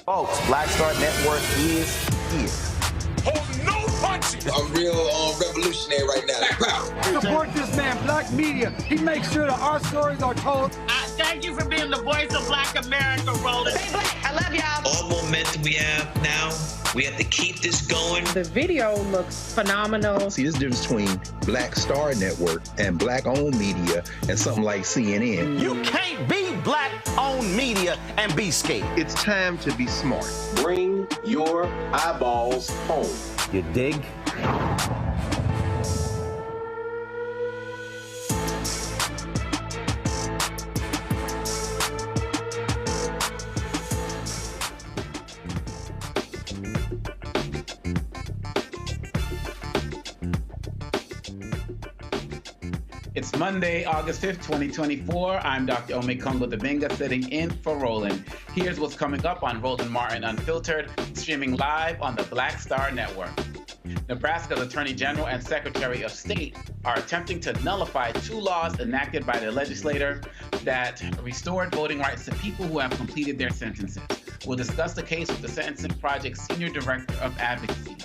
Folks, Black Star Network is here. Hold no punches! I'm real revolutionary right now. Black power. Support this man, Black media. He makes sure that our stories are told. Thank you for being the voice of Black America, Roland. Stay black. I love y'all. All momentum we have now, we have to keep this going. The video looks phenomenal. See, there's a difference between Black Star Network and Black-owned media and something like CNN. You can't be Black-owned media and be scared. It's time to be smart. Bring your eyeballs home. You dig? It's Monday, August 5th, 2024. I'm Dr. Ome Kongo Davinga sitting in for Roland. Here's what's coming up on Roland Martin Unfiltered, streaming live on the Black Star Network. Nebraska's Attorney General and Secretary of State are attempting to nullify two laws enacted by the legislature that restored voting rights to people who have completed their sentences. We'll discuss the case with the Sentencing Project's Senior Director of Advocacy.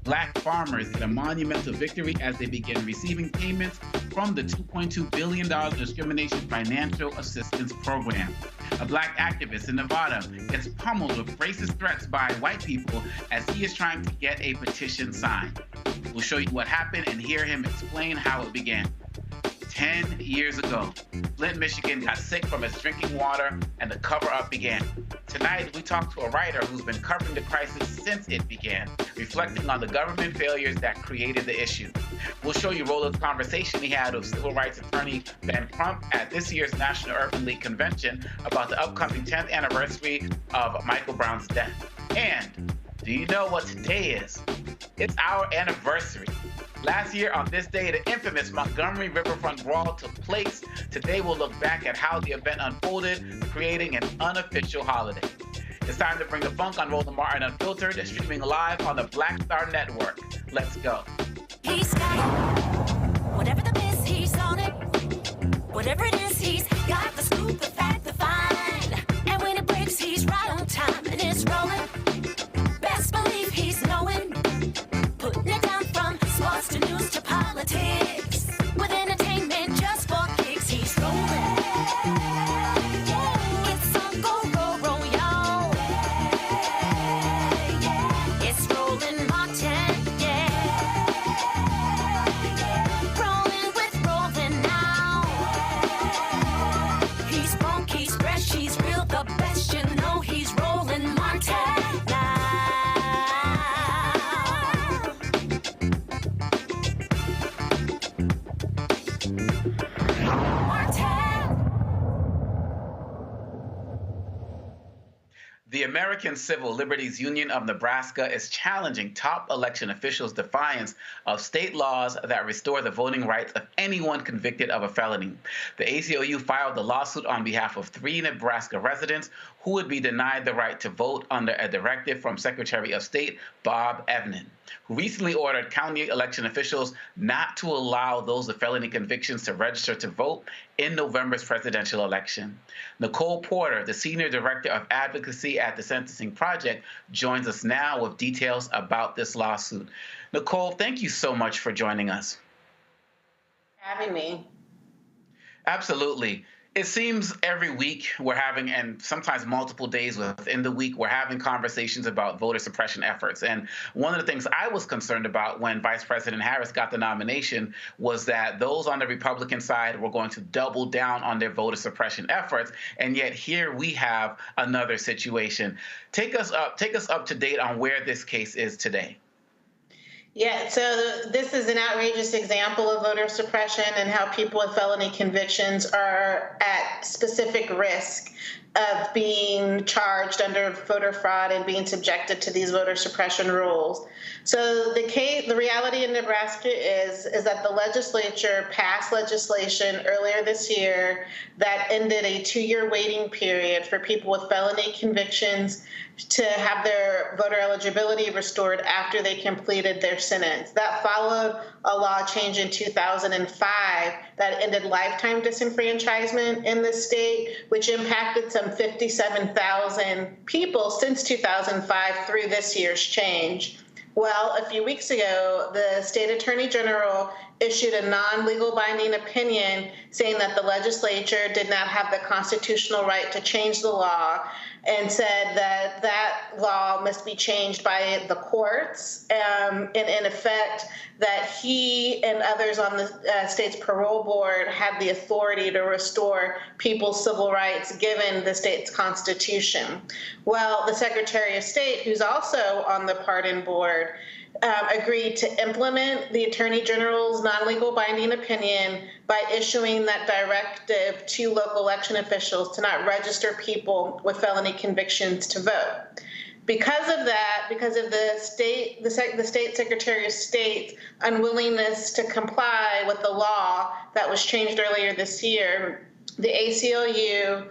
Black farmers get a monumental victory as they begin receiving payments from the $2.2 billion Discrimination Financial Assistance Program. A Black activist in Nevada gets pummeled with racist threats by white people as he is trying to get a petition signed. We'll show you what happened and hear him explain how it began. 10 years ago, Flint, Michigan got sick from its drinking water and the cover-up began. Tonight, we talk to a writer who's been covering the crisis since it began, reflecting on the government failures that created the issue. We'll show you Roland's conversation he had with civil rights attorney Ben Crump at this year's National Urban League Convention about the upcoming 10th anniversary of Michael Brown's death. And do you know what today is? It's our anniversary. Last year on this day, the infamous Montgomery Riverfront Brawl took place. Today, we'll look back at how the event unfolded, creating an unofficial holiday. It's time to bring the funk on Roland Martin Unfiltered, streaming live on the Black Star Network. Let's go. He's got it. Whatever the biz, he's on it. Whatever it is, he's got the scoop, the fact, the find. And when it breaks, he's right on time and it's rolling. Best believe he's knowing. Putting it down from sports to news to politics. With entertainment just for kicks, he's rolling. It's on go, roll, roll, y'all. It's Roland Martin, yeah. Rolling with Roland now. He's funk, he's fresh, he's real, the best, you know he's Roland Martin. The American Civil Liberties Union of Nebraska is challenging top election officials' defiance of state laws that restore the voting rights of anyone convicted of a felony. The ACLU filed the lawsuit on behalf of 3 Nebraska residents who would be denied the right to vote under a directive from Secretary of State Bob Evnen, who recently ordered county election officials not to allow those with felony convictions to register to vote in November's presidential election. Nicole Porter, the Senior Director of Advocacy at the Sentencing Project, joins us now with details about this lawsuit. Nicole, thank you so much for joining us. Having me. Absolutely. It seems every week we're having, and sometimes multiple days within the week, we're having conversations about voter suppression efforts. And one of the things I was concerned about when Vice President Harris got the nomination was that those on the Republican side were going to double down on their voter suppression efforts. And yet here we have another situation. Take us up to date on where this case is today. Yeah, so this is an outrageous example of voter suppression and how people with felony convictions are at specific risk of being charged under voter fraud and being subjected to these voter suppression rules. So the reality in Nebraska is that the legislature passed legislation earlier this year that ended a 2-year waiting period for people with felony convictions to have their voter eligibility restored after they completed their sentence. That followed a law change in 2005 that ended lifetime disenfranchisement in the state, which impacted some 57,000 people since 2005 through this year's change. Well, a few weeks ago, the state attorney general issued a non-legal binding opinion saying that the legislature did not have the constitutional right to change the law, and said that that law must be changed by the courts, and in effect that he and others on the state's parole board had the authority to restore people's civil rights given the state's constitution. Well, the Secretary of State, who's also on the pardon board, agreed to implement the Attorney General's non-legal binding opinion by issuing that directive to local election officials to not register people with felony convictions to vote. Because of that, because of the state Secretary of State's unwillingness to comply with the law that was changed earlier this year, the ACLU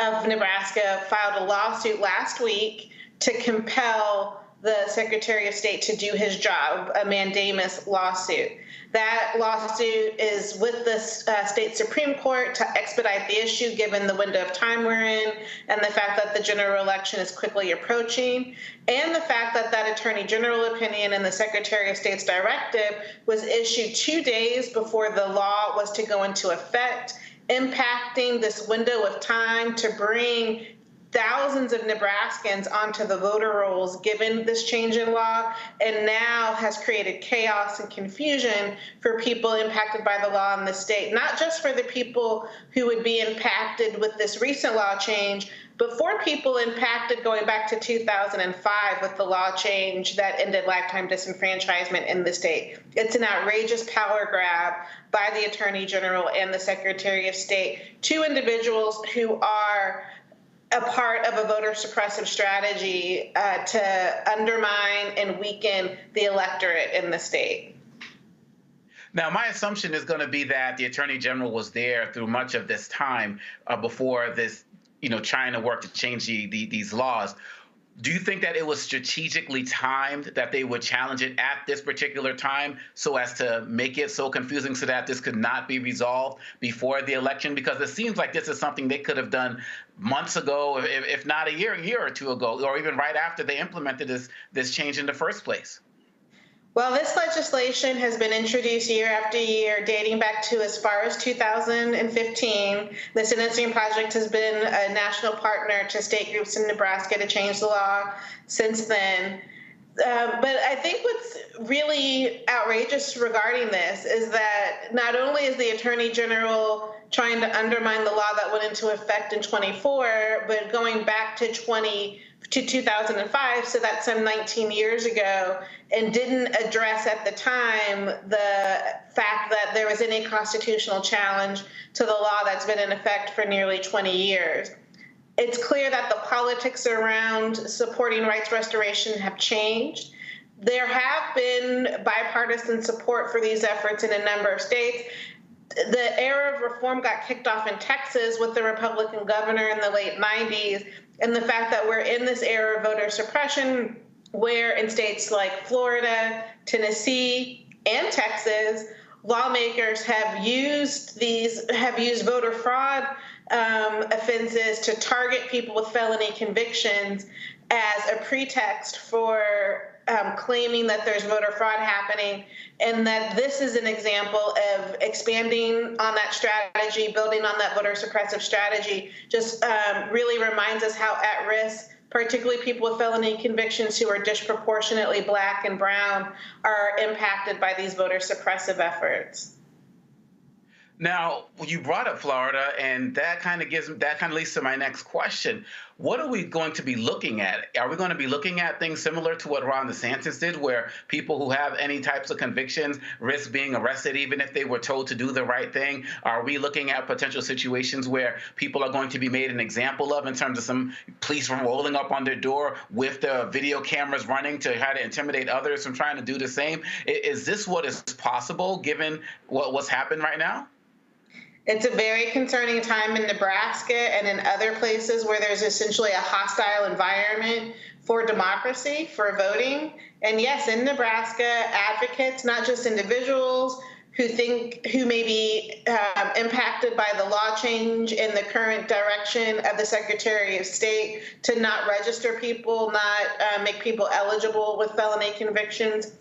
of Nebraska filed a lawsuit last week to compel the Secretary of State to do his job, a mandamus lawsuit. That lawsuit is with the state Supreme Court to expedite the issue given the window of time we're in and the fact that the general election is quickly approaching, and the fact that that Attorney General opinion and the Secretary of State's directive was issued 2 days before the law was to go into effect, impacting this window of time to bring thousands of Nebraskans onto the voter rolls given this change in law, and now has created chaos and confusion for people impacted by the law in the state, not just for the people who would be impacted with this recent law change, but for people impacted going back to 2005 with the law change that ended lifetime disenfranchisement in the state. It's an outrageous power grab by the Attorney General and the Secretary of State, two individuals who are a part of a voter suppressive strategy to undermine and weaken the electorate in the state. Now, my assumption is going to be that the Attorney General was there through much of this time before this, trying to work to change these laws. Do you think that it was strategically timed that they would challenge it at this particular time so as to make it so confusing so that this could not be resolved before the election? Because it seems like this is something they could have done months ago, if not a year or two ago, or even right after they implemented this change in the first place. Well, this legislation has been introduced year after year, dating back to as far as 2015. The Sentencing Project has been a national partner to state groups in Nebraska to change the law since then. But I think what's really outrageous regarding this is that not only is the Attorney General trying to undermine the law that went into effect in 24, but going back to 2005, so that's some 19 years ago, and didn't address at the time the fact that there was any constitutional challenge to the law that's been in effect for nearly 20 years. It's clear that the politics around supporting rights restoration have changed. There have been bipartisan support for these efforts in a number of states. The era of reform got kicked off in Texas with the Republican governor in the late 90s, and the fact that we're in this era of voter suppression where in states like Florida, Tennessee, and Texas, lawmakers have used voter fraud offenses to target people with felony convictions as a pretext for claiming that there's voter fraud happening, and that this is an example of expanding on that strategy, building on that voter suppressive strategy, just really reminds us how at risk, particularly people with felony convictions who are disproportionately Black and brown, are impacted by these voter suppressive efforts. Now, you brought up Florida, and that kind of leads to my next question. What are we going to be looking at? Are we going to be looking at things similar to what Ron DeSantis did, where people who have any types of convictions risk being arrested even if they were told to do the right thing? Are we looking at potential situations where people are going to be made an example of in terms of some police rolling up on their door with the video cameras running to try to intimidate others from trying to do the same? Is this what is possible given what's happened right now? It's a very concerning time in Nebraska and in other places where there's essentially a hostile environment for democracy, for voting. And yes, in Nebraska, advocates, not just individuals who may be impacted by the law change and the current direction of the Secretary of State to not register people, not make people eligible with felony convictions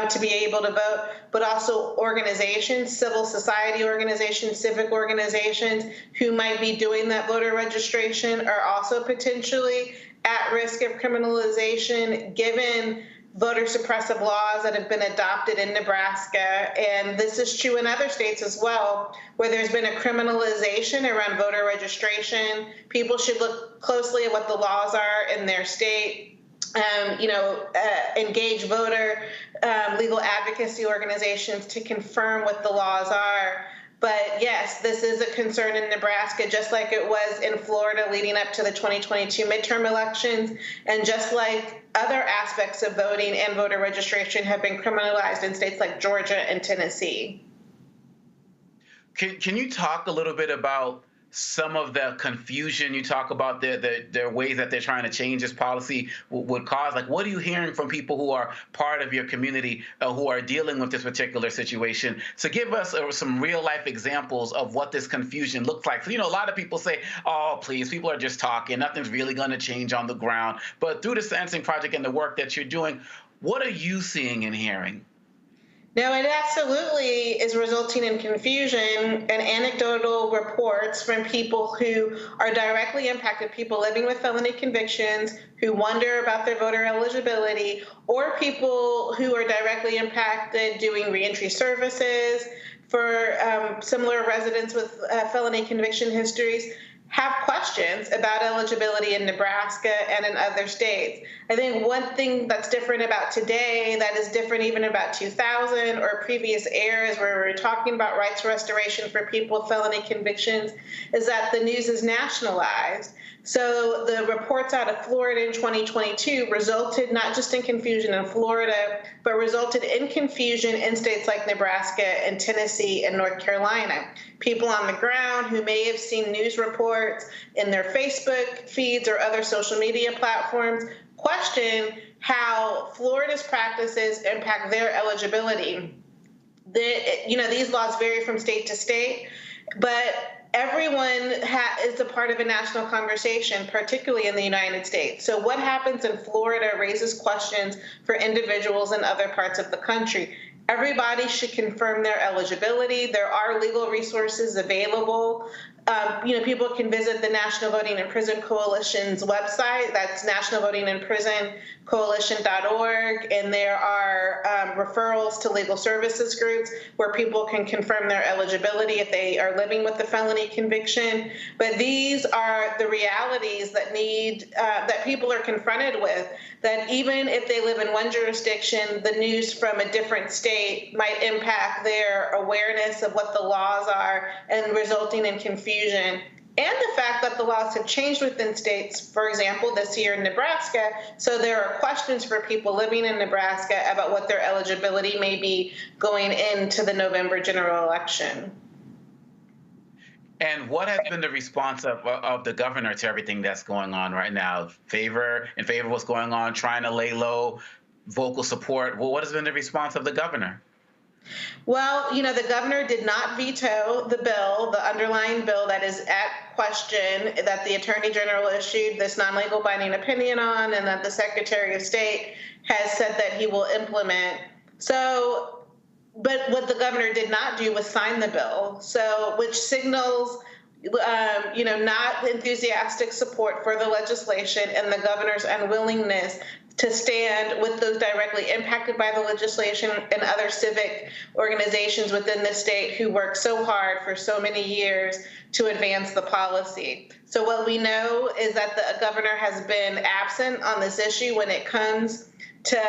to be able to vote, but also organizations, civil society organizations, civic organizations who might be doing that voter registration are also potentially at risk of criminalization given voter suppressive laws that have been adopted in Nebraska. And this is true in other states as well, where there's been a criminalization around voter registration. People should look closely at what the laws are in their state. Engage voter legal advocacy organizations to confirm what the laws are. But yes, this is a concern in Nebraska, just like it was in Florida leading up to the 2022 midterm elections, and just like other aspects of voting and voter registration have been criminalized in states like Georgia and Tennessee. Can you talk a little bit about some of the confusion you talk about, their ways that they're trying to change this policy would cause? Like, what are you hearing from people who are part of your community who are dealing with this particular situation? So give us some real life examples of what this confusion looks like. So, a lot of people say, oh, please, people are just talking. Nothing's really going to change on the ground. But through the Sentencing Project and the work that you're doing, what are you seeing and hearing? No, it absolutely is resulting in confusion and anecdotal reports from people who are directly impacted, people living with felony convictions who wonder about their voter eligibility, or people who are directly impacted doing reentry services for similar residents with felony conviction histories, have questions about eligibility in Nebraska and in other states. I think one thing that's different about today that is different even about 2000 or previous eras where we were talking about rights restoration for people with felony convictions is that the news is nationalized. So the reports out of Florida in 2022 resulted not just in confusion in Florida, but resulted in confusion in states like Nebraska and Tennessee and North Carolina. People on the ground who may have seen news reports in their Facebook feeds or other social media platforms question how Florida's practices impact their eligibility. These laws vary from state to state, but everyone is a part of a national conversation, particularly in the United States. So what happens in Florida raises questions for individuals in other parts of the country. Everybody should confirm their eligibility. There are legal resources available. People can visit the National Voting in Prison Coalition's website. That's nationalvotinginprisoncoalition.org. And there are referrals to legal services groups where people can confirm their eligibility if they are living with a felony conviction. But these are the realities that that people are confronted with, that even if they live in one jurisdiction, the news from a different state might impact their awareness of what the laws are and resulting in confusion. And the fact that the laws have changed within states, for example, this year in Nebraska, so there are questions for people living in Nebraska about what their eligibility may be going into the November general election. And what has been the response of the governor to everything that's going on right now? In favor of what's going on, trying to lay low, vocal support. Well, what has been the response of the governor? Well, the governor did not veto the bill, the underlying bill that is at question, that the Attorney General issued this non-legal binding opinion on, and that the Secretary of State has said that he will implement. But what the governor did not do was sign the bill, which signals, not enthusiastic support for the legislation and the governor's unwillingness to stand with those directly impacted by the legislation and other civic organizations within the state who worked so hard for so many years to advance the policy. So what we know is that the governor has been absent on this issue when it comes to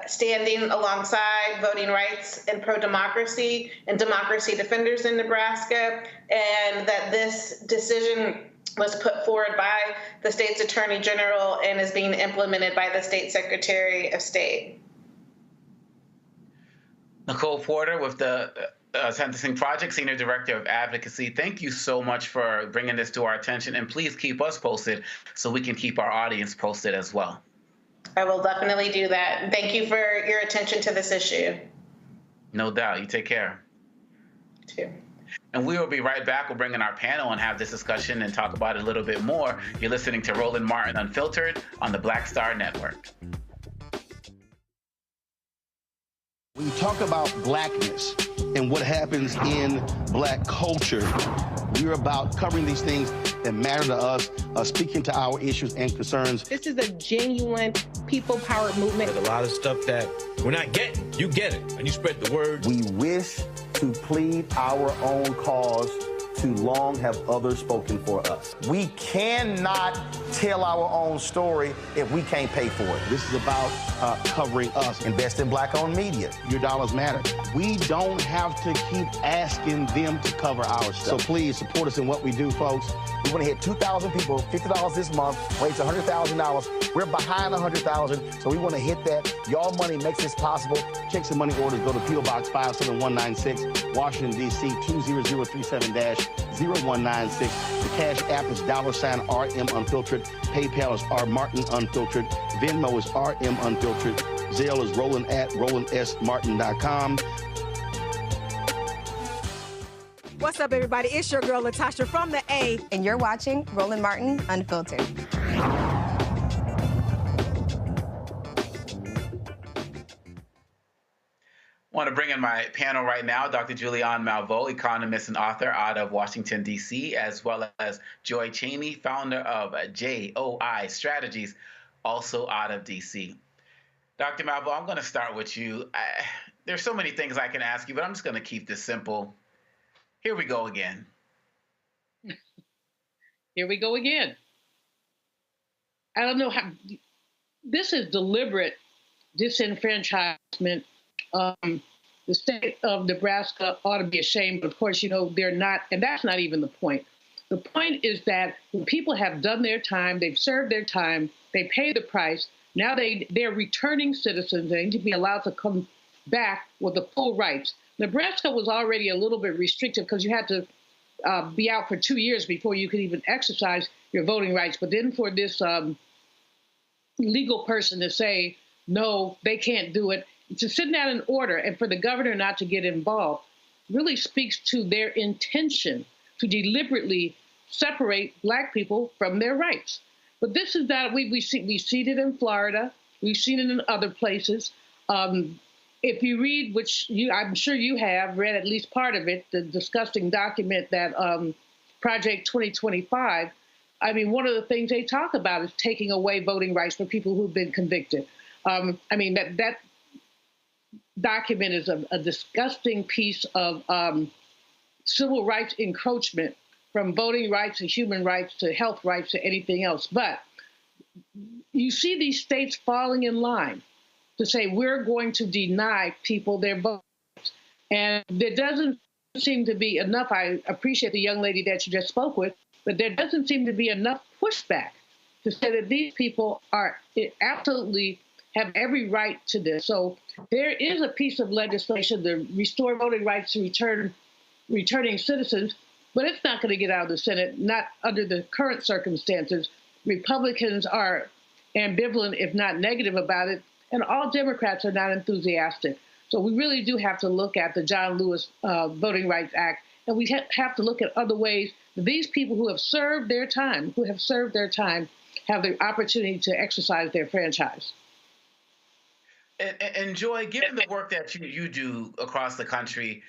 standing alongside voting rights and pro-democracy and democracy defenders in Nebraska, and that this decision was put forward by the state's attorney general and is being implemented by the state secretary of state. Nicole Porter with the Sentencing Project, Senior Director of Advocacy. Thank you so much for bringing this to our attention, and please keep us posted so we can keep our audience posted as well. I will definitely do that. Thank you for your attention to this issue. No doubt. You take care. You too. And we will be right back. We'll bring in our panel and have this discussion and talk about it a little bit more. You're listening to Roland Martin Unfiltered on the Black Star Network. When you talk about blackness and what happens in black culture, we're about covering these things that matter to us, speaking to our issues and concerns. This is a genuine people-powered movement. There's a lot of stuff that we're not getting. You get it, and you spread the word. We wish to plead our own cause. Too long have others spoken for us. We cannot tell our own story if we can't pay for it. This is about covering us. Invest in black-owned media. Your dollars matter. We don't have to keep asking them to cover our stuff. So please support us in what we do, folks. We want to hit 2,000 people, $50 this month, raise $100,000. We're behind 100,000, so we want to hit that. Y'all money makes this possible. Checks and money orders go to P.O. Box 57196, Washington, D.C. 20037-0196. The Cash App is $RM Unfiltered. PayPal is R Martin Unfiltered. Venmo is RM Unfiltered. Zelle is Roland at RolandSMartin.com. What's up, everybody? It's your girl, Latasha from the A. And you're watching Roland Martin Unfiltered. I want to bring in my panel right now, Dr. Julianne Malveaux, economist and author out of Washington, D.C., as well as Joy Cheney, founder of JOI Strategies, also out of D.C. Dr. Malveaux, I'm going to start with you. There's so many things I can ask you, but I'm just going to keep this simple. Here we go again. Here we go again. I don't know how. This is deliberate disenfranchisement. The state of Nebraska ought to be ashamed, but of course, you know, they're not, and that's not even the point. The point is that when people have done their time, they've served their time, they pay the price, now they're returning citizens, they need to be allowed to come back with the full rights. Nebraska was already a little bit restrictive because you had to be out for 2 years before you could even exercise your voting rights. But then for this legal person to say, no, they can't do it, to sit down in order and for the governor not to get involved really speaks to their intention to deliberately separate Black people from their rights. But this is that we've seen it in Florida. We've seen it in other places. If you read, which I'm sure you have read at least part of it, the disgusting document that Project 2025, I mean, one of the things they talk about is taking away voting rights for people who've been convicted. I mean, that document is a disgusting piece of civil rights encroachment, from voting rights to human rights to health rights to anything else. But you see these states falling in line to say we're going to deny people their votes. And there doesn't seem to be enough. I appreciate the young lady that you just spoke with, but there doesn't seem to be enough pushback to say that these people are absolutely have every right to this. So there is a piece of legislation to restore voting rights to returning citizens, but it's not going to get out of the Senate, not under the current circumstances. Republicans are ambivalent, if not negative about it, and all Democrats are not enthusiastic. So we really do have to look at the John Lewis Voting Rights Act, and we have to look at other ways that these people who have served their time, have the opportunity to exercise their franchise. And Joy, given the work that you do across the country,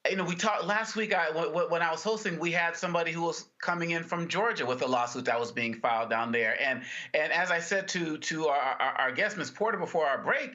you know, we talked last week. When I was hosting, we had somebody who was coming in from Georgia with a lawsuit that was being filed down there. And as I said to our guest, Ms. Porter, before our break,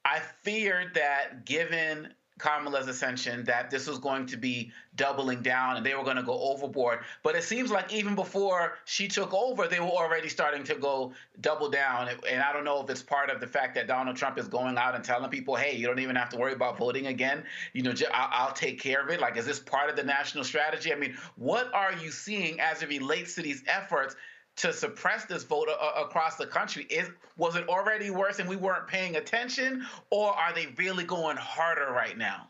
I feared that given Kamala's ascension, that this was going to be doubling down and they were going to go overboard. But it seems like even before she took over, they were already starting to go double down. And I don't know if it's part of the fact that Donald Trump is going out and telling people, hey, you don't even have to worry about voting again. You know, I'll take care of it. Like, is this part of the national strategy? I mean, what are you seeing as it relates to these efforts to suppress this vote across the country? Was it already worse and we weren't paying attention, or are they really going harder right now?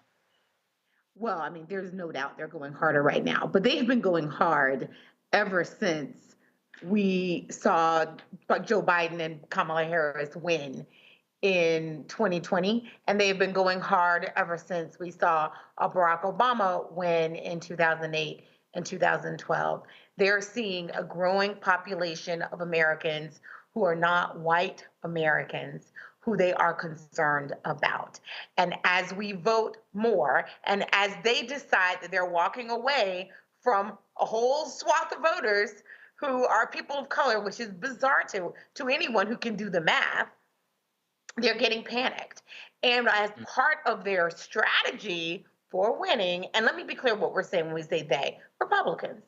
well, I mean, there's no doubt they're going harder right now, but they've been going hard ever since we saw Joe Biden and Kamala Harris win in 2020, and they've been going hard ever since we saw Barack Obama win in 2008 and 2012. They're seeing a growing population of Americans who are not white Americans who they are concerned about. And as we vote more, and as they decide that they're walking away from a whole swath of voters who are people of color, which is bizarre to anyone who can do the math, they're getting panicked. And as part of their strategy for winning, and let me be clear what we're saying when we say they, Republicans.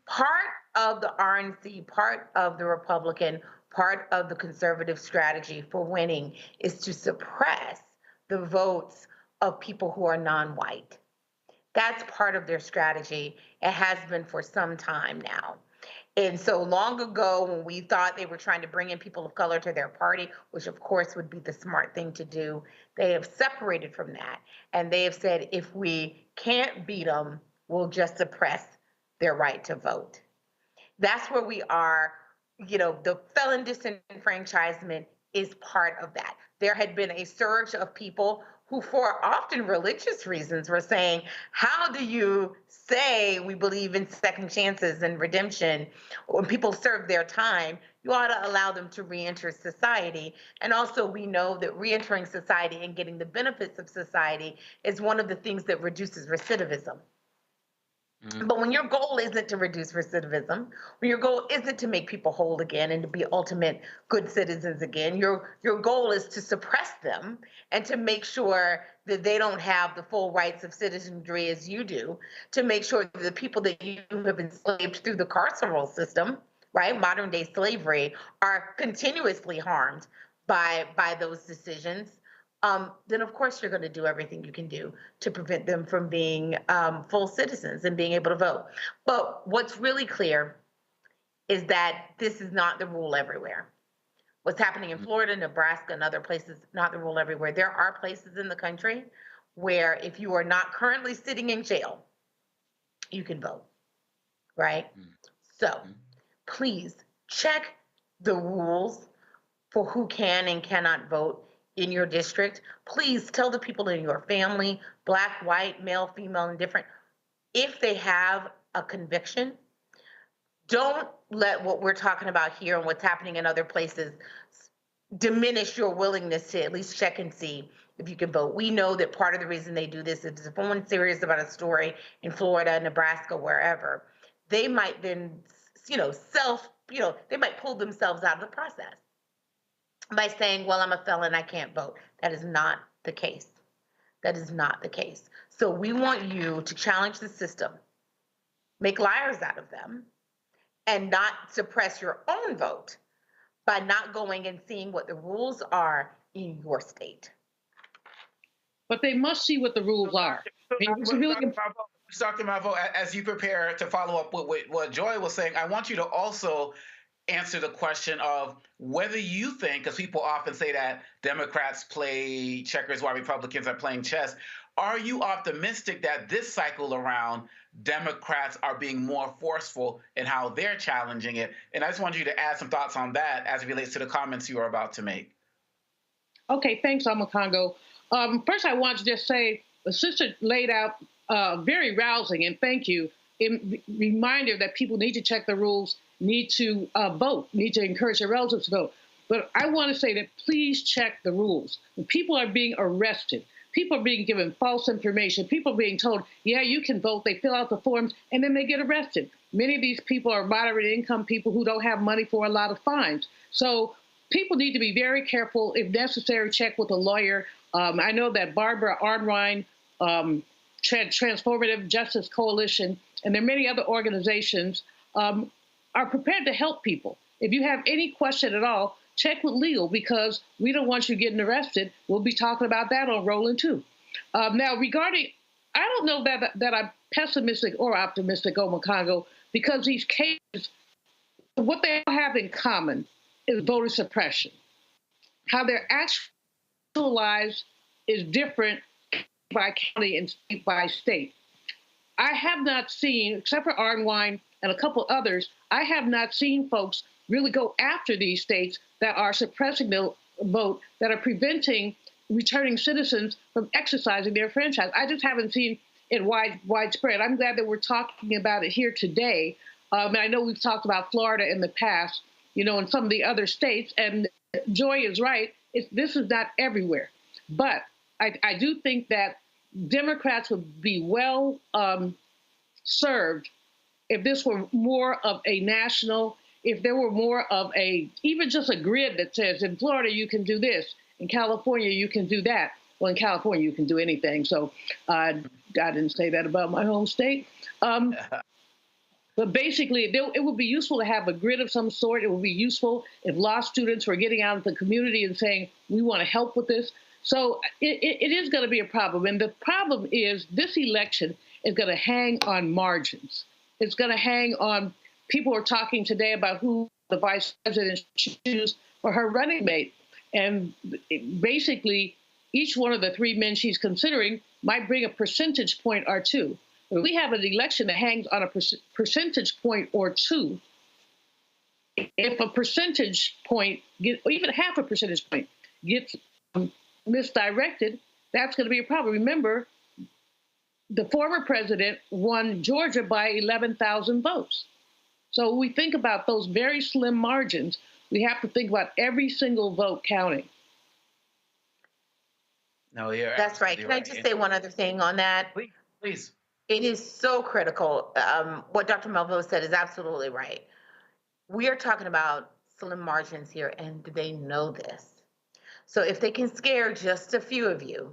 Part of the RNC, part of the Republican, part of the conservative strategy for winning is to suppress the votes of people who are non-white. That's part of their strategy. It has been for some time now. And so long ago, when we thought they were trying to bring in people of color to their party, which of course would be the smart thing to do, they have separated from that. And they have said, if we can't beat them, we'll just suppress their right to vote. That's where we are. You know, the felon disenfranchisement is part of that. There had been a surge of people who, for often religious reasons, were saying, how do you say we believe in second chances and redemption when people serve their time? You ought to allow them to reenter society. And also, we know that reentering society and getting the benefits of society is one of the things that reduces recidivism. But when your goal isn't to reduce recidivism, when your goal isn't to make people whole again and to be ultimate good citizens again, your goal is to suppress them and to make sure that they don't have the full rights of citizenry as you do, to make sure that the people that you have enslaved through the carceral system, right, modern day slavery, are continuously harmed by those decisions. Then of course you're going to do everything you can do to prevent them from being full citizens and being able to vote. But what's really clear is that this is not the rule everywhere. What's happening in Florida, Nebraska, and other places, not the rule everywhere. There are places in the country where if you are not currently sitting in jail, you can vote, right? So please check the rules for who can and cannot vote in your district. Please tell the people in your family, black, white, male, female, indifferent, if they have a conviction, don't let what we're talking about here and what's happening in other places diminish your willingness to at least check and see if you can vote. We know that part of the reason they do this is if someone's serious about a story in Florida, Nebraska, wherever, they might then, they might pull themselves out of the process by saying, well, I'm a felon, I can't vote. That is not the case. That is not the case. So we want you to challenge the system, make liars out of them, and not suppress your own vote by not going and seeing what the rules are in your state. But they must see what the rules are. Dr. Malvo, as you prepare to follow up with what Joy was saying, I want you to also answer the question of whether you think, because people often say that Democrats play checkers while Republicans are playing chess, are you optimistic that this cycle around Democrats are being more forceful in how they're challenging it? And I just want you to add some thoughts on that as it relates to the comments you are about to make. Okay, thanks, Amakongo. First, I want to just say the sister laid out very rousing, and thank you, reminder that people need to check the rules, need to vote, need to encourage their relatives to vote. But I want to say that please check the rules. When people are being arrested, people are being given false information, people are being told, yeah, you can vote, they fill out the forms, and then they get arrested. Many of these people are moderate income people who don't have money for a lot of fines. So people need to be very careful. If necessary, check with a lawyer. I know that Barbara Arnrine, Transformative Justice Coalition, and there are many other organizations are prepared to help people. If you have any question at all, check with legal, because we don't want you getting arrested. We'll be talking about that on Roland too. Now, regarding, I don't know that I'm pessimistic or optimistic, Omakongo, because these cases, what they have in common is voter suppression. How they're actualized is different by county and state by state. I have not seen, except for Arnwine and a couple others, I have not seen folks really go after these states that are suppressing the vote, that are preventing returning citizens from exercising their franchise. I just haven't seen it widespread. I'm glad that we're talking about it here today. And I know we've talked about Florida in the past, and some of the other states. And Joy is right. This is not everywhere. But I do think that Democrats would be well served if this were more of a national, if there were more of even just a grid that says in Florida you can do this, in California you can do that. Well, in California you can do anything. So I didn't say that about my home state. But basically, it would be useful to have a grid of some sort. It would be useful if law students were getting out into the community and saying, we want to help with this. So it is going to be a problem. And the problem is this election is going to hang on margins. It's going to hang on, people are talking today about who the vice president should choose for her running mate. And basically, each one of the three men she's considering might bring a percentage point or two. If we have an election that hangs on a percentage point or two, if a percentage point, or even half a percentage point, gets misdirected, that's going to be a problem. Remember, the former president won Georgia by 11,000 votes. So when we think about those very slim margins, we have to think about every single vote counting. No, you're That's right. Can I just say one other thing on that? Please. It is so critical. What Dr. Melville said is absolutely right. We are talking about slim margins here, and they know this. So if they can scare just a few of you,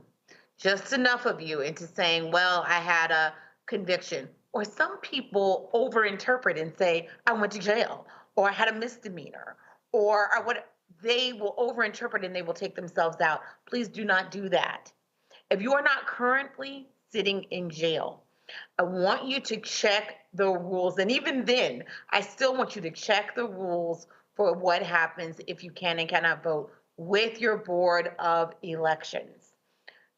just enough of you into saying, well, I had a conviction, or some people overinterpret and say, I went to jail, or I had a misdemeanor, or what, they will overinterpret and they will take themselves out. Please do not do that. If you are not currently sitting in jail, I want you to check the rules. And even then, I still want you to check the rules for what happens if you can and cannot vote with your board of elections.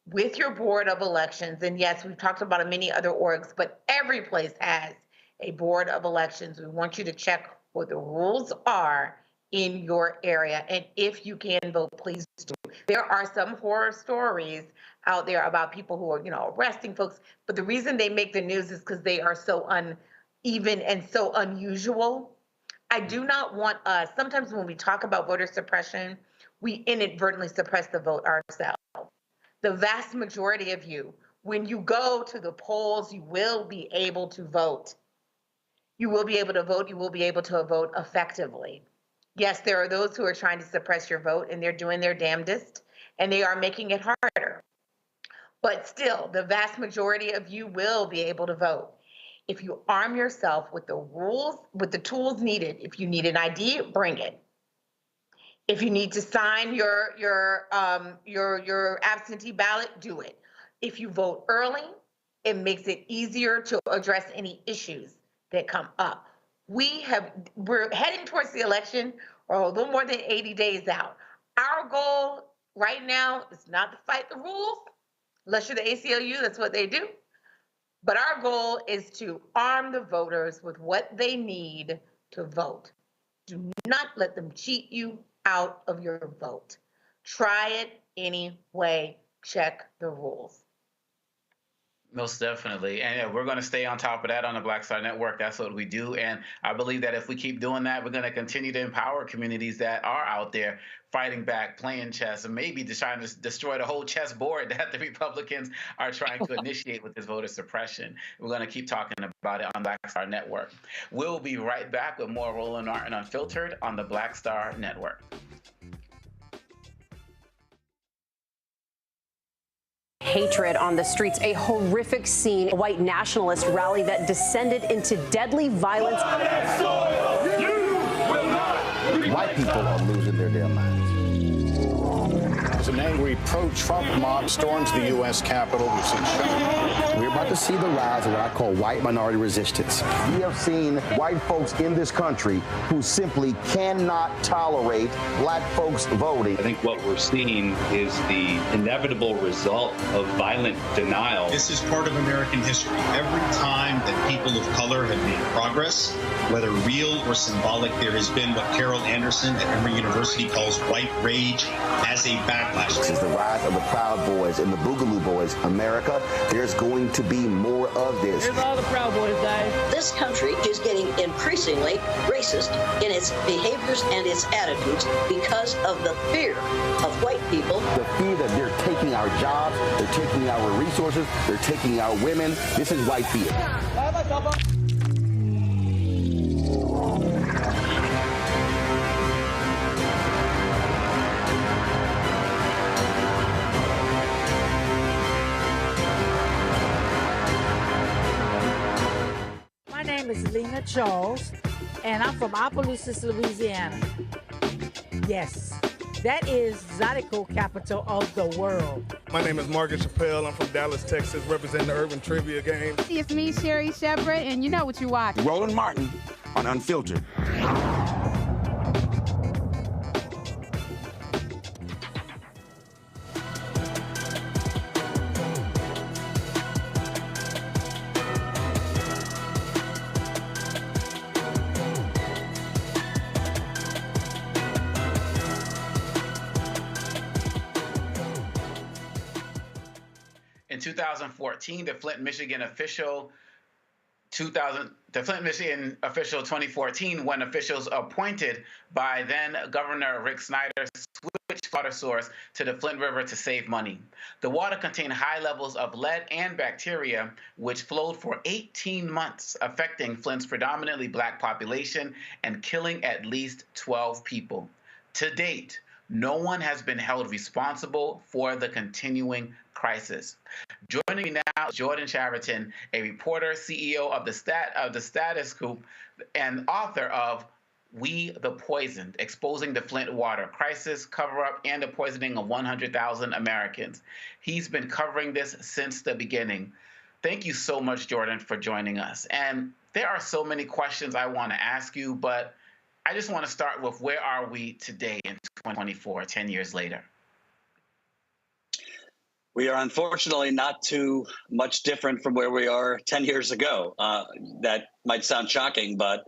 With your board of elections. And yes, we've talked about many other orgs, but every place has a board of elections. We want you to check what the rules are in your area. And if you can vote, please do. There are some horror stories out there about people who are, arresting folks. But the reason they make the news is because they are so uneven and so unusual. I do not want us, sometimes when we talk about voter suppression, we inadvertently suppress the vote ourselves. The vast majority of you, when you go to the polls, you will be able to vote. You will be able to vote. You will be able to vote effectively. Yes, there are those who are trying to suppress your vote, and they're doing their damnedest, and they are making it harder. But still, the vast majority of you will be able to vote. If you arm yourself with the rules, with the tools needed, if you need an ID, bring it. If you need to sign your absentee ballot, do it. If you vote early, it makes it easier to address any issues that come up. We're heading towards the election, or a little more than 80 days out. Our goal right now is not to fight the rules, unless you're the ACLU, that's what they do. But our goal is to arm the voters with what they need to vote. Do not let them cheat you out of your vote. Try it anyway. Check the rules. Most definitely. And we're going to stay on top of that on the Black Star Network. That's what we do. And I believe that if we keep doing that, we're going to continue to empower communities that are out there fighting back, playing chess, and maybe just trying to destroy the whole chessboard that the Republicans are trying to initiate with this voter suppression. We're going to keep talking about it on Black Star Network. We'll be right back with more Roland Martin Unfiltered on the Black Star Network. Hatred on the streets, a horrific scene, a white nationalist rally that descended into deadly violence. White people are losing their damn minds. as an angry pro-Trump mob storms the U.S. Capitol. We've seen We're about to see the rise of what I call white minority resistance. We have seen white folks in this country who simply cannot tolerate black folks voting. I think what we're seeing is the inevitable result of violent denial. This is part of American history. Every time that people of color have made progress, whether real or symbolic, there has been what Carol Anderson at Emory University calls white rage as a backlash. This is the rise of the Proud Boys and the Boogaloo Boys. America, there's going to be more of this. Here's all the Proud Boys, guys. This country is getting increasingly racist in its behaviors and its attitudes because of the fear of white people. The fear that they're taking our jobs, they're taking our resources, they're taking our women. This is white fear. My name is Lena Charles, and I'm from Opelousas, Louisiana. Yes, that is Zydeco capital of the world. My name is Margaret Chappelle. I'm from Dallas, Texas, representing the Urban Trivia Game. It's me, Sherry Shepard, and you know what you watch. Roland Martin on Unfiltered. In 2014, the Flint, Michigan official 2014, when officials appointed by then Governor Rick Snyder switched water source to the Flint River to save money. The water contained high levels of lead and bacteria, which flowed for 18 months, affecting Flint's predominantly black population and killing at least 12 people. To date, no one has been held responsible for the continuing crisis. Joining me now is Jordan Chariton, a reporter, CEO of the Status Group, and author of We the Poisoned, Exposing the Flint Water Crisis, Cover-Up, and the Poisoning of 100,000 Americans. He's been covering this since the beginning. Thank you so much, Jordan, for joining us. And there are so many questions I want to ask you, but I just want to start with where are we today in 2024, 10 years later? We are unfortunately not too much different from where we are 10 years ago. That might sound shocking, but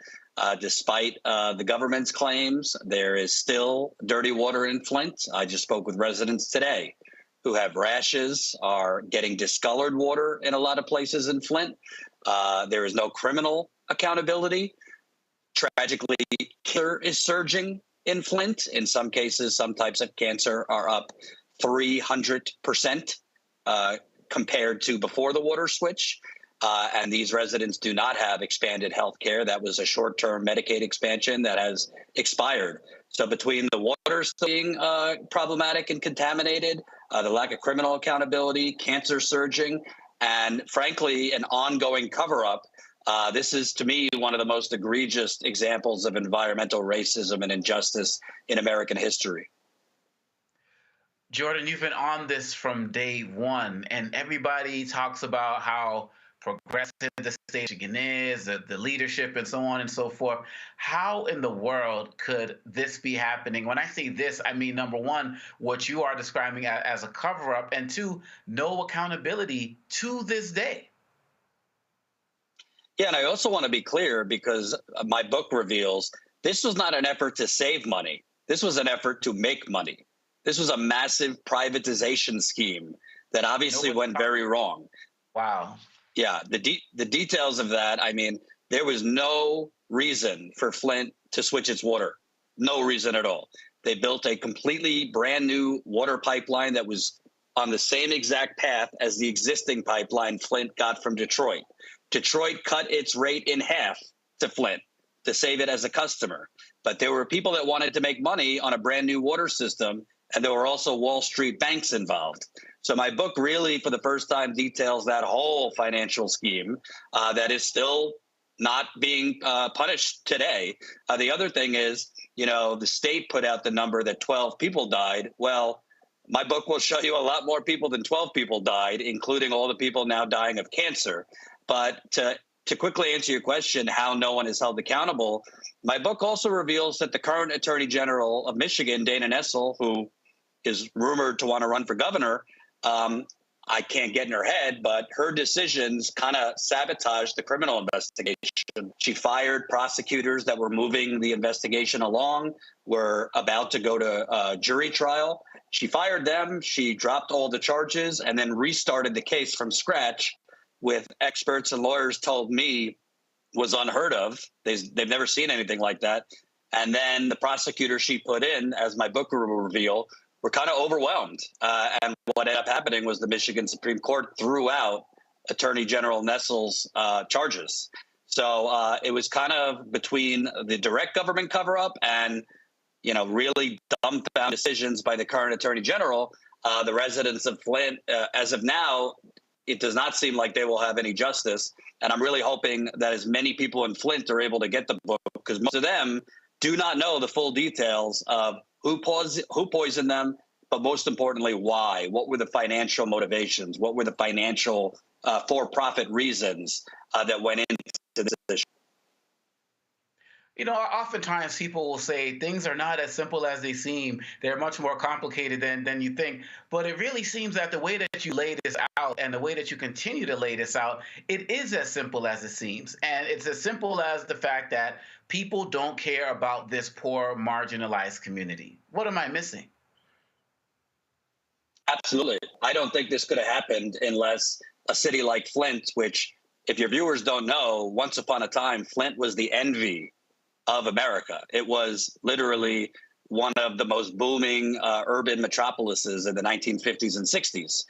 despite the government's claims, there is still dirty water in Flint. I just spoke with residents today who have rashes, are getting discolored water in a lot of places in Flint. There is no criminal accountability. Tragically, cancer is surging in Flint. In some cases, some types of cancer are up 300% compared to before the water switch. And these residents do not have expanded health care. That was a short-term Medicaid expansion that has expired. So between the water being problematic and contaminated, the lack of criminal accountability, cancer surging, and frankly, an ongoing cover-up, this is, to me, one of the most egregious examples of environmental racism and injustice in American history. Jordan, you've been on this from day one, and everybody talks about how progressive the state of Michigan is, the leadership, and so on and so forth. How in the world could this be happening? When I say this, I mean, number one, what you are describing as a cover-up, and two, no accountability to this day. Yeah, and I also want to be clear, because my book reveals this was not an effort to save money. This was an effort to make money. This was a massive privatization scheme that obviously went very wrong. Wow. Yeah, the details of that, I mean, there was no reason for Flint to switch its water. No reason at all. They built a completely brand new water pipeline that was on the same exact path as the existing pipeline Flint got from Detroit. Detroit cut its rate in half to Flint to save it as a customer. But there were people that wanted to make money on a brand new water system, and there were also Wall Street banks involved. So my book really, for the first time, details that whole financial scheme that is still not being punished today. The other thing is, you know, the state put out the number that 12 people died. Well, my book will show you a lot more people than 12 people died, including all the people now dying of cancer. But to quickly answer your question, how no one is held accountable, my book also reveals that the current Attorney General of Michigan, Dana Nessel, who is rumored to want to run for governor, I can't get in her head, but her decisions kind of sabotaged the criminal investigation. She fired prosecutors that were moving the investigation along, were about to go to jury trial. She fired them, she dropped all the charges, and then restarted the case from scratch, with experts and lawyers told me was unheard of. They've never seen anything like that. And then the prosecutors she put in, as my book will reveal, were kind of overwhelmed. And what ended up happening was the Michigan Supreme Court threw out Attorney General Nessel's charges. So it was kind of between the direct government cover-up and, really dumbfounded decisions by the current Attorney General. The residents of Flint, as of now, it does not seem like they will have any justice. And I'm really hoping that as many people in Flint are able to get the book, because most of them do not know the full details of who poisoned them, but most importantly, why? What were the financial motivations? What were the financial for-profit reasons that went into this issue? Oftentimes people will say things are not as simple as they seem. They're much more complicated than you think. But it really seems that the way that you lay this out and the way that you continue to lay this out, it is as simple as it seems. And it's as simple as the fact that people don't care about this poor, marginalized community. What am I missing? Absolutely. I don't think this could have happened unless a city like Flint, which, if your viewers don't know, once upon a time, Flint was the envy of America. It was literally one of the most booming urban metropolises in the 1950s and 60s.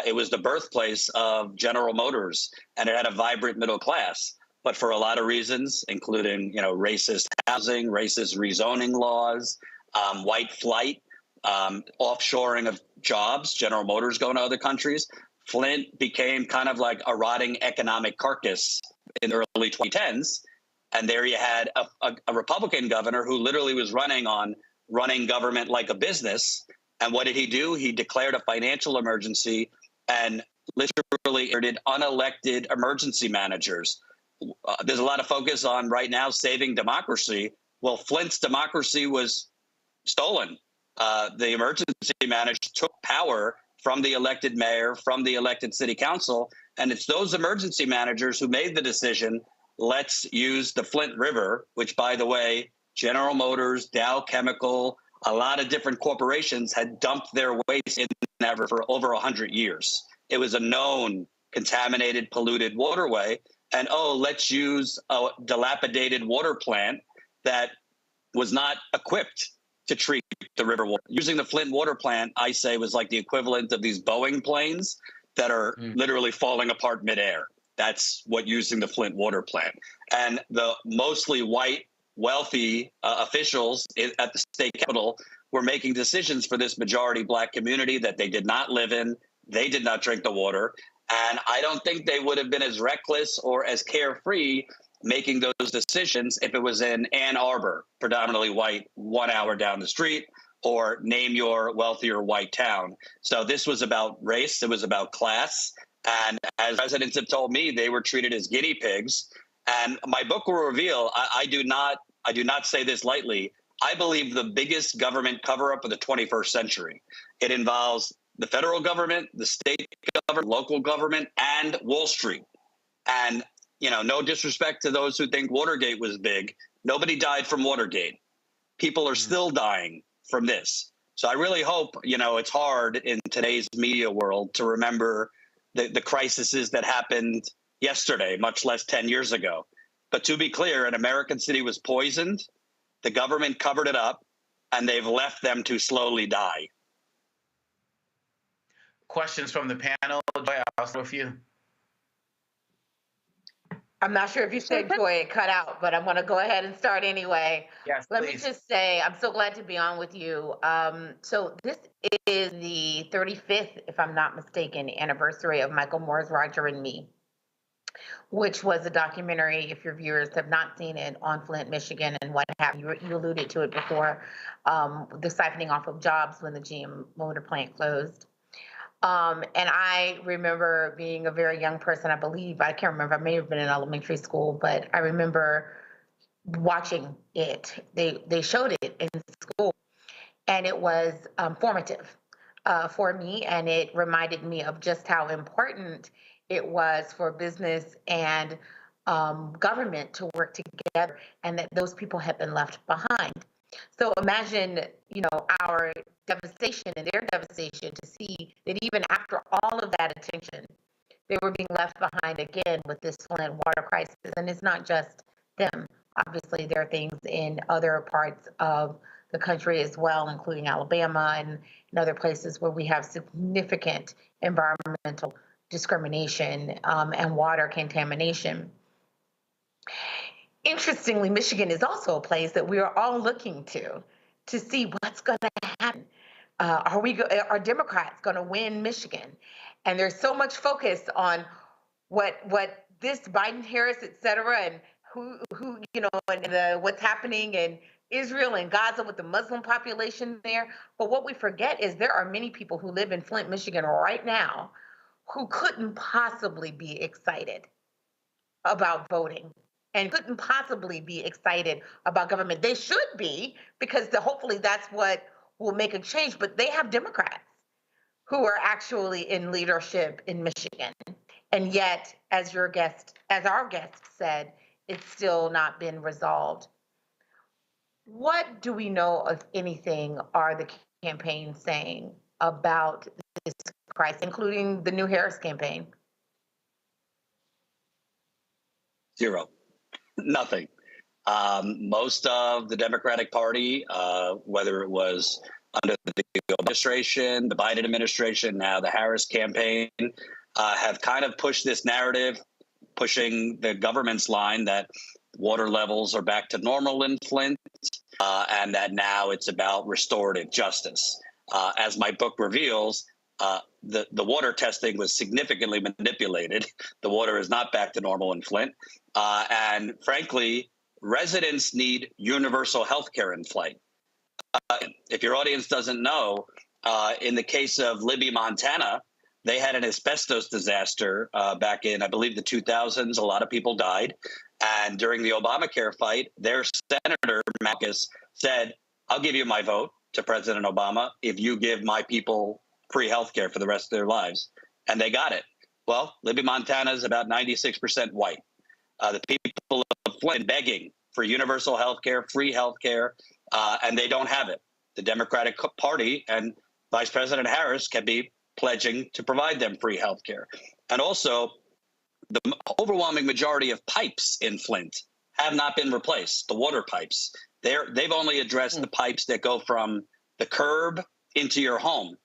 It was the birthplace of General Motors, and it had a vibrant middle class. But for a lot of reasons, including racist housing, racist rezoning laws, white flight, offshoring of jobs, General Motors going to other countries, Flint became kind of like a rotting economic carcass in the early 2010s. And there you had a Republican governor who literally was running on running government like a business. And what did he do? He declared a financial emergency and literally elected unelected emergency managers. There's a lot of focus on right now saving democracy. Well, Flint's democracy was stolen. The emergency manager took power from the elected mayor, from the elected city council. And it's those emergency managers who made the decision, let's use the Flint River, which, by the way, General Motors, Dow Chemical, a lot of different corporations had dumped their waste in that river for over 100 years. It was a known contaminated, polluted waterway. And, let's use a dilapidated water plant that was not equipped to treat the river water. Using the Flint water plant, I say, was like the equivalent of these Boeing planes that are literally falling apart midair. That's what using the Flint water plant. And the mostly white, wealthy officials at the state capitol were making decisions for this majority black community that they did not live in. They did not drink the water. And I don't think they would have been as reckless or as carefree making those decisions if it was in Ann Arbor, predominantly white, 1 hour down the street, or name your wealthier white town. So this was about race. It was about class. And as residents have told me, they were treated as guinea pigs. And my book will reveal, I do not say this lightly, I believe the biggest government cover-up of the 21st century. It involves the federal government, the state government, local government, and Wall Street. And, no disrespect to those who think Watergate was big. Nobody died from Watergate. People are still dying from this. So I really hope, it's hard in today's media world to remember the crises that happened yesterday, much less 10 years ago. But to be clear, an American city was poisoned, the government covered it up, and they've left them to slowly die. Questions from the panel? Joy, I'll start with you. I'm not sure if you said Joy, it cut out, but I'm going to go ahead and start anyway. Yes, Let please. me just say, I'm so glad to be on with you. So this is the 35th, if I'm not mistaken, anniversary of Michael Moore's Roger and Me. which was a documentary, if your viewers have not seen it, on Flint, Michigan, and what happened. You alluded to it before, the siphoning off of jobs when the GM motor plant closed. And I remember being a very young person, I believe, I can't remember, I may have been in elementary school, but I remember watching it. They showed it in school, and it was formative for me, and it reminded me of just how important it was for business and government to work together, and that those people had been left behind. So imagine, our devastation and their devastation to see that even after all of that attention, they were being left behind again with this Flint water crisis. And it's not just them. Obviously, there are things in other parts of the country as well, including Alabama and other places where we have significant environmental discrimination and water contamination. Interestingly, Michigan is also a place that we are all looking to see what's going to happen. Are Democrats going to win Michigan? And there's so much focus on what this Biden, Harris, et cetera, and who and what's happening in Israel and Gaza with the Muslim population there. But what we forget is there are many people who live in Flint, Michigan right now who couldn't possibly be excited about voting and couldn't possibly be excited about government. They should be, because hopefully that's what will make a change. But they have Democrats who are actually in leadership in Michigan. And yet, as our guest said, it's still not been resolved. What do we know, if anything, are the campaigns saying about this crisis, including the new Harris campaign? Zero. Nothing. Most of the Democratic Party, whether it was under the administration, the Biden administration, now the Harris campaign, have kind of pushed this narrative, pushing the government's line that water levels are back to normal in Flint, and that now it's about restorative justice. As my book reveals, the water testing was significantly manipulated. The water is not back to normal in Flint. And frankly, residents need universal health care in Flint. If your audience doesn't know, in the case of Libby, Montana, they had an asbestos disaster back in, I believe, the 2000s. A lot of people died. And during the Obamacare fight, their Senator Marcus said, I'll give you my vote to President Obama if you give my people free health care for the rest of their lives. And they got it. Well, Libby, Montana is about 96% white. The people of Flint begging for universal health care, free health care, and they don't have it. The Democratic Party and Vice President Harris can be pledging to provide them free health care. And also, the overwhelming majority of pipes in Flint have not been replaced, the water pipes. They've only addressed the pipes that go from the curb into your home.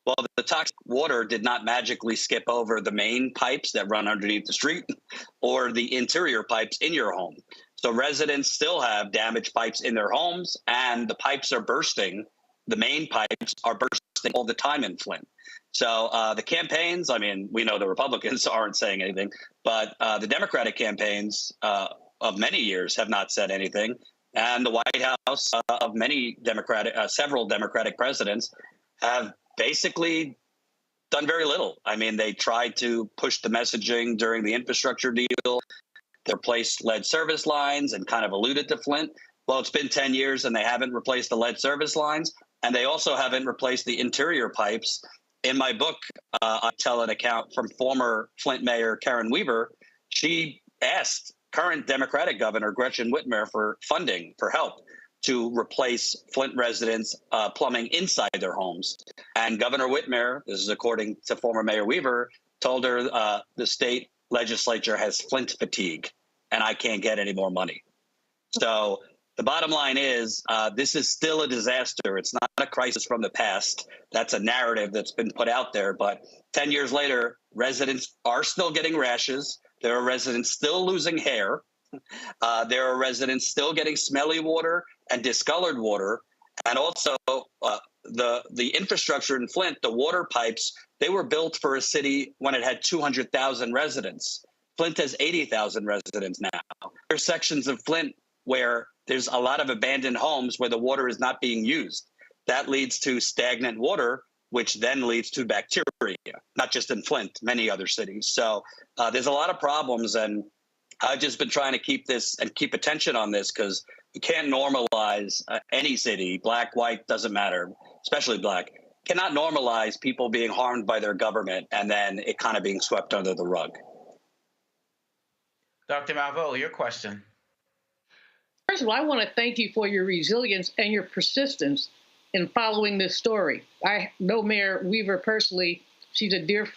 Well, the toxic water did not magically skip over the main pipes that run underneath the street or the interior pipes in your home. So residents still have damaged pipes in their homes, and the pipes are bursting. The main pipes are bursting all the time in Flint. So the campaigns, I mean, we know the Republicans aren't saying anything, but the Democratic campaigns of many years have not said anything. And the White House of several Democratic presidents have basically done very little. I mean, they tried to push the messaging during the infrastructure deal. They replaced lead service lines and kind of alluded to Flint. Well, it's been 10 years and they haven't replaced the lead service lines. And they also haven't replaced the interior pipes. In my book, I tell an account from former Flint Mayor Karen Weaver. She asked current Democratic Governor Gretchen Whitmer for funding, for help to replace Flint residents' plumbing inside their homes. And Governor Whitmer, this is according to former Mayor Weaver, told her the state legislature has Flint fatigue and I can't get any more money. So the bottom line is this is still a disaster. It's not a crisis from the past. That's a narrative that's been put out there. But 10 years later, residents are still getting rashes. There are residents still losing hair. There are residents still getting smelly water and discolored water. And also the infrastructure in Flint, the water pipes, they were built for a city when it had 200,000 residents. Flint has 80,000 residents now. There's sections of Flint where there's a lot of abandoned homes where the water is not being used. That leads to stagnant water, which then leads to bacteria, not just in Flint, many other cities. So there's a lot of problems, and I've just been trying to keep this and keep attention on this because you can't normalize any city, black, white, doesn't matter, especially black, cannot normalize people being harmed by their government and then it kind of being swept under the rug. Dr. Malveaux, your question. First of all, I want to thank you for your resilience and your persistence in following this story. I know Mayor Weaver personally. She's a dear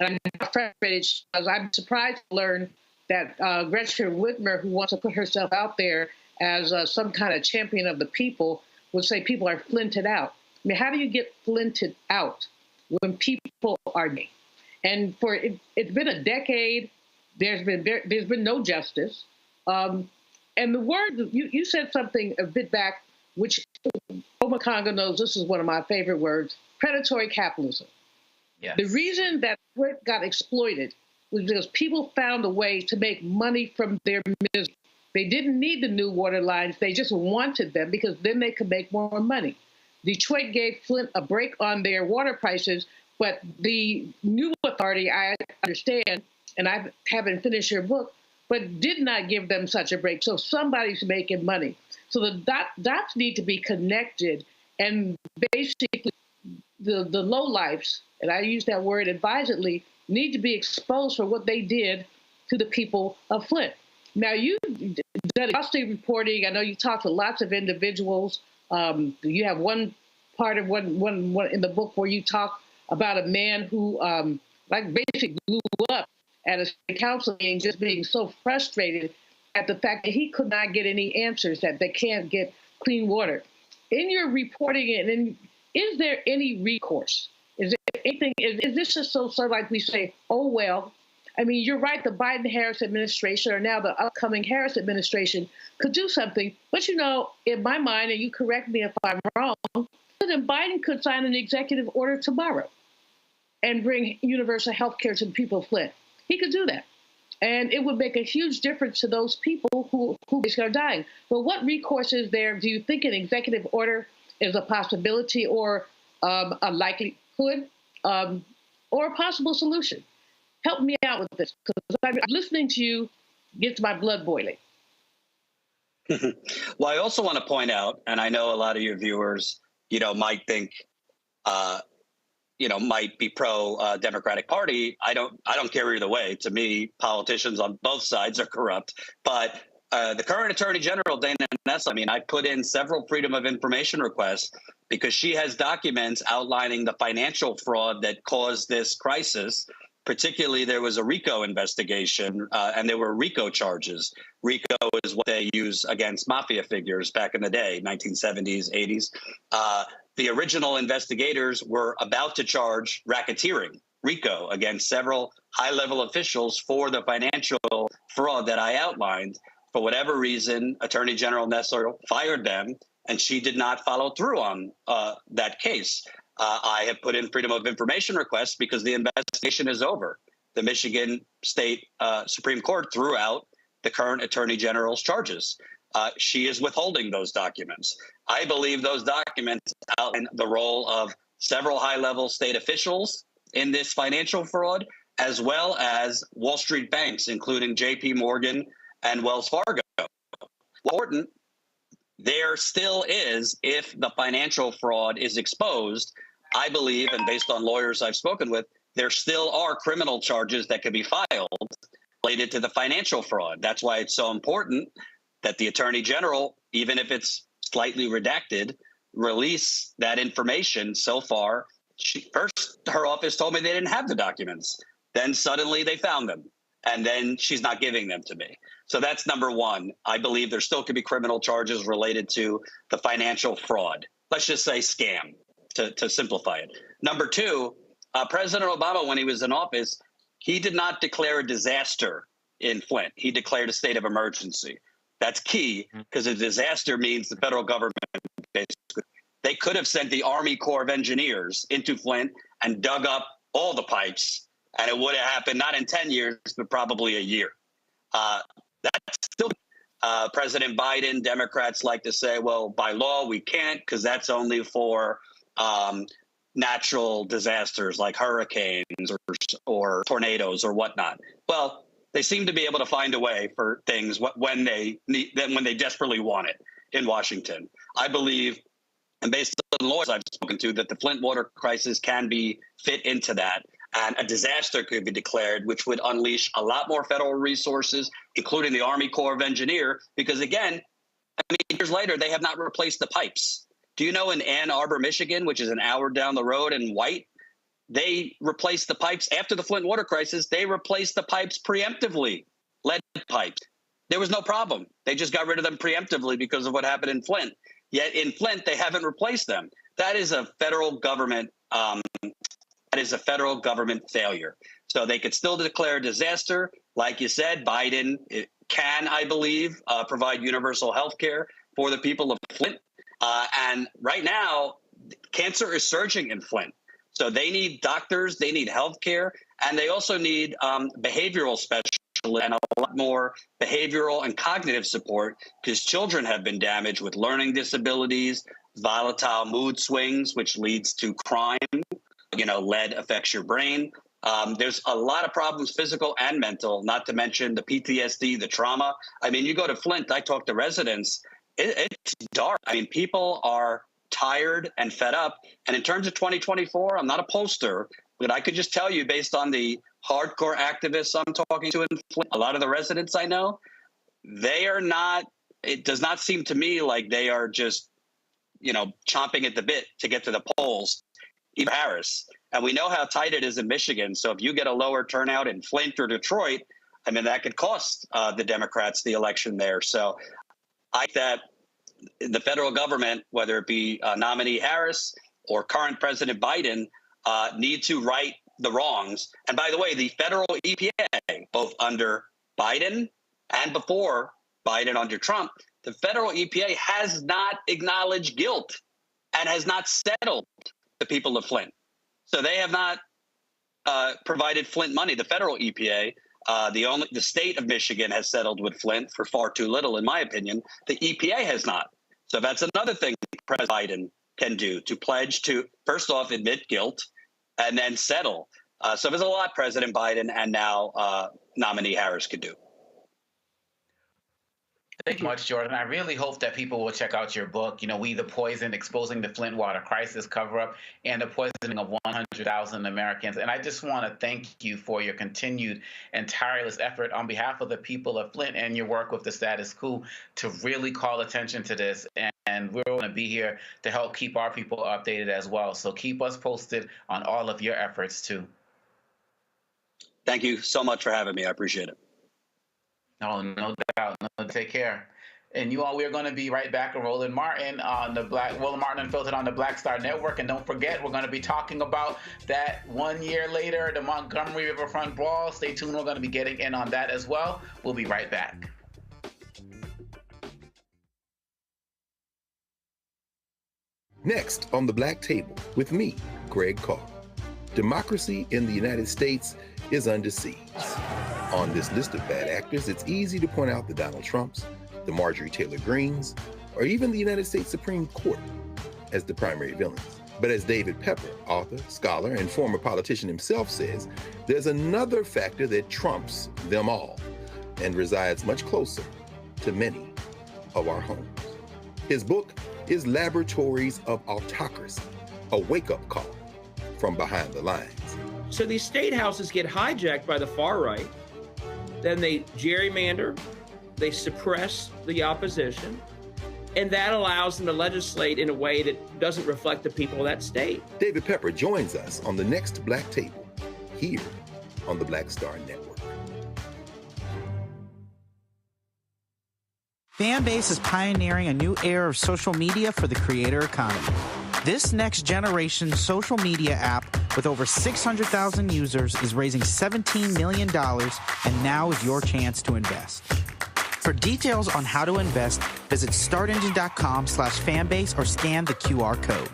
friend. I'm frustrated because I'm surprised to learn that Gretchen Whitmer, who wants to put herself out there as some kind of champion of the people, would say people are flinted out. I mean, how do you get flinted out when people are gay? And for it's been a decade. There's been no justice. And the word, you said something a bit back, which Omakonga knows this is one of my favorite words, predatory capitalism. Yes. The reason that Flint got exploited was because people found a way to make money from their misery. They didn't need the new water lines. They just wanted them because then they could make more money. Detroit gave Flint a break on their water prices, but the new authority, I understand, and I haven't finished your book, but did not give them such a break. So somebody's making money. So the dots need to be connected, and basically the lowlifes, and I use that word advisedly, need to be exposed for what they did to the people of Flint. Now, you've done exhaustive reporting. I know you talked to lots of individuals. You have one part of one in the book where you talk about a man who basically blew up at a city council meeting, just being so frustrated at the fact that he could not get any answers, that they can't get clean water. In your reporting, is there any recourse? Is there anything? Is this just so like we say, oh, well? I mean, you're right, the Biden-Harris administration, or now the upcoming Harris administration, could do something. But, in my mind, and you correct me if I'm wrong, President Biden could sign an executive order tomorrow and bring universal health care to the people of Flint. He could do that. And it would make a huge difference to those people who are dying. But what recourse is there? Do you think an executive order is a possibility or a likelihood or a possible solution? Help me out with this, because I'm listening to you gets my blood boiling. Well, I also want to point out, and I know a lot of your viewers, might think, might be pro Democratic Party. I don't care either way. To me, politicians on both sides are corrupt. But the current Attorney General, Dana Nessel, I put in several Freedom of Information requests because she has documents outlining the financial fraud that caused this crisis. Particularly, there was a RICO investigation, and there were RICO charges. RICO is what they use against mafia figures back in the day, 1970s, 80s. The original investigators were about to charge racketeering, RICO, against several high-level officials for the financial fraud that I outlined. For whatever reason, Attorney General Nessel fired them, and she did not follow through on that case. I have put in Freedom of Information requests because the investigation is over. The Michigan State Supreme Court threw out the current Attorney General's charges. She is withholding those documents. I believe those documents outline the role of several high-level state officials in this financial fraud, as well as Wall Street banks, including J.P. Morgan and Wells Fargo. Important, there still is, if the financial fraud is exposed, I believe, and based on lawyers I've spoken with, there still are criminal charges that could be filed related to the financial fraud. That's why it's so important that the Attorney General, even if it's slightly redacted, release that information. So far, first, her office told me they didn't have the documents. Then suddenly they found them. And then she's not giving them to me. So that's number one. I believe there still could be criminal charges related to the financial fraud. Let's just say scam, to simplify it. Number two, President Obama, when he was in office, he did not declare a disaster in Flint. He declared a state of emergency. That's key, because a disaster means the federal government, basically, they could have sent the Army Corps of Engineers into Flint and dug up all the pipes And it would have happened not in 10 years, but probably a year. That's still President Biden. Democrats like to say, well, by law, we can't because that's only for natural disasters like hurricanes or tornadoes or whatnot. Well, they seem to be able to find a way for things when they desperately want it in Washington. I believe, and based on lawyers I've spoken to, that the Flint water crisis can be fit into that. And a disaster could be declared, which would unleash a lot more federal resources, including the Army Corps of Engineers, because, again, years later, they have not replaced the pipes. Do you know in Ann Arbor, Michigan, which is an hour down the road in White, they replaced the pipes after the Flint water crisis. They replaced the pipes preemptively, lead pipes. There was no problem. They just got rid of them preemptively because of what happened in Flint. Yet in Flint, they haven't replaced them. That is a federal government failure. So they could still declare a disaster. Like you said, Biden can, I believe, provide universal health care for the people of Flint. And right now, cancer is surging in Flint. So they need doctors, they need health care, and they also need behavioral specialists and a lot more behavioral and cognitive support because children have been damaged with learning disabilities, volatile mood swings, which leads to crime. Lead affects your brain. There's a lot of problems, physical and mental, not to mention the PTSD, the trauma. You go to Flint, I talk to residents, it's dark. People are tired and fed up. And in terms of 2024, I'm not a pollster, but I could just tell you based on the hardcore activists I'm talking to in Flint, a lot of the residents I know, they are not, it does not seem to me like they are just, chomping at the bit to get to the polls. Even Harris. And we know how tight it is in Michigan. So if you get a lower turnout in Flint or Detroit, that could cost the Democrats the election there. So I think that the federal government, whether it be nominee Harris or current President Biden, need to right the wrongs. And by the way, the federal EPA, both under Biden and before Biden under Trump, the federal EPA has not acknowledged guilt and has not settled the people of Flint. So they have not provided Flint money. The federal EPA, the state of Michigan has settled with Flint for far too little, in my opinion. The EPA has not. So that's another thing President Biden can do, to pledge to, first off, admit guilt and then settle. So there's a lot President Biden and now nominee Harris could do. Thank you much, Jordan. I really hope that people will check out your book, We the Poison, Exposing the Flint Water Crisis Cover-Up and the Poisoning of 100,000 Americans. And I just want to thank you for your continued and tireless effort on behalf of the people of Flint and your work with the status quo to really call attention to this. And we're going to be here to help keep our people updated as well. So keep us posted on all of your efforts, too. Thank you so much for having me. I appreciate it. Oh, no doubt. No, take care. And you all, we're going to be right back with Roland Martin on Roland Martin Unfiltered on the Black Star Network. And don't forget, we're going to be talking about that 1 year later, the Montgomery Riverfront Brawl. Stay tuned. We're going to be getting in on that as well. We'll be right back. Next on the Black Table with me, Greg Carr. Democracy in the United States is under siege. On this list of bad actors, it's easy to point out the Donald Trumps, the Marjorie Taylor Greens, or even the United States Supreme Court as the primary villains. But as David Pepper, author, scholar, and former politician himself says, there's another factor that trumps them all and resides much closer to many of our homes. His book is Laboratories of Autocracy, a wake-up call from behind the lines. So these state houses get hijacked by the far right, then they gerrymander, they suppress the opposition, and that allows them to legislate in a way that doesn't reflect the people of that state. David Pepper joins us on the next Black Table, here on the Black Star Network. Fanbase is pioneering a new era of social media for the creator economy. This next generation social media app with over 600,000 users is raising $17 million, and now is your chance to invest. For details on how to invest, visit startengine.com/fanbase or scan the QR code.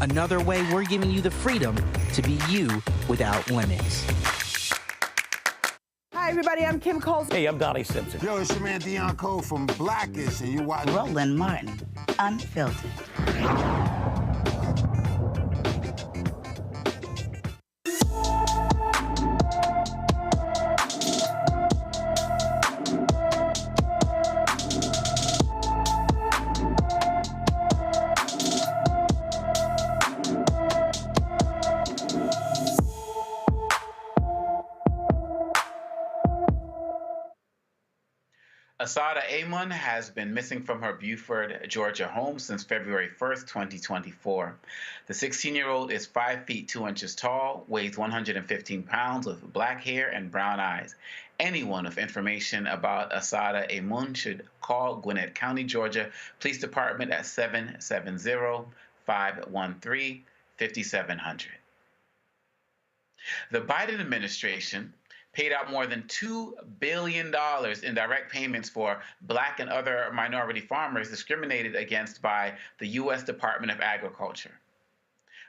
Another way we're giving you the freedom to be you without limits. Hi, everybody. I'm Kim Coles. Hey, I'm Donnie Simpson. Yo, it's your man Dion Cole from Blackish, and you watch Roland Martin, Unfiltered. Asada Amon has been missing from her Beaufort, Georgia home since February 1st, 2024. The 16-year-old is 5 feet 2 inches tall, weighs 115 pounds, with black hair and brown eyes. Anyone with information about Asada Amon should call Gwinnett County, Georgia Police Department at 770-513-5700. The Biden administration paid out more than $2 billion in direct payments for Black and other minority farmers discriminated against by the U.S. Department of Agriculture.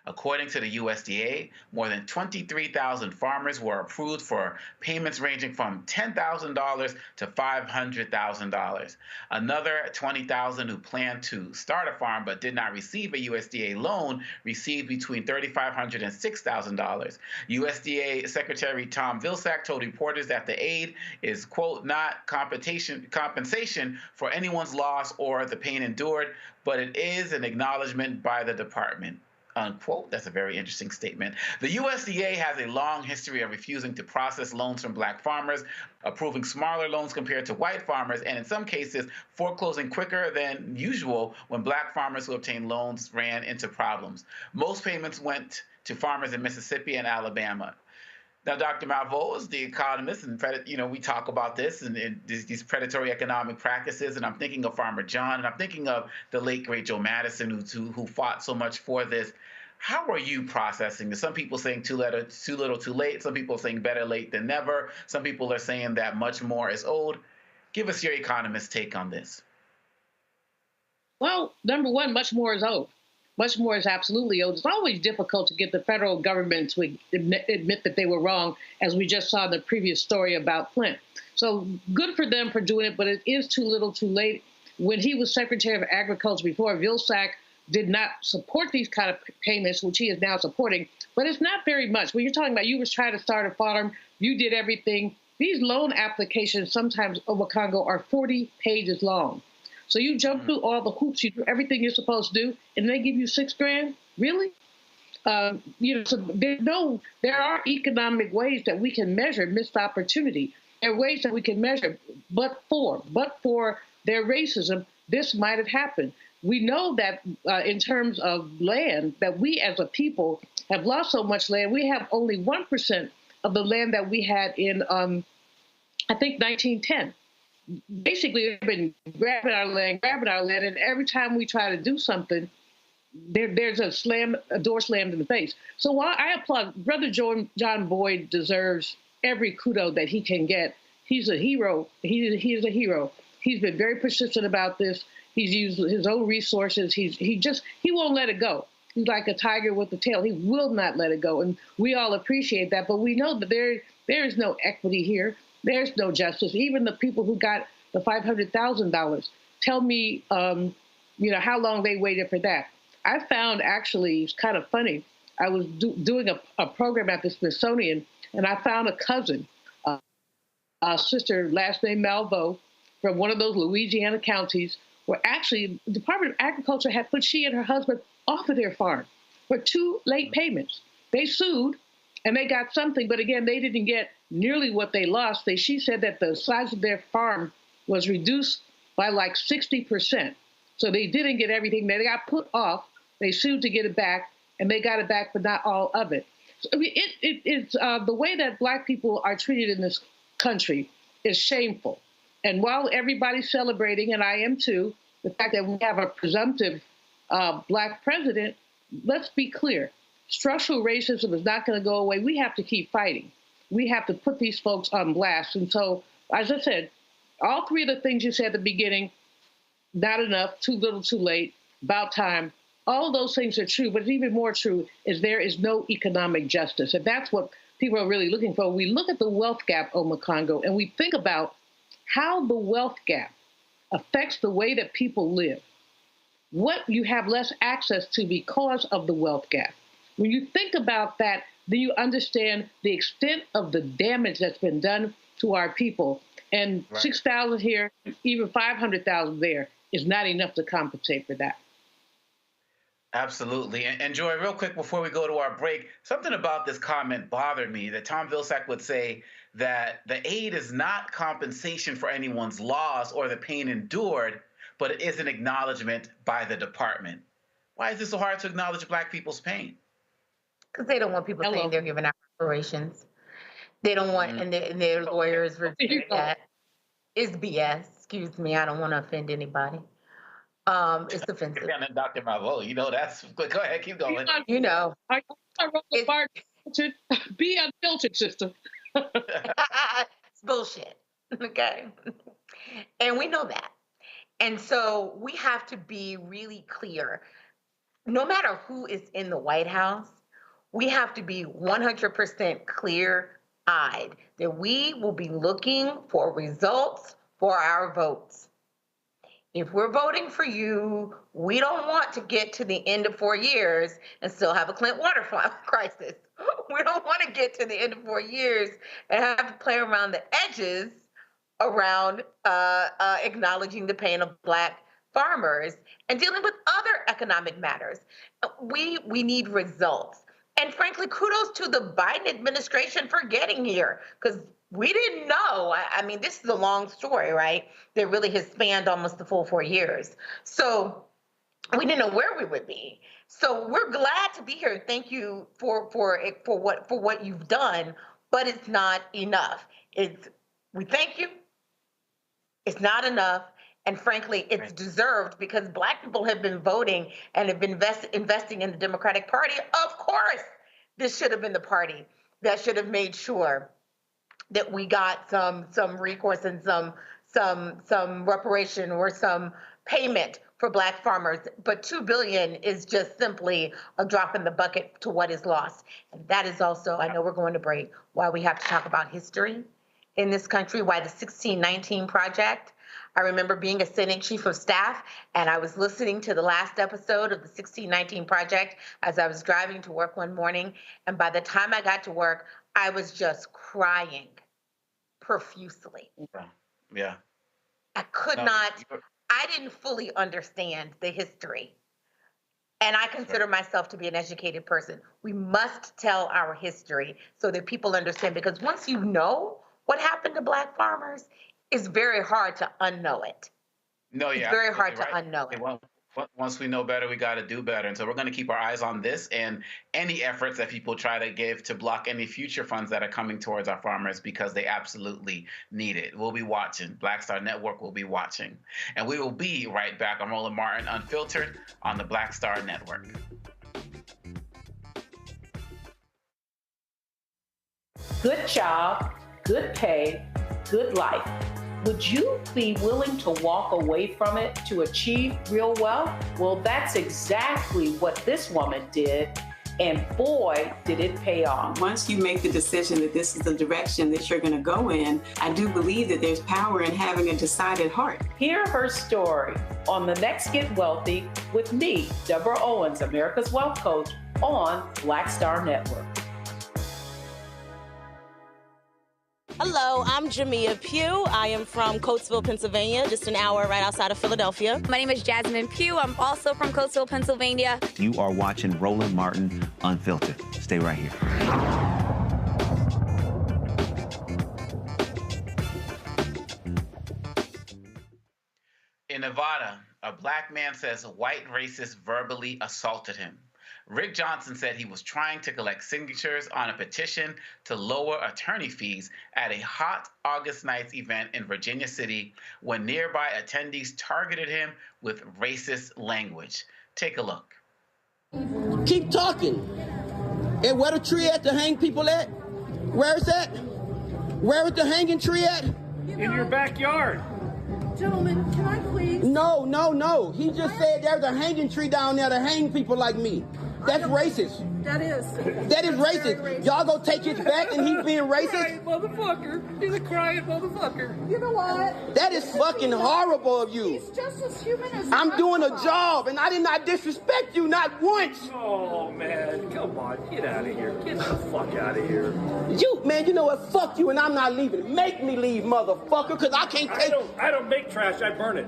According to the USDA, more than 23,000 farmers were approved for payments ranging from $10,000 to $500,000. Another 20,000 who planned to start a farm but did not receive a USDA loan received between $3,500 and $6,000. USDA Secretary Tom Vilsack told reporters that the aid is, quote, not compensation for anyone's loss or the pain endured, but it is an acknowledgement by the department. Unquote. That's a very interesting statement. The USDA has a long history of refusing to process loans from Black farmers, approving smaller loans compared to white farmers, and in some cases, foreclosing quicker than usual when Black farmers who obtained loans ran into problems. Most payments went to farmers in Mississippi and Alabama. Now, Dr. Malveaux is the economist, and we talk about this and these predatory economic practices, and I'm thinking of Farmer John, and I'm thinking of the late, great Joe Madison, who fought so much for this. How are you processing this? Some people saying too little, too late. Some people saying better late than never. Some people are saying that much more is owed. Give us your economist take on this. Well, number one, much more is owed. Much more is absolutely owed. It's always difficult to get the federal government to admit that they were wrong, as we just saw in the previous story about Flint. So good for them for doing it, but it is too little too late. When he was Secretary of Agriculture before, Vilsack did not support these kind of payments, which he is now supporting, but it's not very much. When you're talking about you was trying to start a farm, you did everything. These loan applications sometimes over Congo are 40 pages long. So you jump through all the hoops, you do everything you're supposed to do, and they give you $6,000? Really? So there are economic ways that we can measure missed opportunity. There are ways that we can measure, but for their racism, this might have happened. We know that in terms of land, that we as a people have lost so much land. We have only 1% of the land that we had in, I think, 1910. Basically, they've been grabbing our land, and every time we try to do something, there's a door slammed in the face. So while I applaud, Brother John Boyd deserves every kudo that he can get. He's a hero. He is a hero. He's been very persistent about this. He's used his own resources. He won't let it go. He's like a tiger with a tail. He will not let it go, and we all appreciate that. But we know that there is no equity here. There's no justice. Even the people who got the $500,000, tell me, how long they waited for that. I found, actually, it's kind of funny. I was doing a program at the Smithsonian, and I found a cousin, a sister, last name Malveaux, from one of those Louisiana counties, where actually the Department of Agriculture had put she and her husband off of their farm for 2 late payments. They sued, and they got something, but again, they didn't get nearly what they lost. She said that the size of their farm was reduced by like 60%. So they didn't get everything. They got put off. They sued to get it back, and they got it back, but not all of it. So, I mean, it's the way that Black people are treated in this country is shameful. And while everybody's celebrating, and I am too, the fact that we have a presumptive Black president, let's be clear. Structural racism is not going to go away. We have to keep fighting. We have to put these folks on blast. And so, as I said, all 3 of the things you said at the beginning, not enough, too little, too late, about time. All of those things are true, but even more true is there is no economic justice. And that's what people are really looking for. We look at the wealth gap, Congo, and we think about how the wealth gap affects the way that people live, what you have less access to because of the wealth gap. When you think about that, then you understand the extent of the damage that's been done to our people. And 6,000 here, even 500,000 there is not enough to compensate for that. Absolutely. And Joy, real quick before we go to our break, something about this comment bothered me, that Tom Vilsack would say that the aid is not compensation for anyone's loss or the pain endured, but it is an acknowledgement by the department. Why is it so hard to acknowledge Black people's pain? Because they don't want people saying they're giving out reparations. They don't want, and their lawyers review that. It's BS. Excuse me, I don't want to offend anybody. It's offensive. Dr. Bravo, that's, go ahead, keep going. I wrote the bar, be unfiltered, sister. It's bullshit, okay? And we know that. And so we have to be really clear. No matter who is in the White House, we have to be 100% clear-eyed that we will be looking for results for our votes. If we're voting for you, we don't want to get to the end of 4 years and still have a Flint water crisis. We don't want to get to the end of 4 years and have to play around the edges around acknowledging the pain of Black farmers and dealing with other economic matters. We need results. And frankly, kudos to the Biden administration for getting here, because we didn't know. I mean, this is a long story, right? That really has spanned almost the full 4 years. So we didn't know where we would be. So we're glad to be here. Thank you for what you've done, but it's not enough. We thank you. It's not enough. And frankly, it's deserved because Black people have been voting and have been investing in the Democratic Party. Of course, this should have been the party that should have made sure that we got some recourse and some reparation or some payment for Black farmers. But $2 billion is just simply a drop in the bucket to what is lost. And that is also, I know we're going to break, why we have to talk about history in this country, why the 1619 Project. I remember being a Senate Chief of Staff, and I was listening to the last episode of the 1619 Project as I was driving to work one morning. And by the time I got to work, I was just crying profusely. Yeah. I didn't fully understand the history. And I consider myself to be an educated person. We must tell our history so that people understand, because once you know what happened to Black farmers, it's very hard to unknow it. No, yeah. It's very hard to unknow it. Once we know better, we got to do better. And so we're going to keep our eyes on this and any efforts that people try to give to block any future funds that are coming towards our farmers, because they absolutely need it. We'll be watching. Black Star Network will be watching. And we will be right back on Roland Martin Unfiltered on the Black Star Network. Good job, good pay, good life. Would you be willing to walk away from it to achieve real wealth? Well, that's exactly what this woman did. And boy, did it pay off. Once you make the decision that this is the direction that you're going to go in, I do believe that there's power in having a decided heart. Hear her story on The Next Get Wealthy with me, Deborah Owens, America's Wealth Coach, on Black Star Network. Hello, I'm Jamia Pugh. I am from Coatesville, Pennsylvania, just an hour right outside of Philadelphia. My name is Jasmine Pugh. I'm also from Coatesville, Pennsylvania. You are watching Roland Martin Unfiltered. Stay right here. In Nevada, a Black man says white racists verbally assaulted him. Rick Johnson said he was trying to collect signatures on a petition to lower attorney fees at a hot August nights event in Virginia City when nearby attendees targeted him with racist language. Take a look. Keep talking. And where the tree at to hang people at? Where is that? Where is the hanging tree at? In your backyard. Gentlemen, can I please? No, no, no. He just said there's a hanging tree down there to hang people like me. That's racist. That is. That is racist. Y'all go take his back and he's being racist? Crying motherfucker. He's a crying motherfucker. You know what? That is fucking horrible of you. He's just as human as I'm doing a job and I did not disrespect you not once. Oh, man. Come on. Get out of here. Get the fuck out of here. You, man, you know what? Fuck you and I'm not leaving. Make me leave, motherfucker, because I can't take... I don't make trash. I burn it.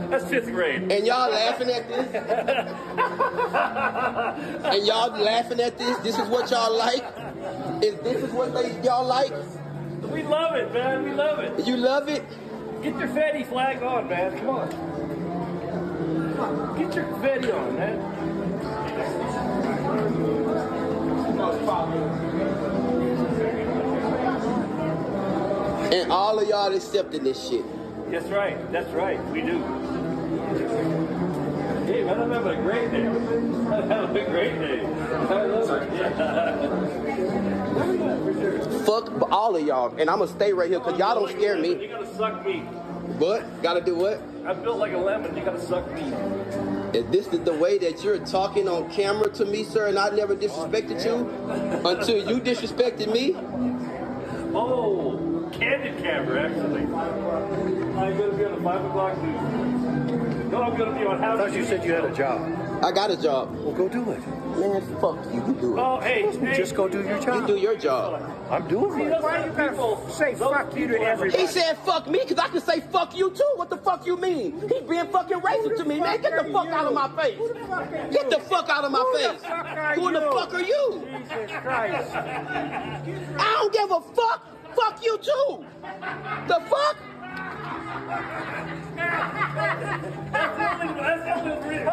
That's 5th grade. And y'all laughing at this? And y'all laughing at this? This is what y'all like? This is what y'all like? We love it, man. We love it. You love it? Get your fatty flag on, man. Come on. Get your fatty on, man. And all of y'all accepting this shit. That's right. That's right. We do. Hey, man, I'm having a great day. I'm having a great day. I love it. Fuck all of y'all. And I'm going to stay right here because y'all don't scare me. You got to suck me. What? Got to do what? I'm built like a lemon. You got to suck me. If this is the way that you're talking on camera to me, sir, and I never disrespected you until you disrespected me. Oh, candid camera, actually. I'm going to be on the 5 o'clock news. No, I'm going to be on How. I thought you said you had a job. I got a job. Well, go do it. Man, fuck you. You do it. Oh, hey, just go do your job. You do your job. I'm doing it. Why are you going to say fuck you to everybody? He said fuck me because I can say fuck you too. What the fuck you mean? He's being fucking racist to me, man. Get the fuck out of my face. Get the fuck out of my face. Who the fuck are you? Jesus Christ. I don't give a fuck. Fuck you too. The fuck?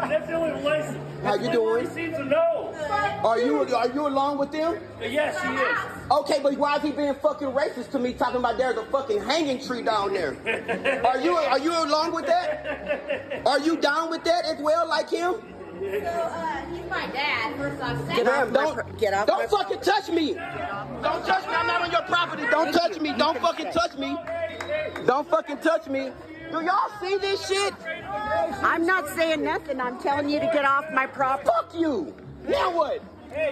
That's the only license. How you doing? He seems to know. Are you along with them? Yes, he is. Okay, but why is he being fucking racist to me, talking about there's a fucking hanging tree down there? Are you along with that? Are you down with that as well, like him? So, he's my dad, first off. Don't fucking touch me. Don't touch me. I'm not on your property. Don't touch me. Don't fucking touch me. Don't fucking touch me. Do y'all see this shit? I'm not saying nothing. I'm telling you to get off my property. Fuck you. Now what?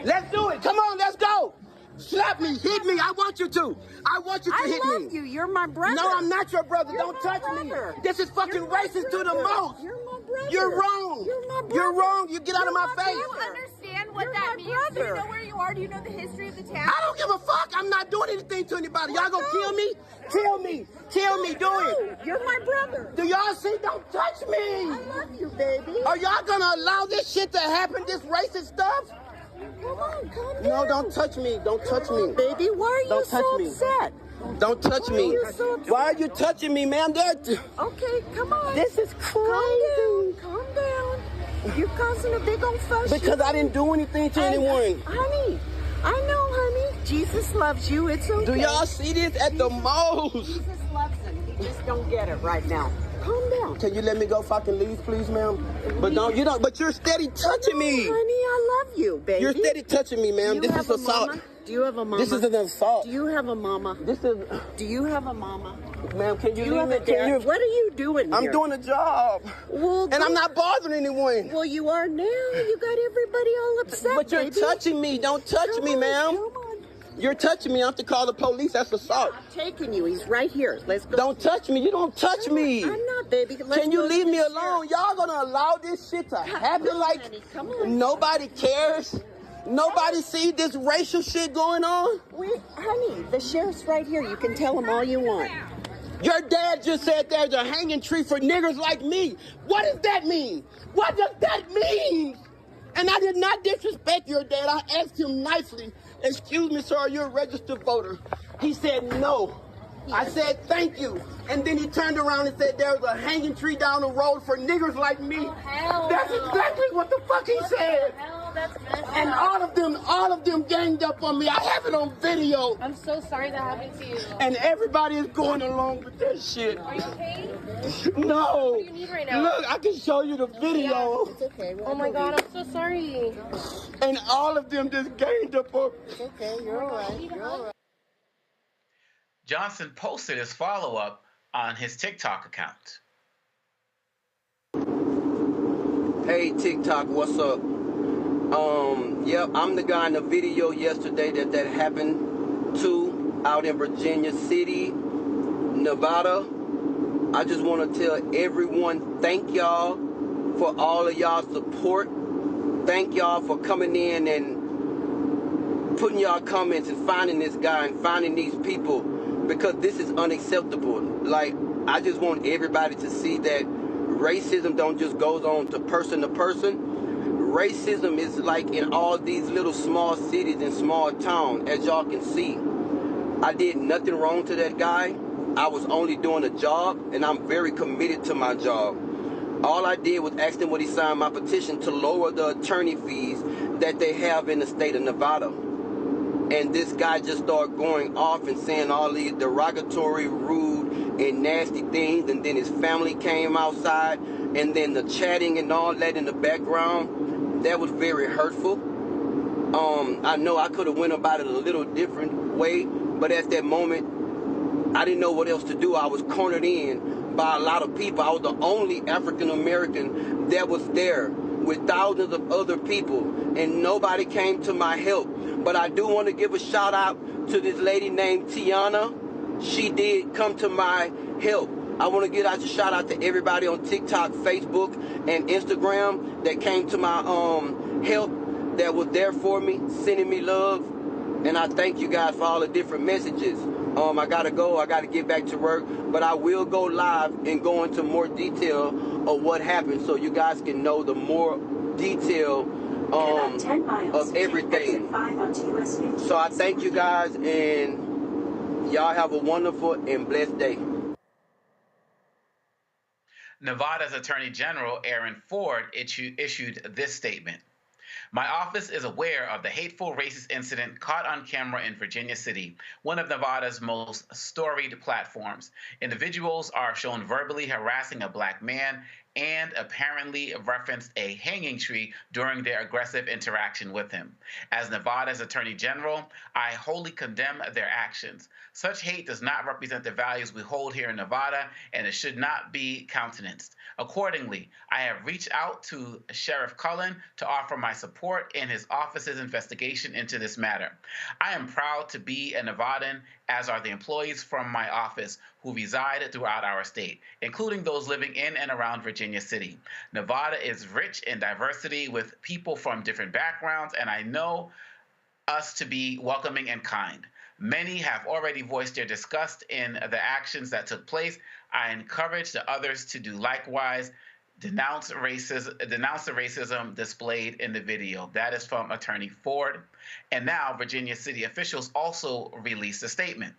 Let's do it. Come on, let's go. Slap me, hit me. I want you to. I want you to hit me. I love you. You're my brother. No, I'm not your brother. Don't touch me. This is fucking racist to the most. You're my brother. You're wrong. You're my brother. You're wrong. You get out of my face. Do you understand what that means? Do you know where you are? Do you know the history of the town? I don't give a fuck. I'm not doing anything to anybody. Y'all gonna kill me? Kill me. Kill me. Do it. You're my brother. Do y'all see? Don't touch me. I love you, baby. Are y'all gonna allow this shit to happen? This racist stuff? Come on, come down. No, don't touch me. Don't touch me. Baby, why are you so upset? Don't touch me. Why are you touching me, ma'am? Okay, come on. This is crazy. Calm down. You're causing a big old fuss. Because I didn't do anything to anyone. Honey, I know, honey. Jesus loves you. It's okay. Do y'all see this at the most? Jesus loves him. He just don't get it right now. Calm down. Can you let me go if I can leave, please, ma'am? But but you're steady touching me. Honey, I love you, baby. You're steady touching me, ma'am. This is assault. Do you have a mama? This is an assault. Do you have a mama? Do you have a mama? Ma'am, can you leave me? What are you doing here? I'm doing a job. Well, and I'm not bothering anyone. Well, you are now. You got everybody all upset, But you're touching me. Don't touch me, ma'am. Come on. You're touching me. I have to call the police. That's assault. I'm taking you. He's right here. Let's go. Don't touch me. You don't touch me. I'm not, baby. Can you leave me alone? Y'all gonna allow this shit to happen like nobody cares? Nobody see this racial shit going on? Honey, the sheriff's right here. You can tell him all you want. Your dad just said there's a hanging tree for niggers like me. What does that mean? What does that mean? And I did not disrespect your dad. I asked him nicely, excuse me, sir, are you a registered voter? He said no. I said thank you. And then he turned around and said there's a hanging tree down the road for niggers like me. That's exactly what the fuck he said. And all of them ganged up on me. I have it on video. I'm so sorry that happened to you. And everybody is going along with that shit. Are you okay? No. What do you need right now? Look, I can show you the video. It's okay. Oh my God, I'm so sorry. And all of them just ganged up on me. It's okay. You're all right. You're all right. Johnson posted his follow-up on his TikTok account. Hey TikTok, what's up? Yep, I'm the guy in the video yesterday that happened to out in Virginia City, Nevada. I just want to tell everyone, thank y'all for all of y'all support. Thank y'all for coming in and putting y'all comments and finding this guy and finding these people, because this is unacceptable. Like, I just want everybody to see that racism don't just goes on to person. Racism is like in all these little small cities and small towns, as y'all can see. I did nothing wrong to that guy. I was only doing a job, and I'm very committed to my job. All I did was ask him would he sign my petition to lower the attorney fees that they have in the state of Nevada. And this guy just started going off and saying all these derogatory, rude, and nasty things, and then his family came outside, and then the chatting and all that in the background, that was very hurtful. I know I could have went about it a little different way, but at that moment, I didn't know what else to do. I was cornered in by a lot of people. I was the only African American that was there with thousands of other people, and nobody came to my help. But I do want to give a shout out to this lady named Tiana. She did come to my help. I want to give out a shout out to everybody on TikTok, Facebook, and Instagram that came to my help, that was there for me, sending me love. And I thank you guys for all the different messages. I gotta go, I gotta get back to work, but I will go live and go into more detail of what happened, so you guys can know the more detail of everything. So I thank you guys, and y'all have a wonderful and blessed day. Nevada's Attorney General Aaron Ford issued this statement. My office is aware of the hateful racist incident caught on camera in Virginia City, one of Nevada's most storied platforms. Individuals are shown verbally harassing a black man and apparently referenced a hanging tree during their aggressive interaction with him. As Nevada's Attorney General, I wholly condemn their actions. Such hate does not represent the values we hold here in Nevada, and it should not be countenanced. Accordingly, I have reached out to Sheriff Cullen to offer my support in his office's investigation into this matter. I am proud to be a Nevadan, as are the employees from my office who reside throughout our state, including those living in and around Virginia City. Nevada is rich in diversity with people from different backgrounds, and I know us to be welcoming and kind. Many have already voiced their disgust in the actions that took place. I encourage the others to do likewise. Denounce the racism displayed in the video. That is from Attorney Ford. And now Virginia City officials also released a statement.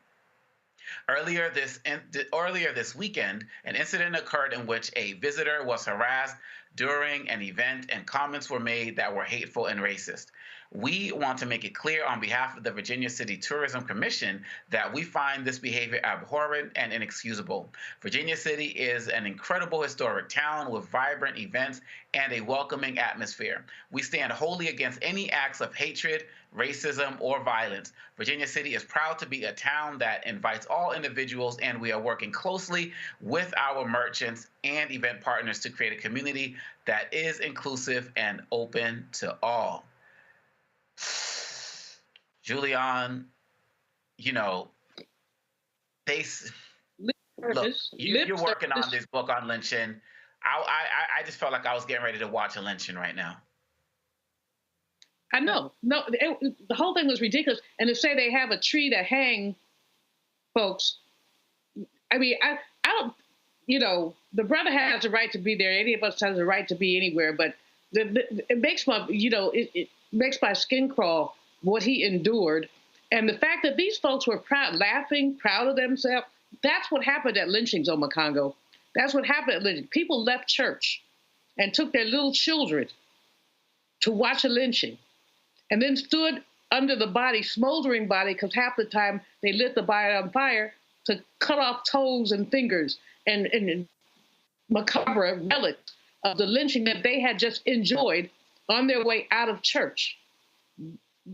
Earlier this weekend, an incident occurred in which a visitor was harassed during an event, and comments were made that were hateful and racist. We want to make it clear on behalf of the Virginia City Tourism Commission that we find this behavior abhorrent and inexcusable. Virginia City is an incredible historic town with vibrant events and a welcoming atmosphere. We stand wholly against any acts of hatred, racism, or violence. Virginia City is proud to be a town that invites all individuals, and we are working closely with our merchants and event partners to create a community that is inclusive and open to all. Julian, you know, you're working on this book on lynching. I just felt like I was getting ready to watch a lynching right now. I know. No, the whole thing was ridiculous. And to say they have a tree to hang folks, I mean, I don't, you know, the brother has a right to be there. Any of us has a right to be anywhere. But it makes my, you know, it makes my skin crawl what he endured. And the fact that these folks were proud, laughing, proud of themselves, that's what happened at lynchings, Omakongo. That's what happened at lynchings. People left church and took their little children to watch a lynching, and then stood under the body, smoldering body, because half the time they lit the body on fire to cut off toes and fingers and macabre relics of the lynching that they had just enjoyed on their way out of church.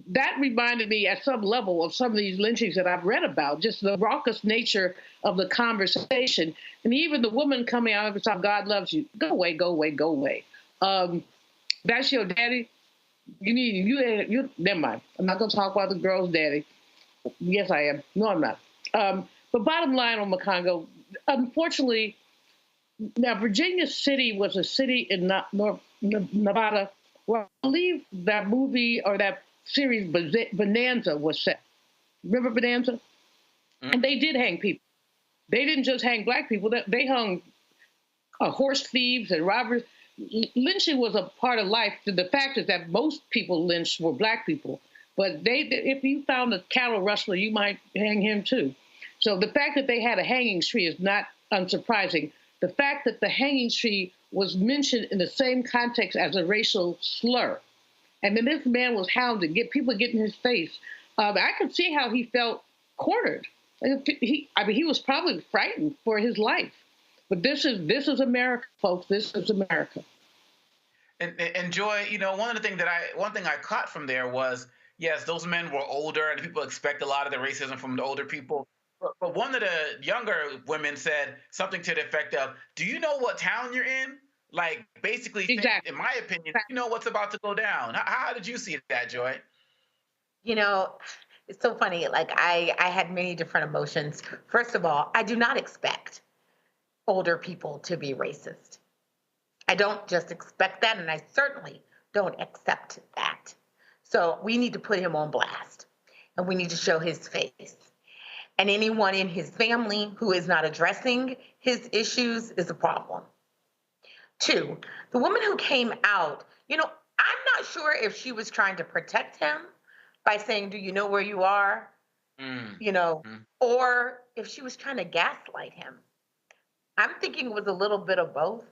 that reminded me at some level of some of these lynchings that I've read about, just the raucous nature of the conversation. And even the woman coming out of it, God loves you. Go away, go away, go away. That's your daddy. You never mind. I'm not going to talk about the girl's daddy. Yes, I am. No, I'm not. But bottom line on McCongo, unfortunately, now Virginia City was a city in Nevada where I believe that movie or that series Bonanza was set. Remember Bonanza? Mm-hmm. And they did hang people. They didn't just hang black people. They hung horse thieves and robbers. Lynching was a part of life. The fact is that most people lynched were black people. But if you found a cattle rustler, you might hang him too. So the fact that they had a hanging tree is not unsurprising. The fact that the hanging tree was mentioned in the same context as a racial slur. And then this man was hounded, people getting in his face. I could see how he felt cornered. He was probably frightened for his life. But this is America, folks. This is America. And Joy, one thing I caught from there was, yes, those men were older, and people expect a lot of the racism from the older people. But one of the younger women said something to the effect of, "Do you know what town you're in?" Like, basically, exactly. In my opinion, you know what's about to go down. How did you see that, Joy? It's so funny. Like, I had many different emotions. First of all, I do not expect older people to be racist. I don't just expect that, and I certainly don't accept that. So we need to put him on blast, and we need to show his face. And anyone in his family who is not addressing his issues is a problem. 2, the woman who came out, I'm not sure if she was trying to protect him by saying, "Do you know where you are?" Or if she was trying to gaslight him. I'm thinking it was a little bit of both,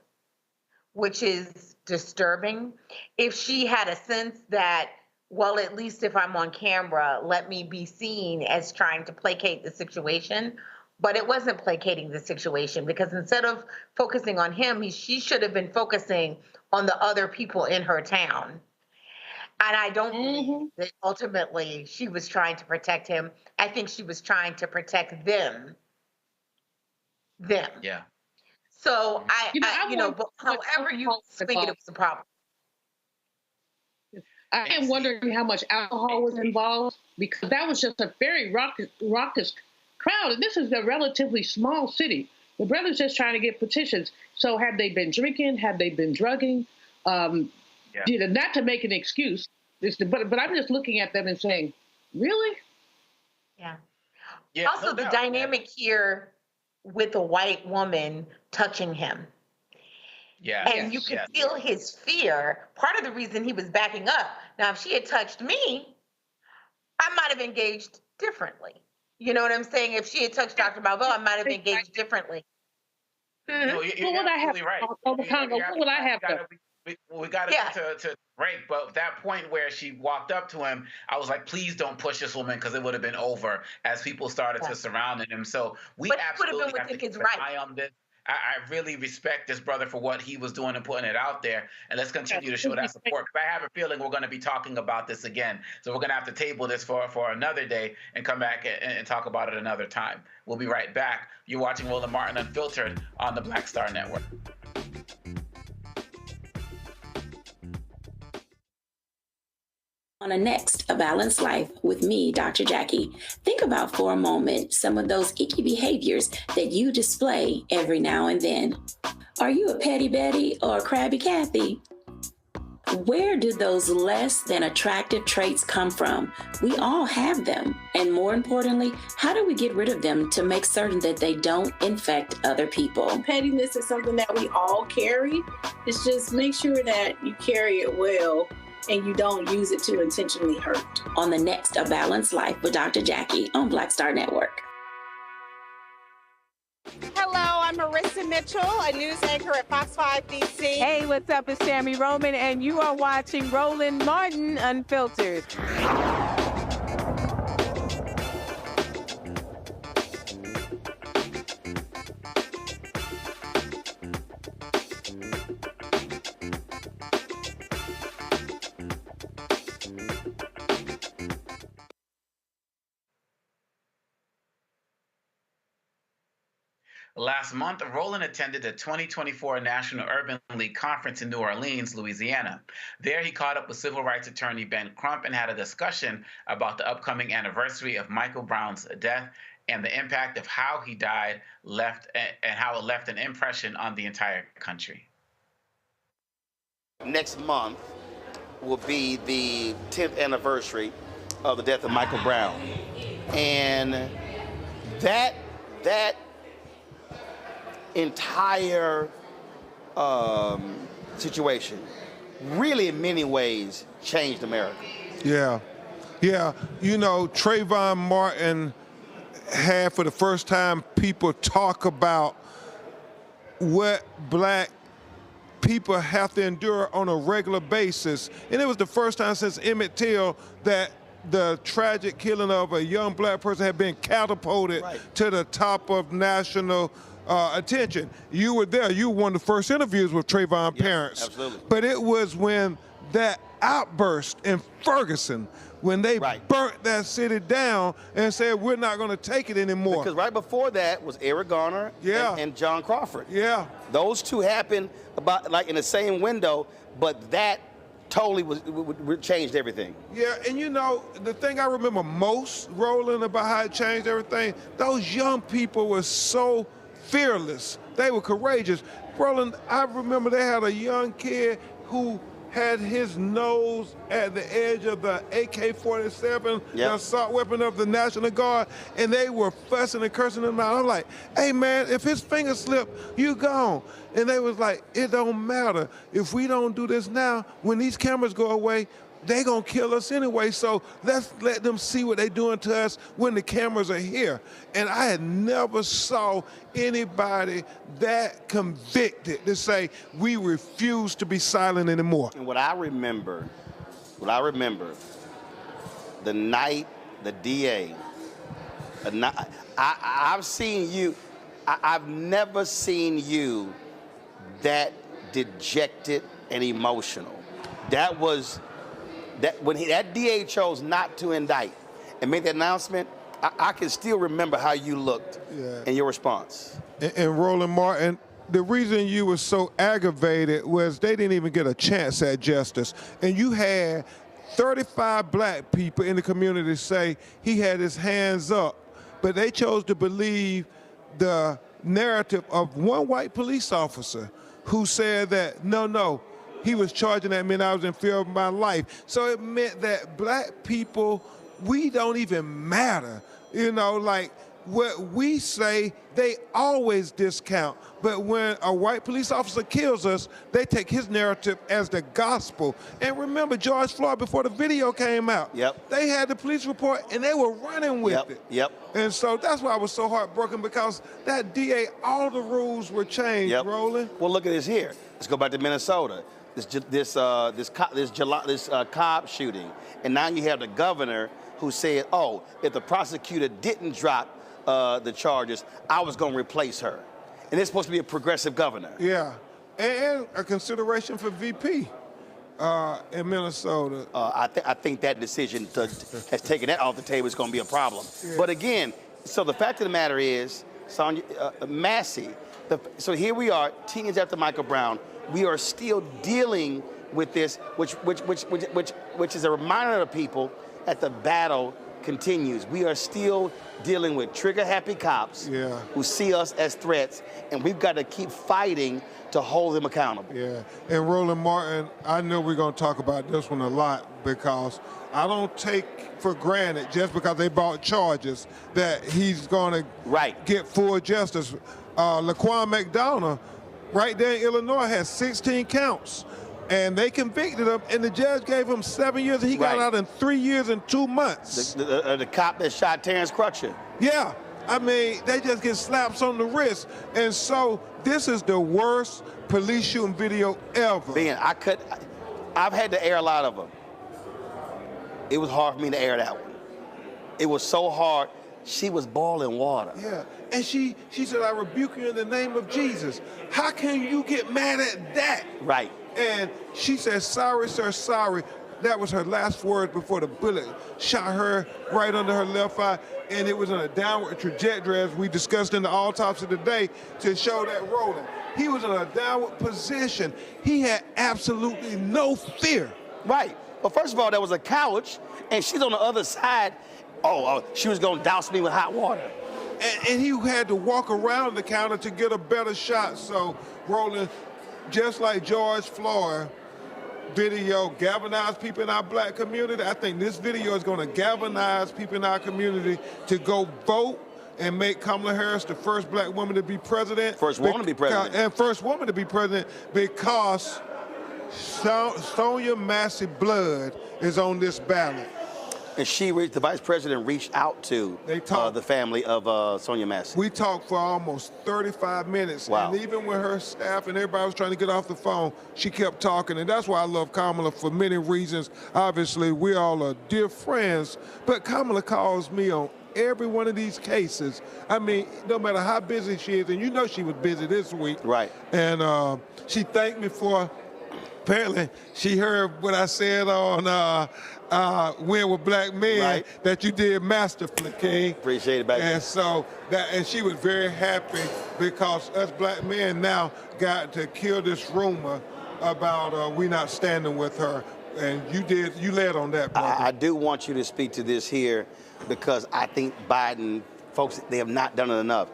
which is disturbing. If she had a sense that, well, at least if I'm on camera, let me be seen as trying to placate the situation. But it wasn't placating the situation, because instead of focusing on him, she should have been focusing on the other people in her town. And I don't believe that ultimately she was trying to protect him. I think she was trying to protect them. Yeah. So but however you swing it, it was a problem. I am wondering how much alcohol was involved, because that was just a very raucous crowd. And this is a relatively small city. The brother's just trying to get petitions. So have they been drinking? Have they been drugging? Not to make an excuse, but I'm just looking at them and saying, really? Yeah. Also, the dynamic here with a white woman touching him. Yeah. And you could feel his fear. Part of the reason he was backing up. Now, if she had touched me, I might have engaged differently. You know what I'm saying? If she had touched Dr. Malveaux, I might have engaged differently. No, you're absolutely right. What would I have done? We got to break, but that point where she walked up to him, I was like, please don't push this woman, because it would have been over as people started to surround him. So we absolutely have to keep an eye on this. I really respect this brother for what he was doing and putting it out there, and let's continue to show that support. But I have a feeling we're going to be talking about this again, so we're going to have to table this for another day and come back and talk about it another time. We'll be right back. You're watching Roland Martin Unfiltered on the Black Star Network. On the next A Balanced Life with me, Dr. Jackie, think about for a moment some of those icky behaviors that you display every now and then. Are you a petty Betty or a crabby Kathy? Where do those less than attractive traits come from? We all have them. And more importantly, how do we get rid of them to make certain that they don't infect other people? Pettiness is something that we all carry. It's just make sure that you carry it well and you don't use it to intentionally hurt. On the next A Balanced Life with Dr. Jackie on Black Star Network. Hello, I'm Marissa Mitchell, a news anchor at Fox 5 DC. Hey, what's up? It's Tammy Roman, and you are watching Roland Martin Unfiltered. Last month, Roland attended the 2024 National Urban League Conference in New Orleans, Louisiana. There, he caught up with civil rights attorney Ben Crump and had a discussion about the upcoming anniversary of Michael Brown's death and the impact of how he died and how it left an impression on the entire country. Next month will be the 10th anniversary of the death of Michael Brown. And that entire situation really in many ways changed America. Yeah. You know, Trayvon Martin had for the first time people talk about what black people have to endure on a regular basis. And it was the first time since Emmett Till that the tragic killing of a young black person had been catapulted to the top of national attention. You were there. You were one of the first interviews with Trayvon's parents. Absolutely. But it was when that outburst in Ferguson, when they burnt that city down and said, we're not going to take it anymore. Because right before that was Eric Garner and John Crawford. Yeah. Those two happened about like in the same window, but that totally changed everything. Yeah, and you know, the thing I remember most, Roland, about how it changed everything, those young people were so fearless. They were courageous. Roland, I remember they had a young kid who had his nose at the edge of the AK-47, the assault weapon of the National Guard, and they were fussing and cursing him out. I'm like, hey man, if his finger slipped, you gone. And they was like, it don't matter. If we don't do this now, when these cameras go away, they gonna kill us anyway, so let's let them see what they doing to us when the cameras are here. And I had never saw anybody that convicted to say, we refuse to be silent anymore. And what I remember, the night the DA, I've seen you, I've never seen you that dejected and emotional. That when that DA chose not to indict and made that announcement, I can still remember how you looked and your response. And Roland Martin, the reason you were so aggravated was they didn't even get a chance at justice. And you had 35 black people in the community say he had his hands up, but they chose to believe the narrative of one white police officer who said that, no, he was charging at me and I was in fear of my life. So it meant that black people, we don't even matter. You know, like what we say, they always discount. But when a white police officer kills us, they take his narrative as the gospel. And remember George Floyd, before the video came out, they had the police report and they were running with it. And so that's why I was so heartbroken, because that DA, all the rules were changed, Roland. Well, look at this here. Let's go back to Minnesota. This Cobb shooting, and now you have the governor who said, "Oh, if the prosecutor didn't drop the charges, I was going to replace her," and it's supposed to be a progressive governor. Yeah, and a consideration for VP in Minnesota. I think that decision has taken that off the table. It's going to be a problem. Yeah. But again, so the fact of the matter is, Massey. So here we are, 10 years after Michael Brown. We are still dealing with this, which is a reminder to people that the battle continues. We are still dealing with trigger-happy cops who see us as threats, and we've got to keep fighting to hold them accountable. Yeah, and Roland Martin, I know we're going to talk about this one a lot, because I don't take for granted, just because they brought charges, that he's going to get full justice. Laquan McDonough, right there in Illinois, has 16 counts, and they convicted him, and the judge gave him 7 years, and he got out in 3 years and 2 months. The cop that shot Terrence Crutcher. Yeah, I mean, they just get slaps on the wrist, and so this is the worst police shooting video ever. Ben, I've had to air a lot of them. It was hard for me to air that one. It was so hard. She was boiling water. Yeah, and she said, I rebuke you in the name of Jesus. How can you get mad at that? Right. And she said, sorry, sir, sorry. That was her last words before the bullet shot her right under her left eye, and it was in a downward trajectory, as we discussed in the autopsy today, to show that Roland. He was in a downward position. He had absolutely no fear. Right. Well, first of all, there was a couch, and she's on the other side. Oh, she was going to douse me with hot water. And he had to walk around the counter to get a better shot. So, Roland, just like George Floyd video galvanized people in our black community, I think this video is going to galvanize people in our community to go vote and make Kamala Harris the first black woman to be president. First woman to be president. And first woman to be president, because Sonia Massey blood is on this ballot. And the vice president reached out to the family of Sonia Massey. We talked for almost 35 minutes. Wow. And even when her staff and everybody was trying to get off the phone, she kept talking. And that's why I love Kamala for many reasons. Obviously, we all are dear friends. But Kamala calls me on every one of these cases. I mean, no matter how busy she is, and you know she was busy this week. Right. And she thanked me for, apparently, she heard what I said on Win with Black Men, right, that you did masterfully, King. Appreciate it, baby. And so and she was very happy because us black men now got to kill this rumor about we not standing with her. And you led on that, brother. I do want you to speak to this here, because I think Biden, folks, they have not done it enough.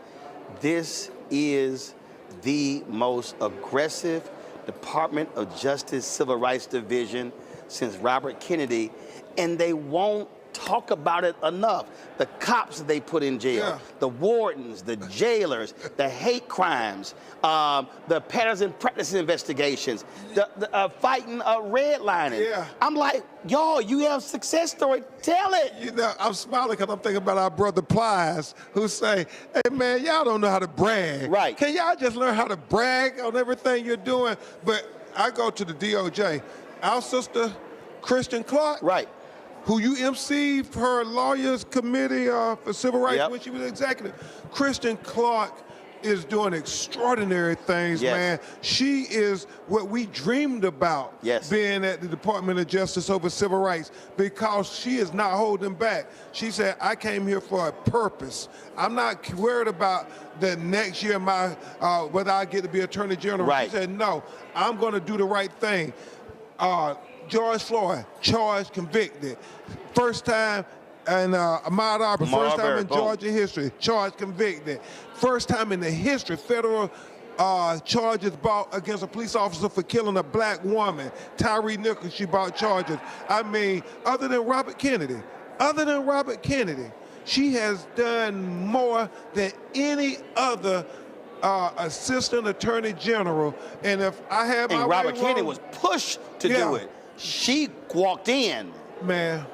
This is the most aggressive Department of Justice Civil Rights Division since Robert Kennedy, and they won't talk about it enough. The cops that they put in jail, the wardens, the jailers, the hate crimes, the patterns and practice investigations, the fighting redlining. Yeah. I'm like, y'all, you have success story, tell it. You know, I'm smiling because I'm thinking about our brother Plies, who say, hey man, y'all don't know how to brag. Right. Can y'all just learn how to brag on everything you're doing? But I go to the DOJ. Our sister, Kristen Clark, right, who you emceed her lawyers committee for civil rights when she was executive. Kristen Clark is doing extraordinary things, man. She is what we dreamed about being at the Department of Justice over civil rights, because she is not holding back. She said, I came here for a purpose. I'm not worried about the next year whether I get to be Attorney General. Right. She said, no, I'm going to do the right thing. George Floyd, charged, convicted. First time in Ahmaud Arbery, first time in Georgia history, charged, convicted. First time in the history, federal charges brought against a police officer for killing a black woman. Tyree Nichols, she brought charges. I mean, other than Robert Kennedy, she has done more than any other assistant attorney general. And if I had my Robert way Kennedy wrong, was pushed to do it. She walked in. Man,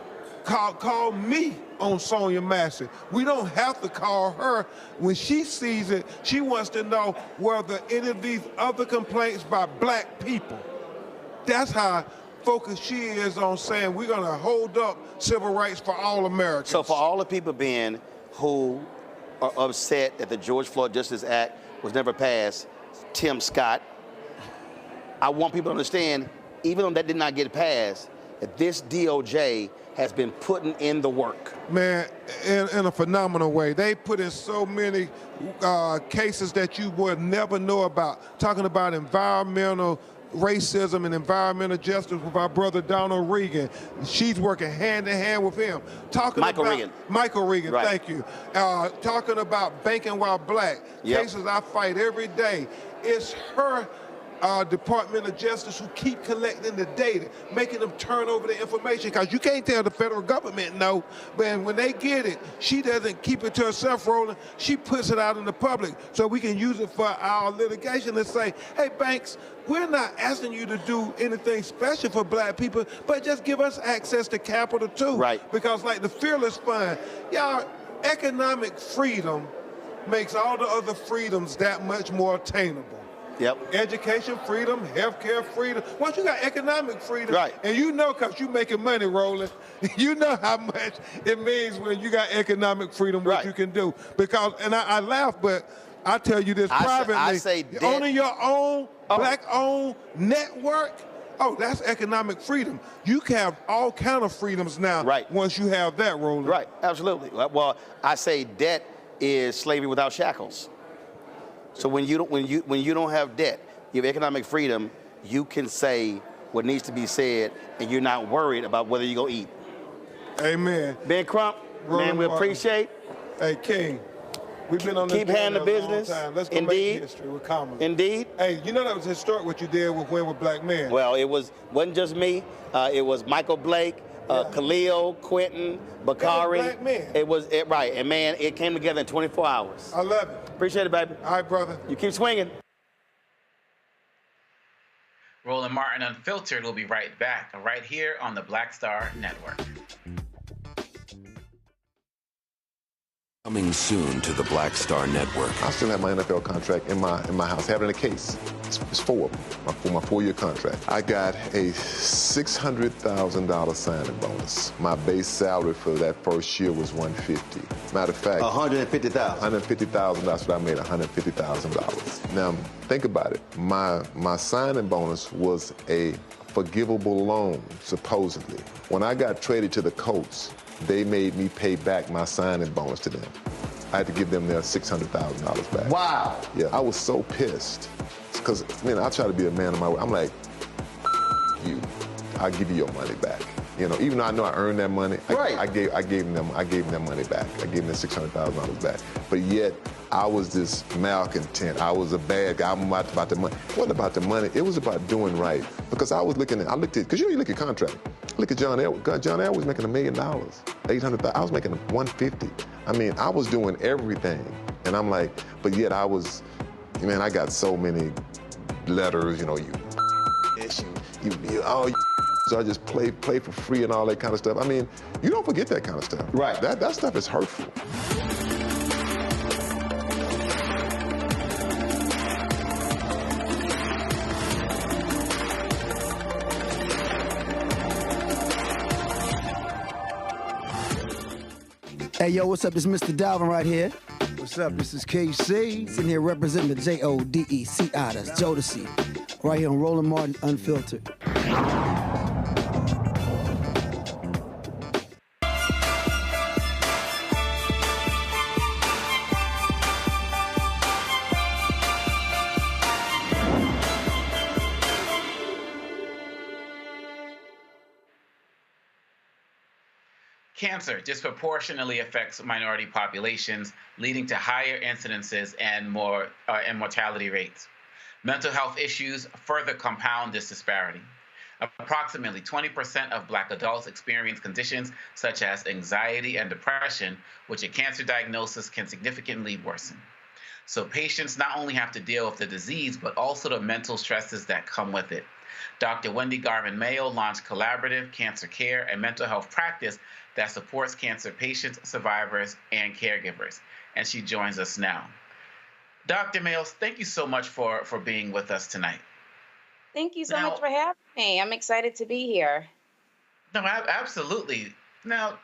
call me on Sonia Massey. We don't have to call her. When she sees it, she wants to know whether any of these other complaints by black people. That's how focused she is on saying we're going to hold up civil rights for all Americans. So for all the people, Ben, who are upset that the George Floyd Justice Act was never passed, Tim Scott, I want people to understand, even though that did not get passed, that this DOJ has been putting in the work. Man, in a phenomenal way. They put in so many cases that you would never know about, talking about environmental racism and environmental justice with our brother Donald Regan. She's working hand in hand with him. Michael Regan, right. Thank you. Talking about banking while black, cases I fight every day. It's her Department of Justice who keep collecting the data, making them turn over the information, because you can't tell the federal government no, but when they get it, she doesn't keep it to herself, Roland. She puts it out in the public so we can use it for our litigation and say, hey, banks, we're not asking you to do anything special for black people, but just give us access to capital too. Right. Because like the Fearless Fund, y'all, economic freedom makes all the other freedoms that much more attainable. Yep. Education freedom, healthcare freedom. Once you got economic freedom, right, and you know, because you're making money, Roland, you know how much it means when you got economic freedom, what you can do. Because, and I laugh, but I tell you this privately, owning your own black-owned network Oh, that's economic freedom. You can have all kind of freedoms now. Right. Once you have that, Roland. Right. Absolutely. Well, I say debt is slavery without shackles. So when you don't have debt, you have economic freedom. You can say what needs to be said, and you're not worried about whether you're gonna eat. Amen. Ben Crump, Roland man, we Martin. appreciate. Hey, King. We've been on this Keep handling journey a business. long time. Let's go Indeed. make history with Kamala. Indeed. Hey, you know that was historic what you did with Win with Black Men. Well, it wasn't just me. It was Michael Blake, Khalil, Quentin, Bakari. Black men. Right, and man, it came together in 24 hours. I love it. Appreciate it, baby. All right, brother. You keep swinging. Roland Martin Unfiltered will be right back, right here on the Black Star Network. Coming soon to the Black Star Network. I still have my NFL contract in my house. Have it in a case. It's 4 of them, for my 4-year contract. I got a $600,000 signing bonus. My base salary for that first year was $150,000. Matter of fact, $150,000. $150,000. That's what I made. $150,000. Now think about it. My signing bonus was a forgivable loan, supposedly. When I got traded to the Colts, they made me pay back my signing bonus to them. I had to give them their $600,000 back. Wow. Yeah, I was so pissed. Because, man, I try to be a man of my word. I'm like, you, I'll give you your money back. You know, even though I know I earned that money, right. I gave them their money back. I gave them their $600,000 back. But yet, I was this malcontent. I was a bad guy. I'm about the money. It wasn't about the money. It was about doing right. Because I looked at, because you look at contract. Look at John Elway. John Elway was making $1 million, $800,000. I was making $150,000. I mean, I was doing everything. And I'm like, but yet I was, man, I got so many letters, you know, so I just play for free and all that kind of stuff. I mean, you don't forget that kind of stuff. Right. That stuff is hurtful. Hey, yo, what's up? This is Mr. Dalvin right here. What's up? This is KC, sitting here representing the Jodeci, that's Jodeci, right here on Roland Martin Unfiltered. Cancer disproportionately affects minority populations, leading to higher incidences and mortality rates. Mental health issues further compound this disparity. Approximately 20% of Black adults experience conditions such as anxiety and depression, which a cancer diagnosis can significantly worsen. So patients not only have to deal with the disease, but also the mental stresses that come with it. Dr. Wendy Garvin Mayo launched collaborative cancer care and mental health practice that supports cancer patients, survivors, and caregivers. And she joins us now. Dr. Mayo, thank you so much for being with us tonight. Thank you so much for having me. I'm excited to be here. No, absolutely. Now,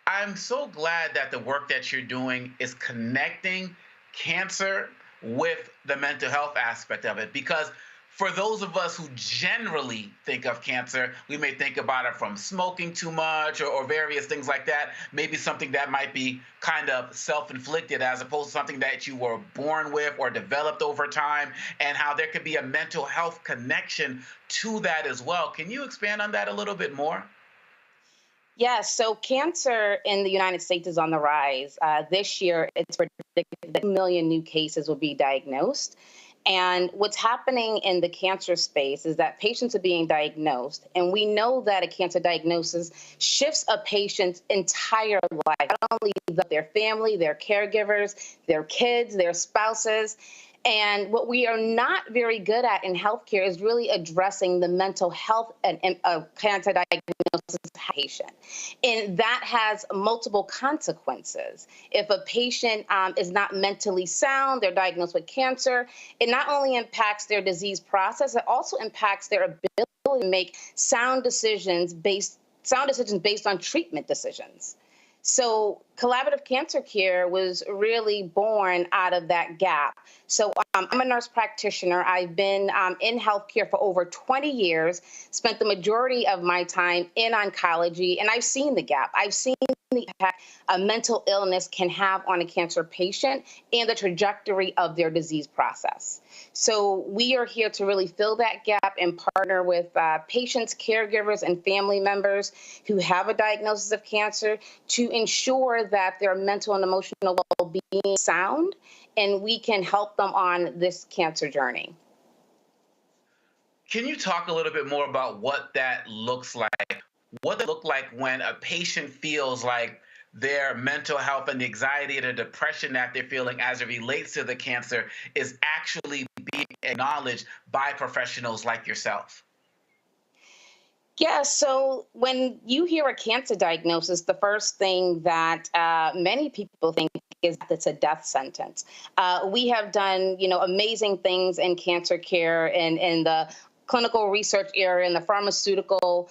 I'm so glad that the work that you're doing is connecting cancer with the mental health aspect of it, because for those of us who generally think of cancer, we may think about it from smoking too much or various things like that, maybe something that might be kind of self-inflicted as opposed to something that you were born with or developed over time, and how there could be a mental health connection to that as well. Can you expand on that a little bit more? Yes, so cancer in the United States is on the rise. This year, it's predicted that 1 million new cases will be diagnosed. And what's happening in the cancer space is that patients are being diagnosed, and we know that a cancer diagnosis shifts a patient's entire life, not only their family, their caregivers, their kids, their spouses. And what we are not very good at in healthcare is really addressing the mental health and cancer diagnosis patient. And that has multiple consequences. If a patient is not mentally sound, they're diagnosed with cancer, it not only impacts their disease process, it also impacts their ability to make sound decisions based on treatment decisions. So collaborative cancer care was really born out of that gap. So I'm a nurse practitioner. I've been in healthcare for over 20 years, spent the majority of my time in oncology, and I've seen the gap. I've seen the impact a mental illness can have on a cancer patient and the trajectory of their disease process. So we are here to really fill that gap and partner with patients, caregivers, and family members who have a diagnosis of cancer to ensure that their mental and emotional well-being is sound, and we can help them on this cancer journey. Can you talk a little bit more about what that looks like? What it look like when a patient feels like their mental health and the anxiety and the depression that they're feeling as it relates to the cancer is actually being acknowledged by professionals like yourself? Yeah, so when you hear a cancer diagnosis, the first thing that many people think is that it's a death sentence. We have done, amazing things in cancer care and in the clinical research area and the pharmaceutical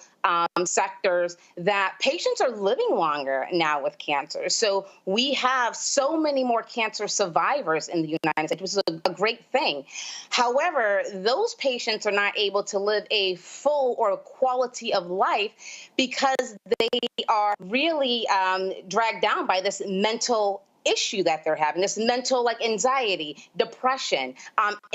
sectors that patients are living longer now with cancer. So we have so many more cancer survivors in the United States, which is a great thing. However, those patients are not able to live a full or quality of life because they are really dragged down by this mental issue that they're having, this mental anxiety, depression,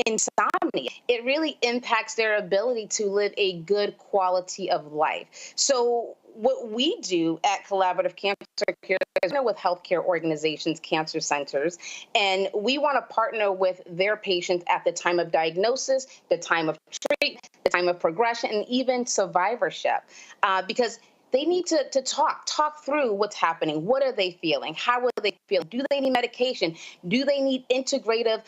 insomnia. It really impacts their ability to live a good quality of life. So what we do at Collaborative Cancer Care is partner with healthcare organizations, cancer centers, and we want to partner with their patients at the time of diagnosis, the time of treatment, the time of progression, and even survivorship, because they need to talk through what's happening. What are they feeling? How are they feeling? Do they need medication? Do they need integrative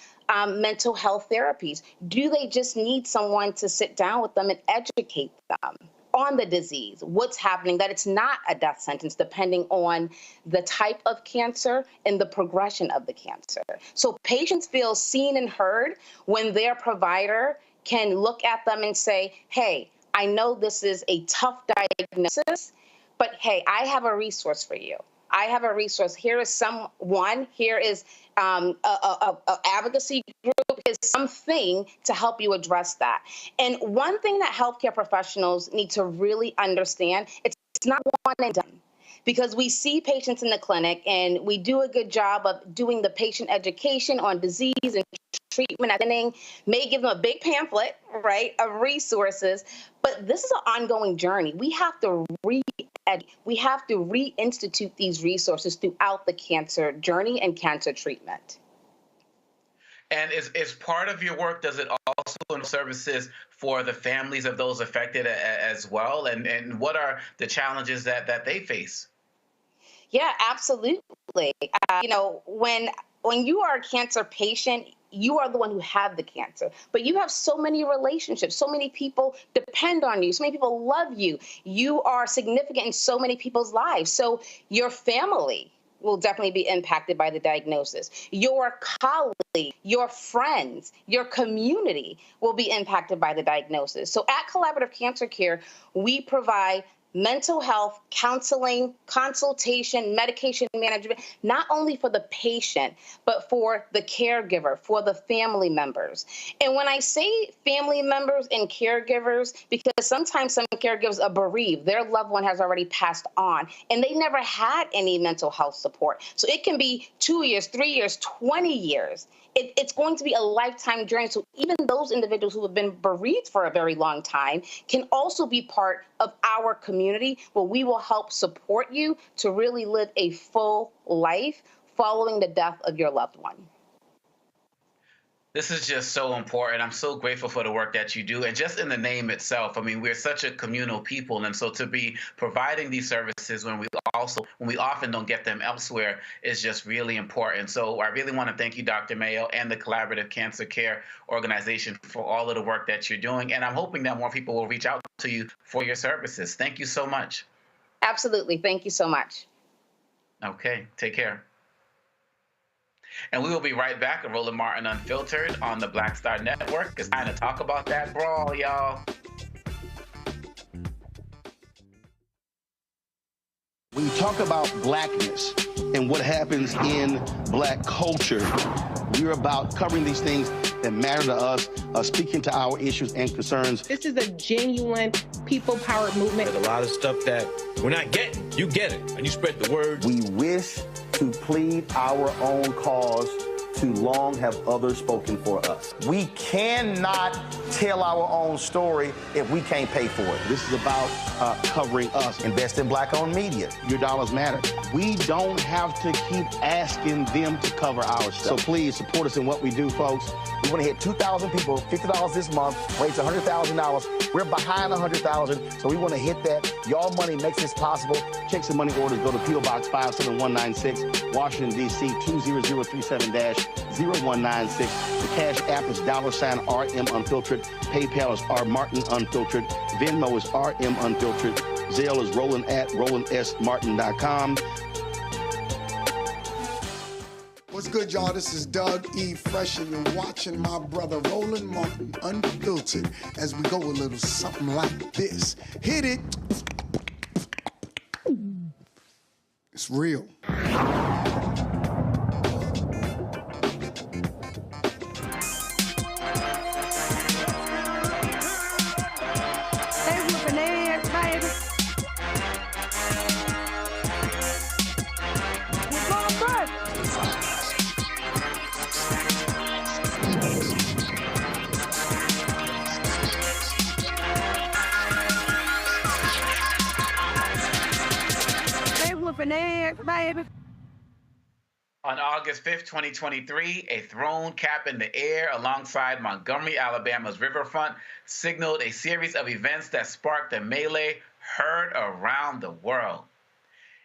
mental health therapies? Do they just need someone to sit down with them and educate them on the disease, what's happening, that it's not a death sentence, depending on the type of cancer and the progression of the cancer. So patients feel seen and heard when their provider can look at them and say, hey, I know this is a tough diagnosis, but hey, I have a resource for you. I have a resource. Here is someone, here is a advocacy group, is something to help you address that. And one thing that healthcare professionals need to really understand, it's not one and done. Because we see patients in the clinic and we do a good job of doing the patient education on disease and treatment at the beginning, may give them a big pamphlet, right, of resources, but this is an ongoing journey. We have to reinstitute these resources throughout the cancer journey and cancer treatment. And is part of your work, does it also include services for the families of those affected as well? And what are the challenges that they face? Yeah, absolutely. When you are a cancer patient, you are the one who have the cancer, but you have so many relationships, so many people depend on you, so many people love you. You are significant in so many people's lives. So your family will definitely be impacted by the diagnosis. Your colleagues, your friends, your community will be impacted by the diagnosis. So at Collaborative Cancer Care, we provide mental health, counseling, consultation, medication management, not only for the patient, but for the caregiver, for the family members. And when I say family members and caregivers, because sometimes some caregivers are bereaved, their loved one has already passed on, and they never had any mental health support. So it can be 2 years, 3 years, 20 years. It's going to be a lifetime journey. So even those individuals who have been bereaved for a very long time can also be part of our community, where we will help support you to really live a full life following the death of your loved one. This is just so important. I'm so grateful for the work that you do. And just in the name itself, I mean, we're such a communal people. And so to be providing these services when we often don't get them elsewhere is just really important. So I really want to thank you, Dr. Mayo, and the Collaborative Cancer Care Organization for all of the work that you're doing. And I'm hoping that more people will reach out to you for your services. Thank you so much. Absolutely. Thank you so much. Okay. Take care. And we will be right back at Roland Martin Unfiltered on the Black Star Network. It's time to talk about that brawl, y'all. We when we talk about blackness and what happens in black culture, we're about covering these things that matter to us, speaking to our issues and concerns. This is a genuine people-powered movement. There's a lot of stuff that we're not getting. You get it, and you spread the word. We wish to plead our own cause. Too long have others spoken for us. We cannot tell our own story if we can't pay for it. This is about covering us. Invest in black-owned media. Your dollars matter. We don't have to keep asking them to cover our stuff. So please support us in what we do, folks. We want to hit 2,000 people, $50 this month, raise $100,000. We're behind 100,000, so we want to hit that. Y'all money makes this possible. Checks and money orders go to P.O. Box 57196, Washington, D.C. 20037-0196. The Cash App is $RM Unfiltered. PayPal is R Martin Unfiltered. Venmo is RM Unfiltered. Zelle is Roland at RolandSMartin.com. What's good, y'all? This is Doug E. Fresh, and you're watching my brother Roland Martin Unfiltered as we go a little something like this. Hit it. It's real. On August 5th, 2023, a throne cap in the air alongside Montgomery, Alabama's riverfront signaled a series of events that sparked a melee heard around the world.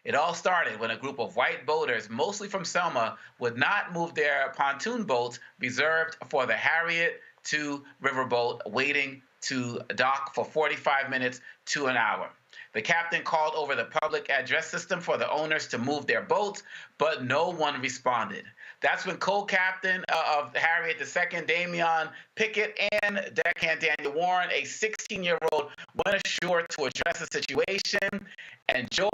It all started when a group of white boaters, mostly from Selma, would not move their pontoon boats reserved for the Harriet II riverboat, waiting to dock for 45 minutes to an hour. The captain called over the public address system for the owners to move their boats, but no one responded. That's when co-captain of Harriet II, Damian Pickett, and deckhand Daniel Warren, a 16-year-old, went ashore to address the situation. And Joy,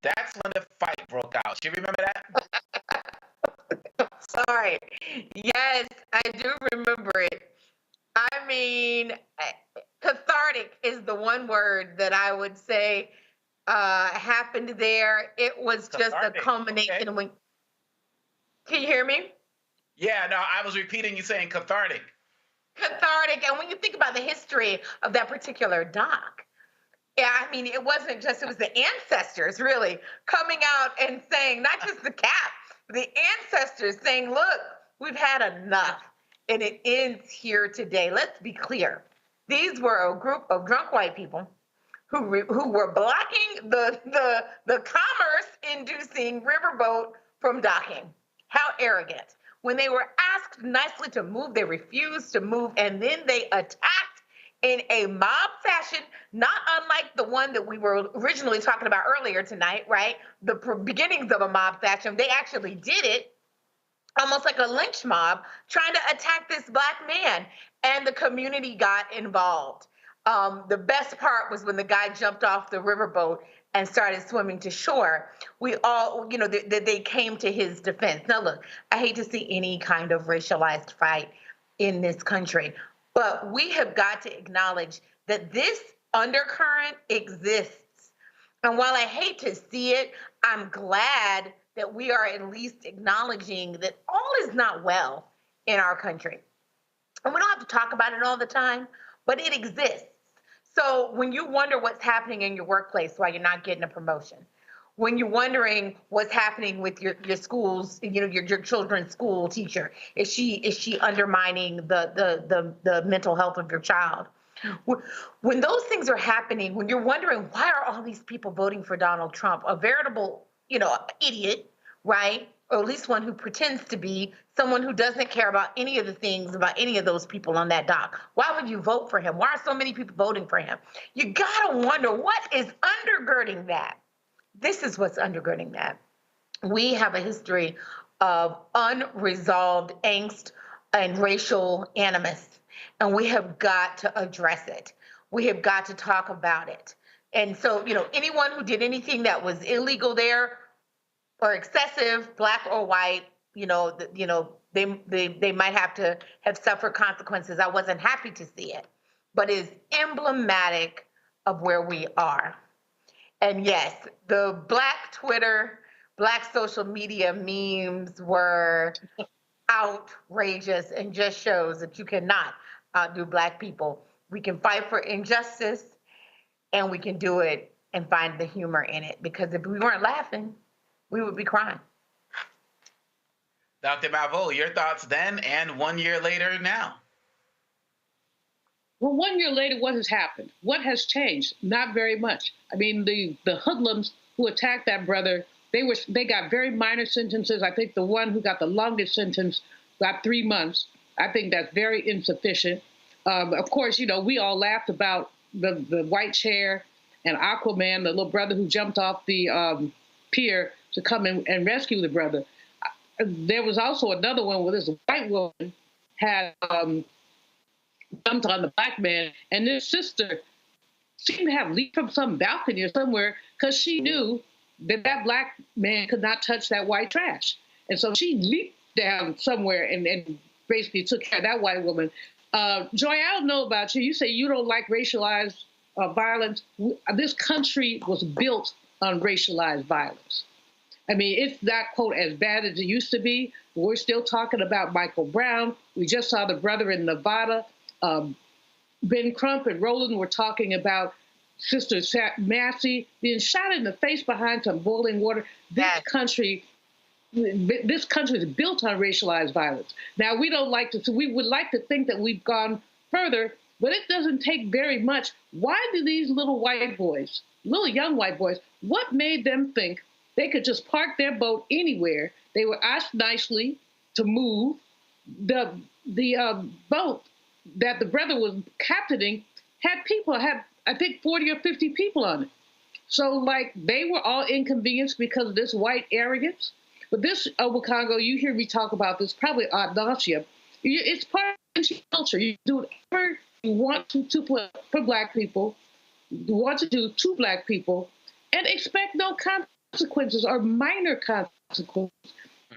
that's when the fight broke out. Do you remember that? Sorry. Yes, I do remember it. I mean, cathartic is the one word that I would say happened there. It was just a culmination. Okay. Can you hear me? Yeah, no, I was repeating you saying cathartic. Cathartic. And when you think about the history of that particular dock, yeah, I mean, it wasn't just, it was the ancestors really coming out and saying, not just the cap, the ancestors saying, look, we've had enough. And it ends here today. Let's be clear. These were a group of drunk white people who were blocking the commerce-inducing riverboat from docking. How arrogant. When they were asked nicely to move, they refused to move, and then they attacked in a mob fashion, not unlike the one that we were originally talking about earlier tonight, right? The beginnings of a mob fashion. They actually did it. Almost like a lynch mob, trying to attack this black man, and the community got involved. The best part was when the guy jumped off the riverboat and started swimming to shore. We all, you know, they came to his defense. Now look, I hate to see any kind of racialized fight in this country, but we have got to acknowledge that this undercurrent exists. And while I hate to see it, I'm glad that we are at least acknowledging that all is not well in our country. And we don't have to talk about it all the time, but it exists. So when you wonder what's happening in your workplace while you're not getting a promotion, when you're wondering what's happening with your schools, you know, your children's school teacher, is she undermining the mental health of your child? When those things are happening, when you're wondering why are all these people voting for Donald Trump, a veritable idiot, right? Or at least one who pretends to be someone who doesn't care about any of the things about any of those people on that dock. Why would you vote for him? Why are so many people voting for him? You gotta wonder what is undergirding that. This is what's undergirding that. We have a history of unresolved angst and racial animus, and we have got to address it. We have got to talk about it. And so, anyone who did anything that was illegal there or excessive, black or white, they might have to have suffered consequences. I wasn't happy to see it, but it's emblematic of where we are. And yes, the black Twitter, black social media memes were outrageous and just shows that you cannot outdo black people. We can fight for injustice and we can do it and find the humor in it, because if we weren't laughing, we would be crying. Dr. Malveaux, your thoughts then and 1 year later now? Well, 1 year later, what has happened? What has changed? Not very much. I mean, the hoodlums who attacked that brother, they got very minor sentences. I think the one who got the longest sentence got 3 months. I think that's very insufficient. Of course, we all laughed about the white chair and Aquaman, the little brother who jumped off the pier to come and rescue the brother. There was also another one where this white woman had jumped on the black man, and this sister seemed to have leaped from some balcony or somewhere because she knew that black man could not touch that white trash. And so she leaped down somewhere and basically took care of that white woman. Joy, I don't know about you. You say you don't like racialized violence. This country was built on racialized violence. I mean, it's not, quote, as bad as it used to be. We're still talking about Michael Brown. We just saw the brother in Nevada. Ben Crump and Roland were talking about Sister Massey being shot in the face behind some boiling water. This country is built on racialized violence. Now, we would like to think that we've gone further, but it doesn't take very much. Why do these little young white boys, what made them think they could just park their boat anywhere? They were asked nicely to move. The boat that the brother was captaining had I think 40 or 50 people on it. So they were all inconvenienced because of this white arrogance. But this, Obakongo, you hear me talk about this probably ad nauseum. It's part of culture. You do whatever you want to put for black people, you want to do to black people, and expect no consequences or minor consequences.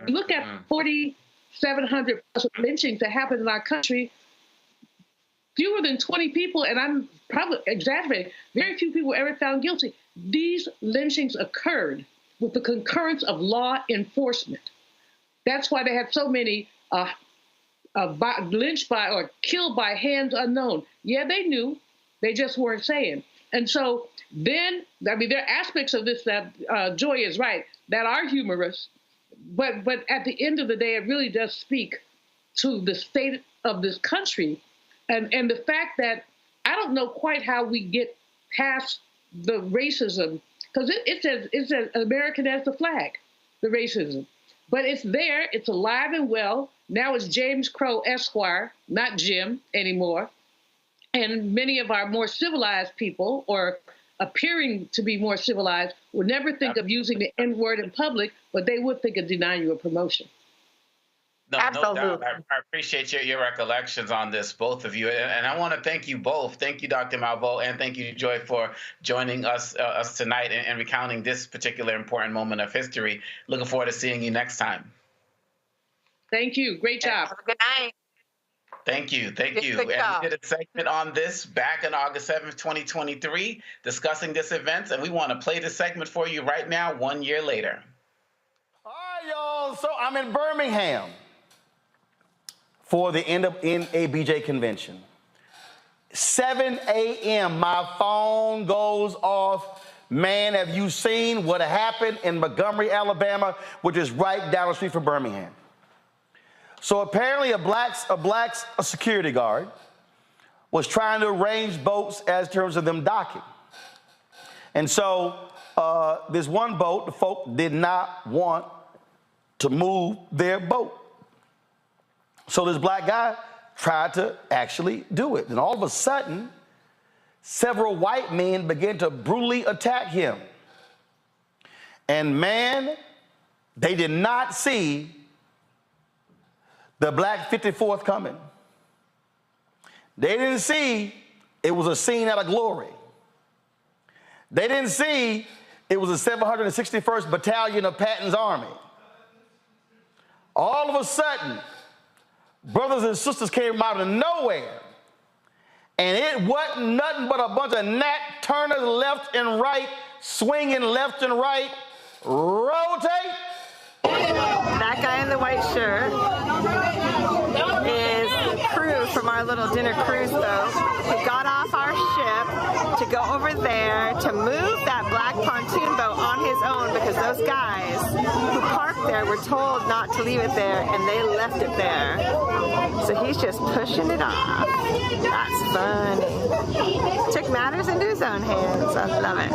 You look at 4,700 lynchings that happened in our country. Fewer than 20 people, and I'm probably exaggerating, very few people were ever found guilty. These lynchings occurred with the concurrence of law enforcement. That's why they had so many lynched by or killed by hands unknown. Yeah, they knew, they just weren't saying. And so then, I mean, there are aspects of this that Joy is right, that are humorous, but at the end of the day, it really does speak to the state of this country. And the fact that I don't know quite how we get past the racism, because it's as American as the flag, the racism. But it's there, it's alive and well. Now it's James Crow Esquire, not Jim anymore. And many of our more civilized people, or appearing to be more civilized, would never think of using the N-word in public, but they would think of denying you a promotion. No doubt. I appreciate your recollections on this, both of you. And I want to thank you both. Thank you, Dr. Malveaux, and thank you, Joy, for joining us tonight and recounting this particular important moment of history. Looking forward to seeing you next time. Thank you. Great job. Have a good night. Thank you. Thank you. And we did a segment on this back on August 7th, 2023, discussing this event. And we want to play this segment for you right now, 1 year later. All right, y'all. So I'm in Birmingham for the NABJ convention. 7 a.m., my phone goes off. Man, have you seen what happened in Montgomery, Alabama, which is right down the street from Birmingham? So apparently a security guard was trying to arrange boats as terms of them docking. And so this one boat, the folk did not want to move their boat. So this black guy tried to actually do it. And all of a sudden, several white men began to brutally attack him. And man, they did not see the black 54th coming. They didn't see it was a scene out of glory. They didn't see it was the 761st Battalion of Patton's Army. All of a sudden, brothers and sisters came out of nowhere, and it wasn't nothing but a bunch of Nat Turners left and right, swinging left and right. Rotate. That guy in the white shirt is crew from our little dinner cruise boat who got off our ship to go over there to move that black pontoon boat on his own because those guys who parked there were told not to leave it there and they left it there. So he's just pushing it off. That's funny. Took matters into his own hands. I love it.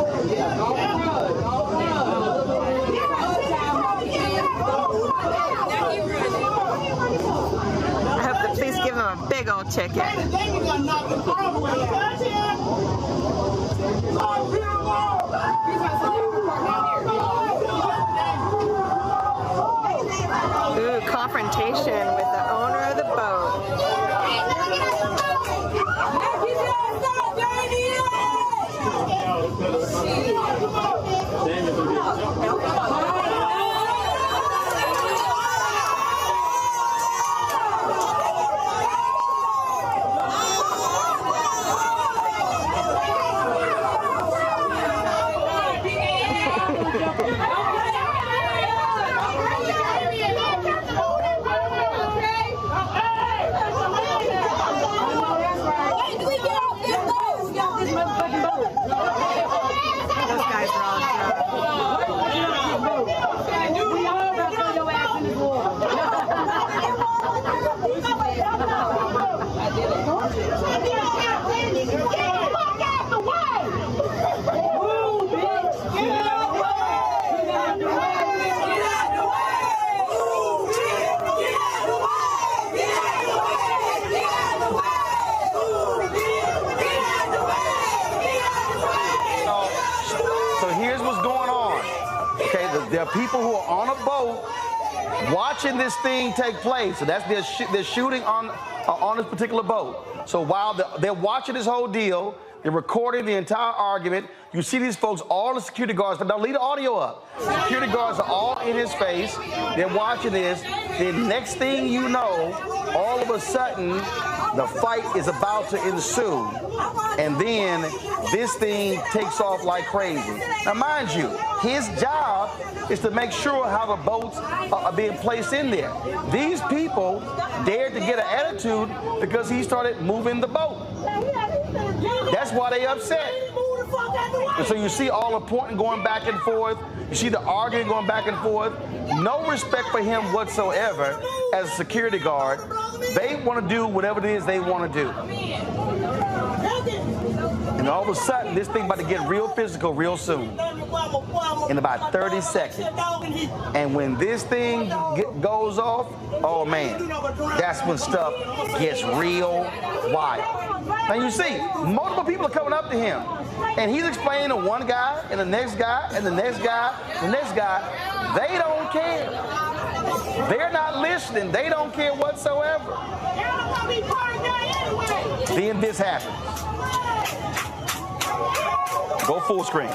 I hope that please give him a big old ticket. Ooh, confrontation with the owner of the boat. There are people who are on a boat watching this thing take place. So that's they're shooting on this particular boat. So while they're watching this whole deal, they're recording the entire argument. You see these folks, all the security guards, but don't leave the audio up. Security guards are all in his face. They're watching this. The next thing you know, all of a sudden, the fight is about to ensue. And then this thing takes off like crazy. Now, mind you, his job is to make sure how the boats are being placed in there. These people dared to get an attitude because he started moving the boat. That's why they upset. And so you see all the pointing going back and forth. You see the arguing going back and forth. No respect for him whatsoever as a security guard. They want to do whatever it is they want to do. And all of a sudden, this thing about to get real physical real soon. In about 30 seconds. And when this thing goes off, oh man, that's when stuff gets real wild. Now you see, multiple people are coming up to him. And he's explaining to one guy, and the next guy, and the next guy, the next guy. They don't care. They're not listening. They don't care whatsoever. Then this happens. Go full screen.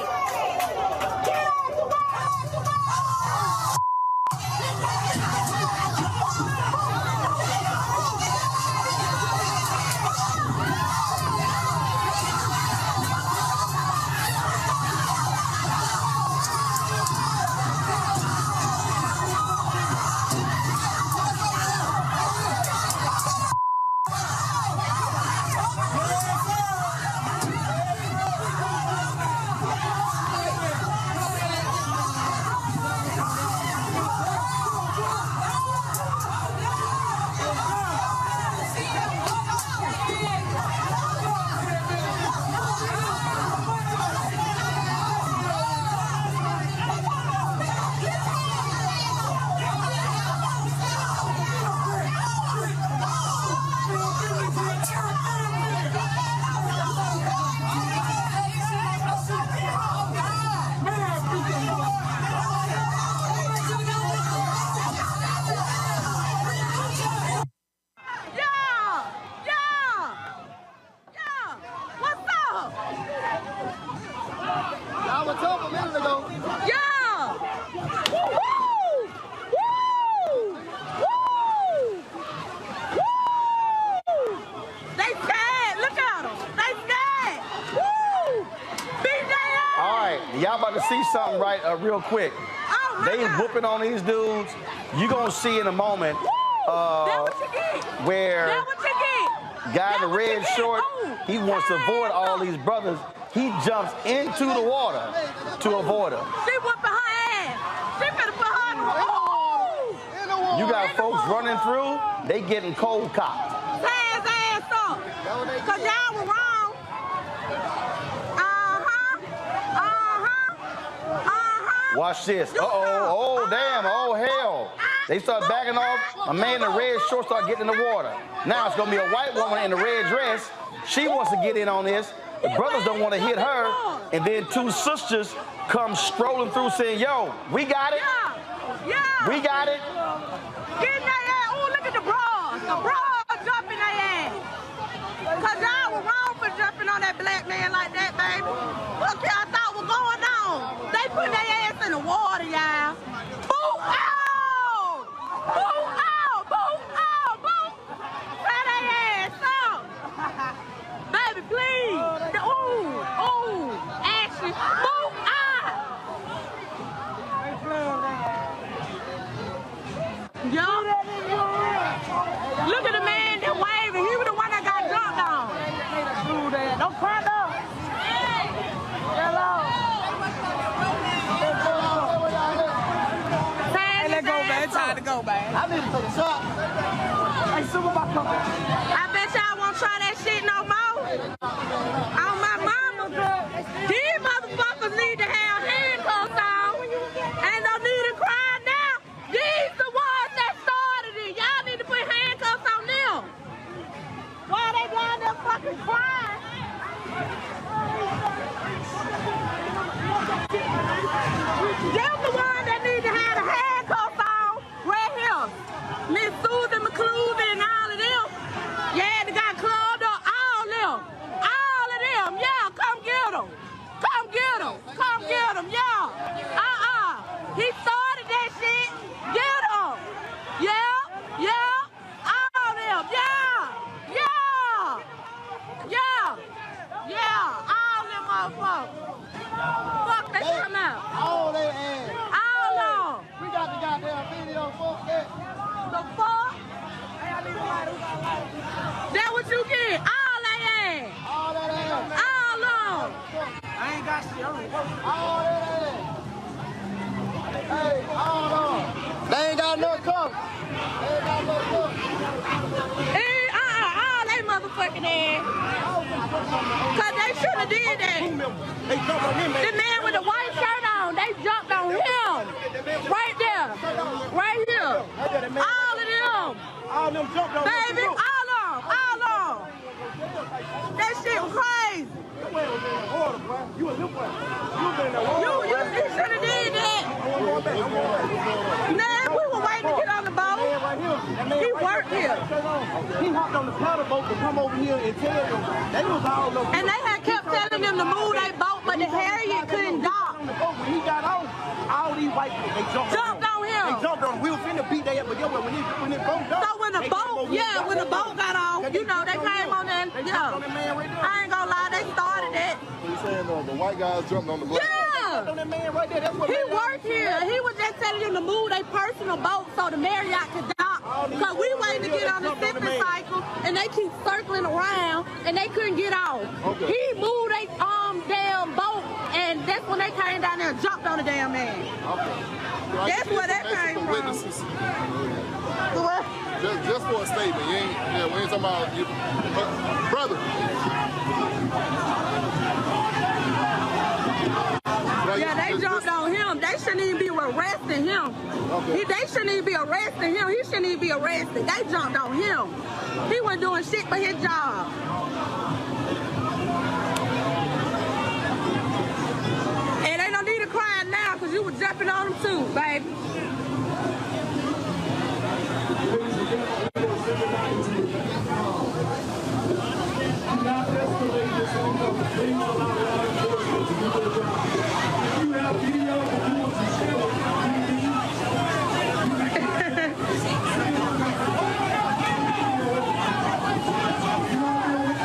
see something right real quick. They whooping on these dudes. You're going to see in a moment where guy in the red short, he wants to avoid all these brothers. He jumps into the water to avoid her. She whooping her ass. She finna put her in the water. You got folks running through, they getting cold cocked. Tie his ass up. Because y'all were wrong. Watch this. Oh, damn. Oh, hell. They start backing off. A man in the red short start getting in the water. Now it's going to be a white woman in the red dress. She wants to get in on this. The brothers don't want to hit her. And then two sisters come strolling through saying, yo, we got it. Yeah. We got it. Get in their ass. Oh, look at the bras. The bras jumping their ass. Because y'all were wrong for jumping on that black man like that, baby. What y'all thought was going on? They put their ass in the water, y'all. Boo out! Boo out! Boo out! Boo! Tie their ass up. Baby, please. Ooh, action. Boo out! Yo. Look at the man that waving. He was the one that got jumped on. Don't cry though. Hello. Let go, man. Time to go, man. I need to take a shot. Hey, super my cup. I bet y'all won't try that shit no more. On my mama. These motherfuckers need to have handcuffs on. Ain't no need to cry now. These the ones that started it. Y'all need to put handcuffs on them. Why they down there fucking crying? They're the ones that need to have the handcuffs on right here. Miss Susan McCluskey and all of them. Yeah, they got clubbed up. All of them. All of them. Yeah, come get them. Come get them. Come get them. Yeah. He started that shit. Get them. Yeah. Yeah. All of them. Yeah. Yeah. Yeah. Yeah. All them motherfuckers. Fuck, they come out. All they ass. All of them. We got the goddamn video, fuck that. The fuck? That what you get? All that ass. All that ass. All of them. I ain't got shit. All that ass. Hey, all of them. They ain't got no cup. They ain't got no cup. All they motherfucking ass. Cause they should have did that. They jumped on him, man. The man with the white shirt on, they jumped on him. Right there. Right here. All of them. All of them jumped on him. Baby, all of them. All of them. That shit was crazy. You a little boy. You should have did that. Man, we were waiting to get on the boat. He worked here. He hopped on the paddle boat to come over here and tell them. They was all over. And they had kept telling them to move their boat, but the Harriet couldn't dock. When he got off, all these white people, they jumped on him. They jumped on him. We were finna beat their ass, but when it boat got so when the boat got off, you know, they came on there. Yeah. I ain't gonna lie, they started it. You saying the white guys jumped on the black? Yeah. On that man right there. That's what he worked here. He was just telling them to move their personal boat so the Marriott could dock. Because we waiting to get on the sipping cycle, and they keep circling around, and they couldn't get off. Okay. He moved their damn boat, and that's when they came down there and jumped on the damn man. Okay. That's where that came from. Witnesses. What? Just for a statement. We ain't talking about you. Brother. Yeah, they jumped on him. They shouldn't even be arresting him. Okay. They shouldn't even be arresting him. He shouldn't even be arrested. They jumped on him. He wasn't doing shit for his job. And ain't no need to cry now because you were jumping on him too, baby.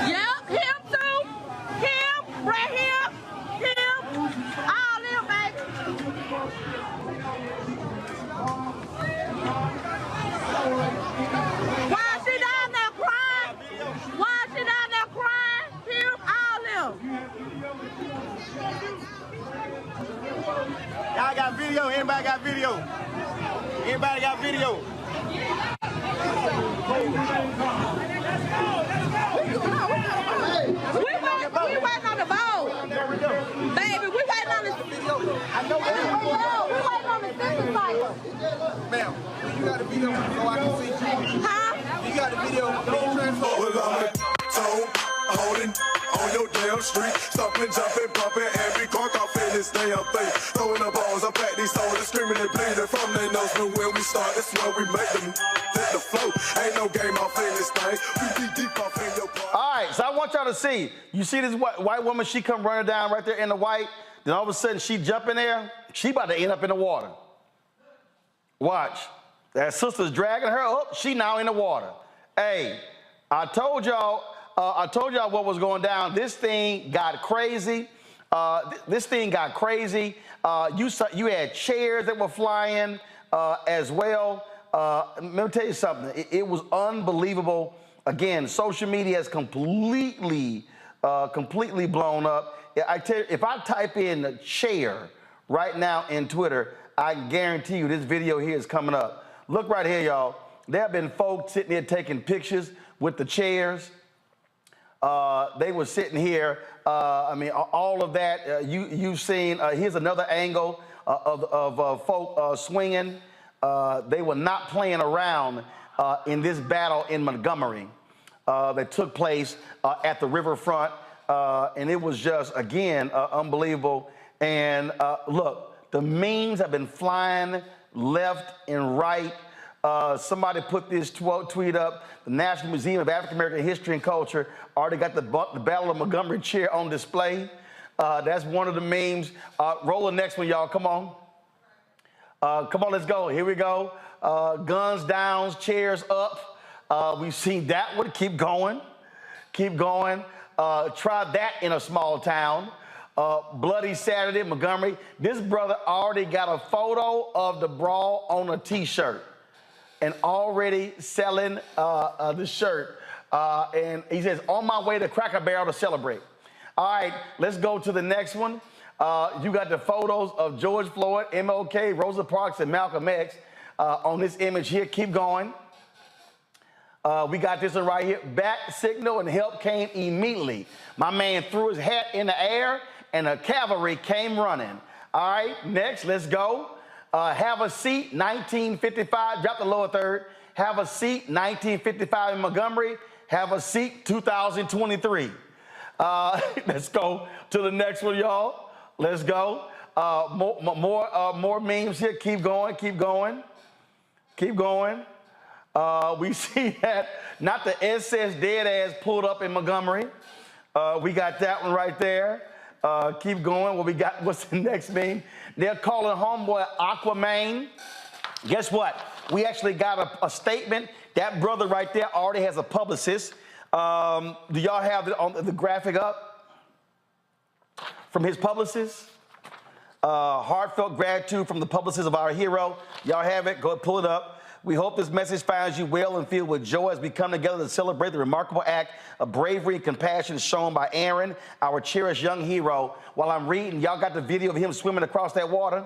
Yep, him too. Him, right here. Him. All them, baby. got video? Anybody got video? We waiting on the boat. Baby, we waiting on the video. I know we waiting on the sister cycle. Ma'am, you got a video so I can see you? Huh? You got a video being transferred? Well, I'm a toe holding on your damn street. Stopping, jumping, bumping, every car off in this damn thing. Throwing the balls up at these soldiers, screaming and bleeding from their nose. But when we start, that's where we make them hit the flow. Ain't no game off in this thing. We be deep off in your part. All right, so I want y'all to see. You see this white woman, she come running down right there in the white. Then all of a sudden, she jump in there. She about to end up in the water. Watch. That sister's dragging her up. She now in the water. Hey, I told y'all what was going down. This thing got crazy. You had chairs that were flying as well. Let me tell you something. It was unbelievable. Again, social media is completely blown up. I tell you, if I type in chair right now in Twitter, I guarantee you this video here is coming up. Look right here, y'all. There have been folks sitting here taking pictures with the chairs. They were sitting here. I mean, all of that. You've seen. Here's another angle of folk swinging. They were not playing around in this battle in Montgomery that took place at the riverfront, and it was just again unbelievable. And look, the memes have been flying left and right. Somebody put this tweet up. The National Museum of African American History and Culture already got the Battle of Montgomery chair on display. That's one of the memes. Roll the next one, y'all. Come on. Come on, let's go. Here we go. Guns down, chairs up. We've seen that one. Keep going. Keep going. Try that in a small town. Bloody Saturday, Montgomery. This brother already got a photo of the brawl on a T-shirt and already selling the shirt. And he says, on my way to Cracker Barrel to celebrate. All right, let's go to the next one. You got the photos of George Floyd, MLK, Rosa Parks, and Malcolm X on this image here. Keep going. We got this one right here. Bat signal and help came immediately. My man threw his hat in the air and the cavalry came running. All right, next, let's go. Have a seat, 1955, drop the lower third. Have a seat, 1955 in Montgomery. Have a seat, 2023. Let's go to the next one, y'all. Let's go. More memes here. Keep going, keep going, keep going. We see that, not the SS dead ass pulled up in Montgomery. We got that one right there. Keep going. What we got? What's the next meme? They're calling homeboy Aquaman. Guess what? We actually got a statement. That brother right there already has a publicist. Do y'all have it on the graphic up from his publicist? Heartfelt gratitude from the publicist of our hero. Y'all have it? Go ahead, pull it up. We hope this message finds you well and filled with joy as we come together to celebrate the remarkable act of bravery and compassion shown by Aaron, our cherished young hero. While I'm reading, y'all got the video of him swimming across that water?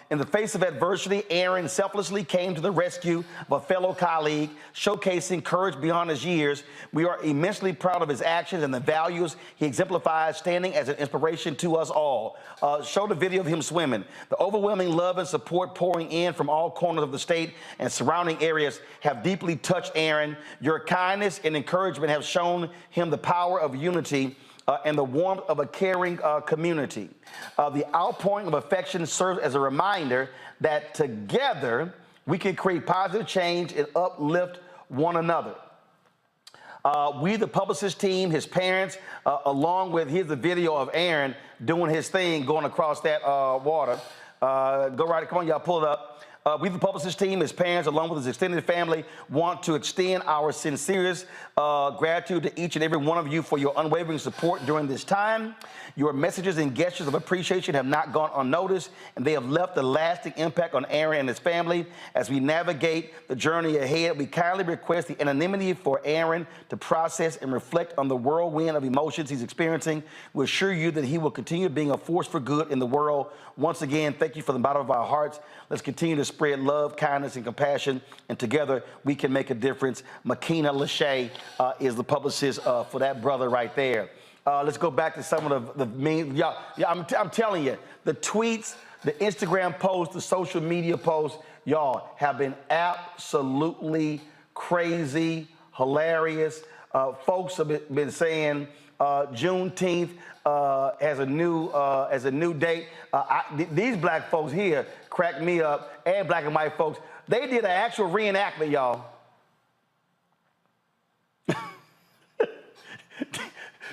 In the face of adversity, Aaron selflessly came to the rescue of a fellow colleague, showcasing courage beyond his years. We are immensely proud of his actions and the values he exemplifies, standing as an inspiration to us all. Show the video of him swimming. The overwhelming love and support pouring in from all corners of the state and surrounding areas have deeply touched Aaron. Your kindness and encouragement have shown him the power of unity and the warmth of a caring community. The outpouring of affection serves as a reminder that together we can create positive change and uplift one another. We, the publicist team, his parents, along with, here's the video of Aaron doing his thing, going across that water. Go right, come on, y'all, pull it up. We, the Publicist team, as parents, along with his extended family, want to extend our sincerest gratitude to each and every one of you for your unwavering support during this time. Your messages and gestures of appreciation have not gone unnoticed, and they have left a lasting impact on Aaron and his family. As we navigate the journey ahead, we kindly request the anonymity for Aaron to process and reflect on the whirlwind of emotions he's experiencing. We assure you that he will continue being a force for good in the world. Once again, thank you from the bottom of our hearts. Let's continue to spread love, kindness, and compassion, and together we can make a difference. Makina Lachey is the publicist for that brother right there. Let's go back to some of the main, I'm telling you, the tweets, the Instagram posts, the social media posts, y'all, have been absolutely crazy, hilarious. Folks have been saying Juneteenth as a new date. These black folks here crack me up, and black and white folks. They did an actual reenactment, y'all.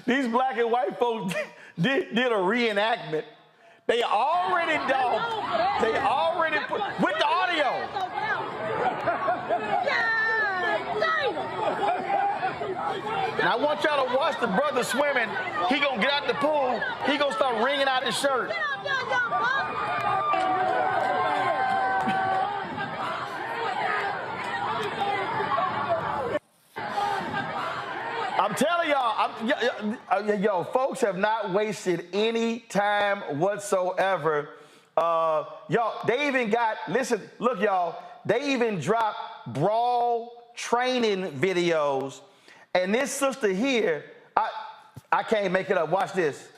These black and white folks did a reenactment. They already done. They already put with the audio. And I want y'all to watch the brother swimming. He gonna get out the pool. He gonna start wringing out his shirt. I'm telling y'all, yo, folks have not wasted any time whatsoever. Y'all, they even got, listen, look, y'all, they even dropped brawl training videos. And this sister here, I can't make it up. Watch this.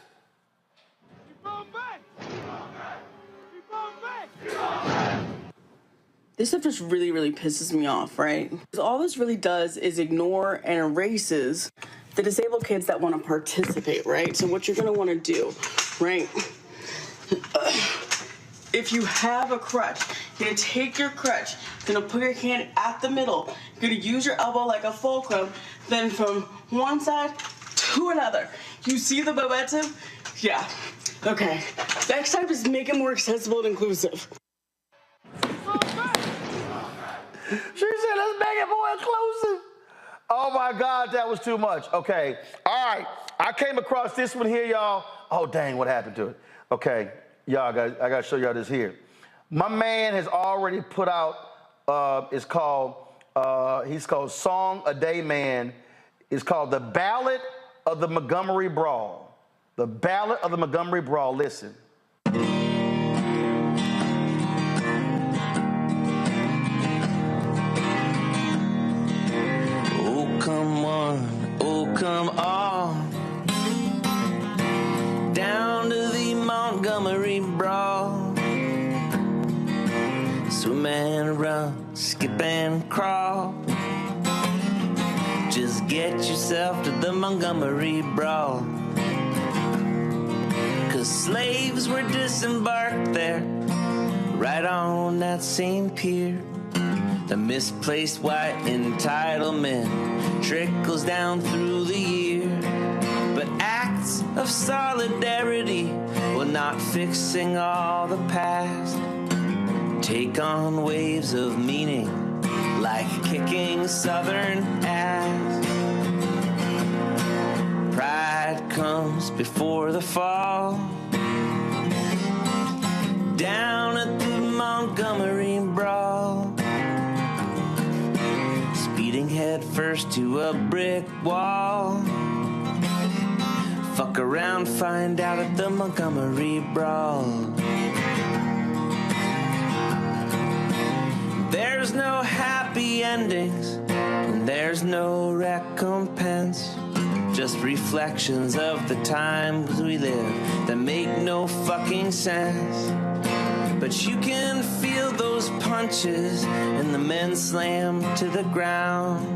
This stuff just really, really pisses me off, right? Because all this really does is ignore and erases the disabled kids that want to participate, right? So what you're going to want to do, right? If you have a crutch, you're going to take your crutch, you're going to put your hand at the middle, you're going to use your elbow like a fulcrum, then from one side to another. You see the momentum? Yeah. Okay. Next time, just make it more accessible and inclusive. She said, let's make it more inclusive. Oh my God, that was too much. Okay, all right. I came across this one here, y'all. Oh dang, what happened to it? Okay, y'all, I gotta show y'all this here. My man has already put out, he's called Song a Day Man. It's called The Ballad of the Montgomery Brawl. The Ballad of the Montgomery Brawl, listen. Come on down to the Montgomery Brawl. Swim and run, skip and crawl. Just get yourself to the Montgomery Brawl. 'Cause slaves were disembarked there, right on that same pier. The misplaced white entitlement trickles down through the year. But acts of solidarity, while not fixing all the past, take on waves of meaning like kicking Southern ass. Pride comes before the fall. Down at the Montgomery Brawl, head first to a brick wall. Fuck around, find out at the Montgomery Brawl. There's no happy endings, and there's no recompense. Just reflections of the times we live that make no fucking sense. But you can feel those punches and the men slam to the ground.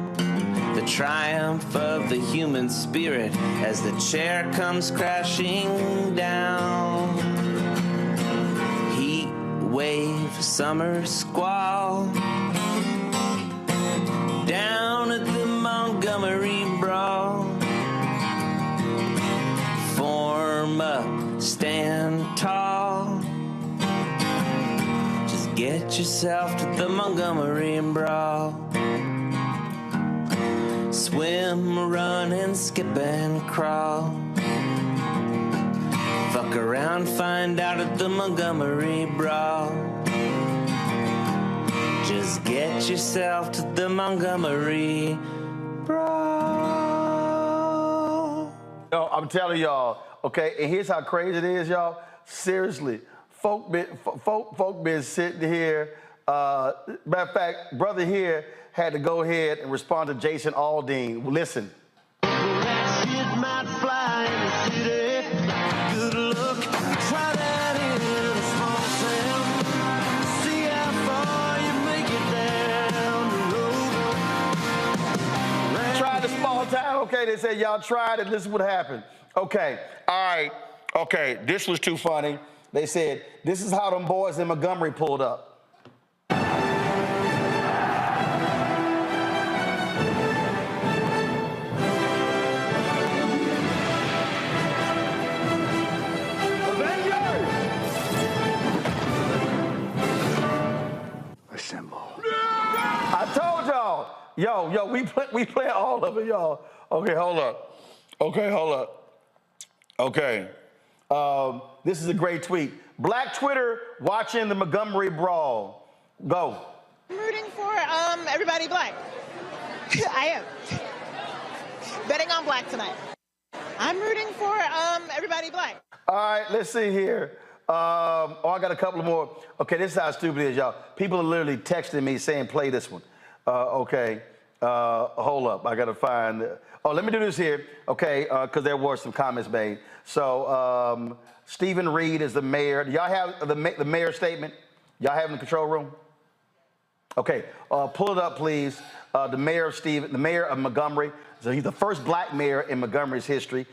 The triumph of the human spirit as the chair comes crashing down. Heat wave, summer squall. Down at the Montgomery Brawl. Form up, stand tall. Get yourself to the Montgomery Brawl. Swim, run, and skip and crawl. Fuck around, find out at the Montgomery Brawl. Just get yourself to the Montgomery Brawl. Yo, I'm telling y'all, okay, and here's how crazy it is, y'all. Seriously, folk been sitting here. Matter of fact, brother here had to go ahead and respond to Jason Aldean. Listen. That shit might fly in the city. Good luck. Try that in a small town. See how far you make it down the road. Try the small town. Okay, they said y'all tried it. This is what happened. Okay, all right. Okay, this was too funny. They said, this is how them boys in Montgomery pulled up. I told y'all. Yo, we play all of it, y'all. Okay, hold up. Okay. This is a great tweet. Black Twitter watching the Montgomery Brawl. Go. I'm rooting for everybody black. I am. Betting on black tonight. I'm rooting for everybody black. All right, let's see here. I got a couple more. Okay, this is how stupid it is, y'all. People are literally texting me saying, play this one. Okay, hold up. I got to find... let me do this here, okay, because there were some comments made. So, Stephen Reed is the mayor. Do y'all have the mayor's statement? Y'all have it in the control room? Okay, pull it up, please. The mayor of Montgomery. So he's the first black mayor in Montgomery's history.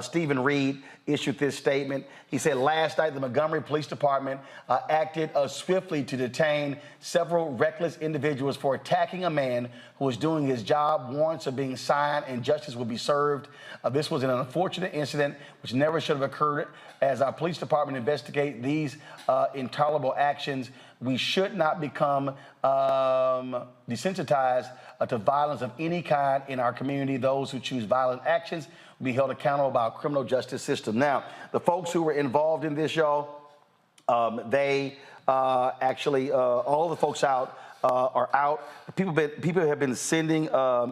Stephen Reed issued this statement. He said, last night, the Montgomery Police Department acted swiftly to detain several reckless individuals for attacking a man who was doing his job. Warrants are being signed and justice will be served. This was an unfortunate incident which never should have occurred. As our police department investigate these intolerable actions, we should not become desensitized to violence of any kind in our community. Those who choose violent actions will be held accountable by our criminal justice system. Now, the folks who were involved in this, y'all, they actually, all the folks out are out. People have been sending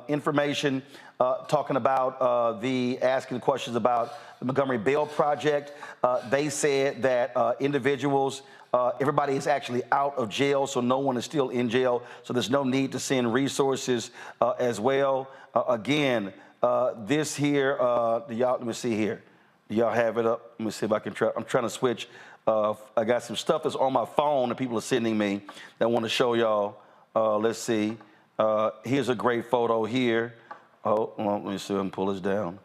information talking about asking questions about the Montgomery Bail Project. They said that individuals, everybody is actually out of jail, so no one is still in jail. So there's no need to send resources as well. Again, this here, let me see here. Do y'all have it up? Let me see if I can try. I'm trying to switch. I got some stuff that's on my phone that people are sending me that I want to show y'all. Let's see. Here's a great photo here. Let me see if I can pull this down.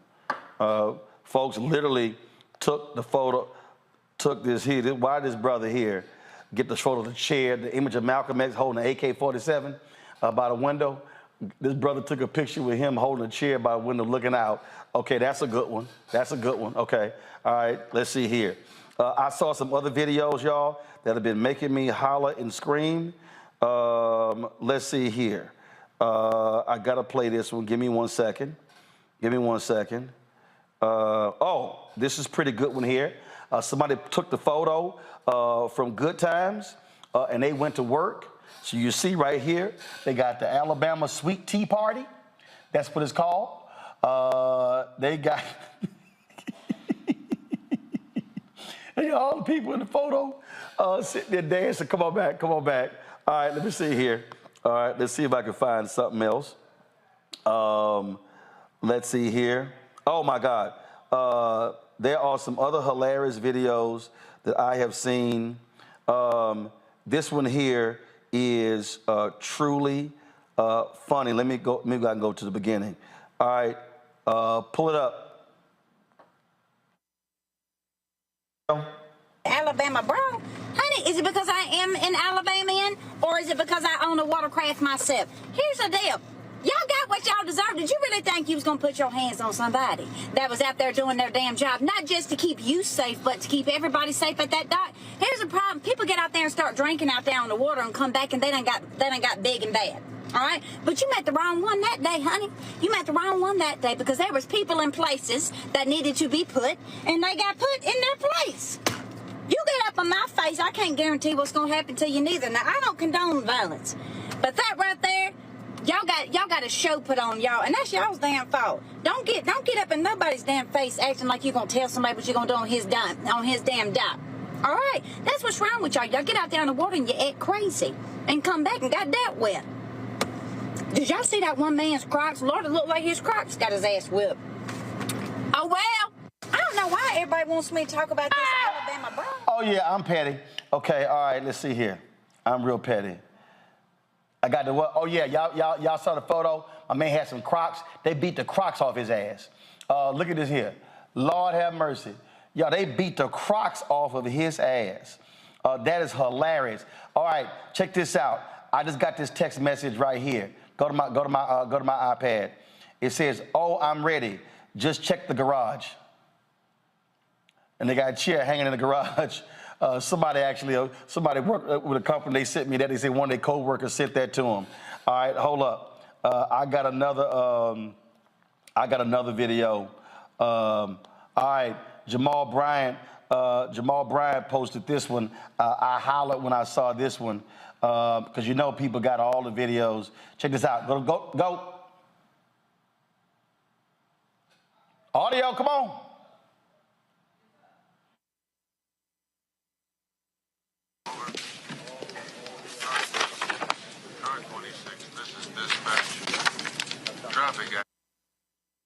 Folks literally took the photo, took this here. Why this brother here get this photo of the chair, the image of Malcolm X holding an AK-47 by the window. This brother took a picture with him holding a chair by the window looking out. Okay, that's a good one. That's a good one. Okay. All right, let's see here. I saw some other videos, y'all, that have been making me holler and scream. Let's see here. I got to play this one. Give me 1 second. Give me 1 second. This is pretty good one here. Somebody took the photo from Good Times, and they went to work. So you see right here, they got the Alabama Sweet Tea Party. That's what it's called. They got all the people in the photo sitting there dancing. Come on back, come on back. All right, let me see here. All right, let's see if I can find something else. Let's see here. Oh my God. There are some other hilarious videos that I have seen. This one here is truly funny. Let me go. Maybe I can go to the beginning. All right, pull it up. Alabama Brawl? Honey, is it because I am an Alabamian or is it because I own a watercraft myself? Here's the deal. Y'all got what y'all deserve. Did you really think think you was gonna put your hands on somebody that was out there doing their damn job, not just to keep you safe, but to keep everybody safe at that dock? Here's the problem: people get out there and start drinking out there on the water and come back and they done got big and bad. All right, but you met the wrong one that day, honey. You met the wrong one that day because there was people in places that needed to be put, and they got put in their place. You get up in my face, I can't guarantee what's gonna happen to you neither. Now, I don't condone violence, but that right there, y'all got a show put on y'all, and that's y'all's damn fault. Don't get up in nobody's damn face acting like you're gonna tell somebody what you're gonna do on his damn dock. All right, that's what's wrong with y'all. Y'all get out there in the water and you act crazy, and come back and got dealt with. Did y'all see that one man's Crocs? Lord, it looked like his Crocs got his ass whipped. Oh, well, I don't know why everybody wants me to talk about this Alabama Brawl. Oh, yeah, I'm petty. Okay, all right, let's see here. I'm real petty. I got the what? Oh, yeah, y'all saw the photo? My man had some Crocs. They beat the Crocs off his ass. Look at this here. Lord have mercy. Y'all, they beat the Crocs off of his ass. That is hilarious. All right, check this out. I just got this text message right here. Go to my iPad. It says, "Oh, I'm ready. Just check the garage." And they got a chair hanging in the garage. Somebody worked with a company. They sent me that. They said one of their co-workers sent that to them. All right, hold up. I got another video. All right, Jamal Bryant posted this one. I hollered when I saw this one. Because you know people got all the videos. Check this out. Go. Audio, come on.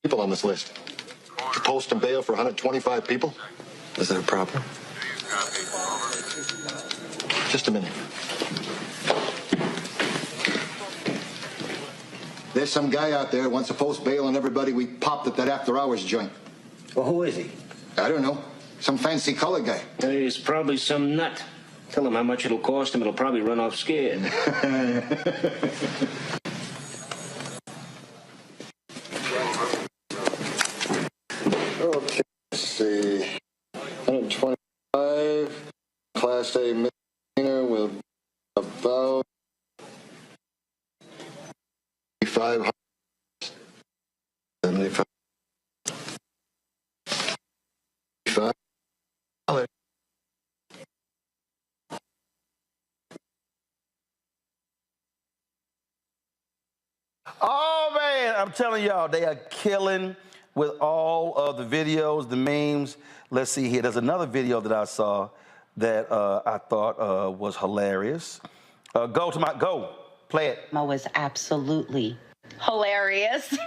People on this list. To post and bail for 125 people? Is that a problem? Just a minute. There's some guy out there who wants to post bail on everybody we popped at that after-hours joint. Well, who is he? I don't know. Some fancy color guy. He's probably some nut. Tell him how much it'll cost him. It'll probably run off scared. Okay, let's see. 125. Class A misdemeanor will be about 500. 75. Oh, man, I'm telling y'all, they are killing with all of the videos, the memes. Let's see here. There's another video that I saw that I thought was hilarious. Go, play it. That was absolutely hilarious.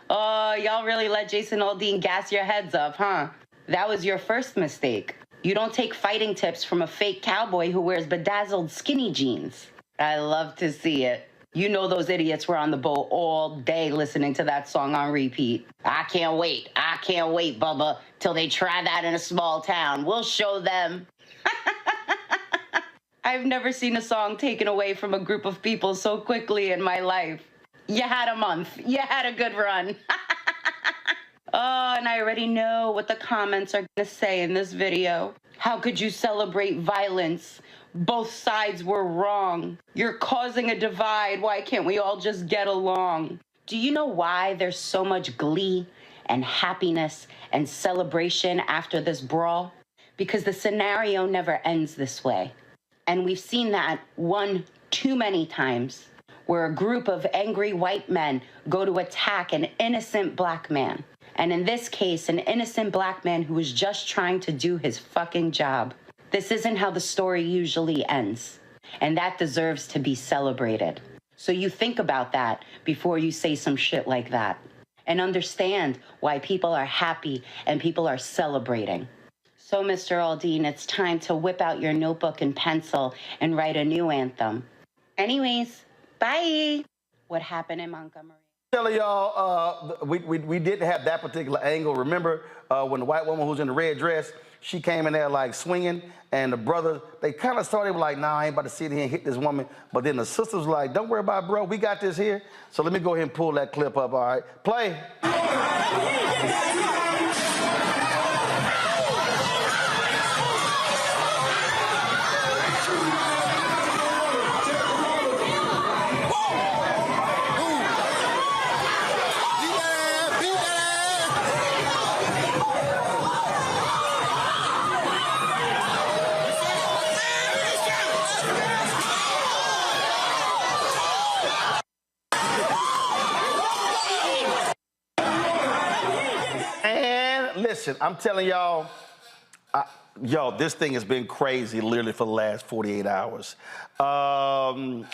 Oh, y'all really let Jason Aldean gas your heads up, huh? That was your first mistake. You don't take fighting tips from a fake cowboy who wears bedazzled skinny jeans. I love to see it. You know those idiots were on the boat all day listening to that song on repeat. I can't wait, Bubba, till they try that in a small town. We'll show them. I've never seen a song taken away from a group of people so quickly in my life. You had a month. You had a good run. Oh, and I already know what the comments are going to say in this video. How could you celebrate violence? Both sides were wrong. You're causing a divide. Why can't we all just get along? Do you know why there's so much glee and happiness and celebration after this brawl? Because the scenario never ends this way. And we've seen that one too many times, where a group of angry white men go to attack an innocent black man. And in this case, an innocent black man who was just trying to do his fucking job. This isn't how the story usually ends. And that deserves to be celebrated. So you think about that before you say some shit like that. And understand why people are happy and people are celebrating. So, Mr. Aldean, it's time to whip out your notebook and pencil and write a new anthem. Anyways, bye. What happened in Montgomery? Telling y'all, we didn't have that particular angle. Remember when the white woman who's in the red dress, She came in there like swinging, and the brother, they kind of started like, nah, I ain't about to sit here and hit this woman. But then the sister was like, don't worry about it, bro. We got this here. So let me go ahead and pull that clip up, all right? Play. Listen, I'm telling y'all, this thing has been crazy literally for the last 48 hours. I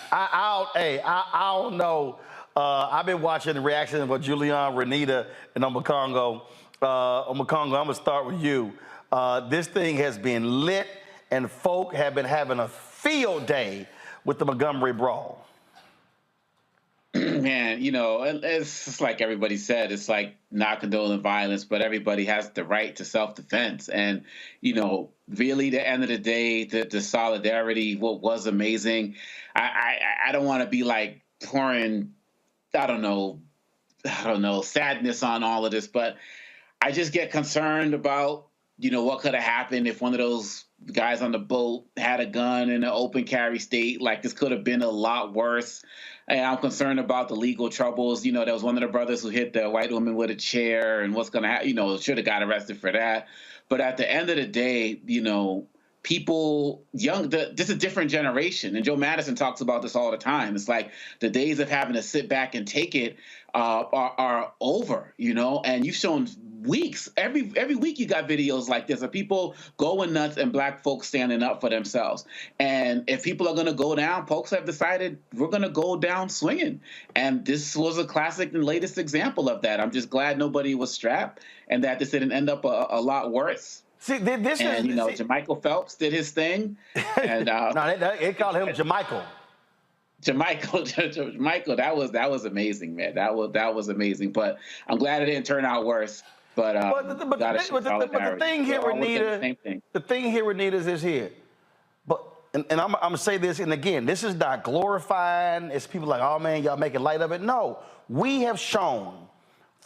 don't know. I've been watching the reactions of Julian, Renita, and Omekongo. Omekongo, I'm going to start with you. This thing has been lit, and folk have been having a field day with the Montgomery Brawl. Man, you know, it's just like everybody said, it's like not condoning violence, but everybody has the right to self-defense. And, you know, really, the end of the day, the solidarity, what was amazing. I don't want to be like pouring, I don't know, sadness on all of this, but I just get concerned about, you know, what could have happened if one of those guys on the boat had a gun in an open carry state. Like, this could have been a lot worse. And I'm concerned about the legal troubles. You know, there was one of the brothers who hit the white woman with a chair, and what's going to happen, you know, should have got arrested for that. But at the end of the day, you know, people, this is a different generation. And Joe Madison talks about this all the time. It's like the days of having to sit back and take it are over, you know, and you've shown weeks, every week you got videos like this of people going nuts and black folks standing up for themselves. And if people are going to go down, folks have decided we're going to go down swinging. And this was a classic and latest example of that. I'm just glad nobody was strapped and that this didn't end up a lot worse. See, this and, you know, Jermichael Phelps did his thing. And no, they call him Jermichael. Jermichael, that was amazing, man. That was amazing. But I'm glad it didn't turn out worse. But the thing here, Renita, the thing here, Renita, is here. But and I'm gonna say this, and again, this is not glorifying. It's people like, oh man, y'all making light of it. No, we have shown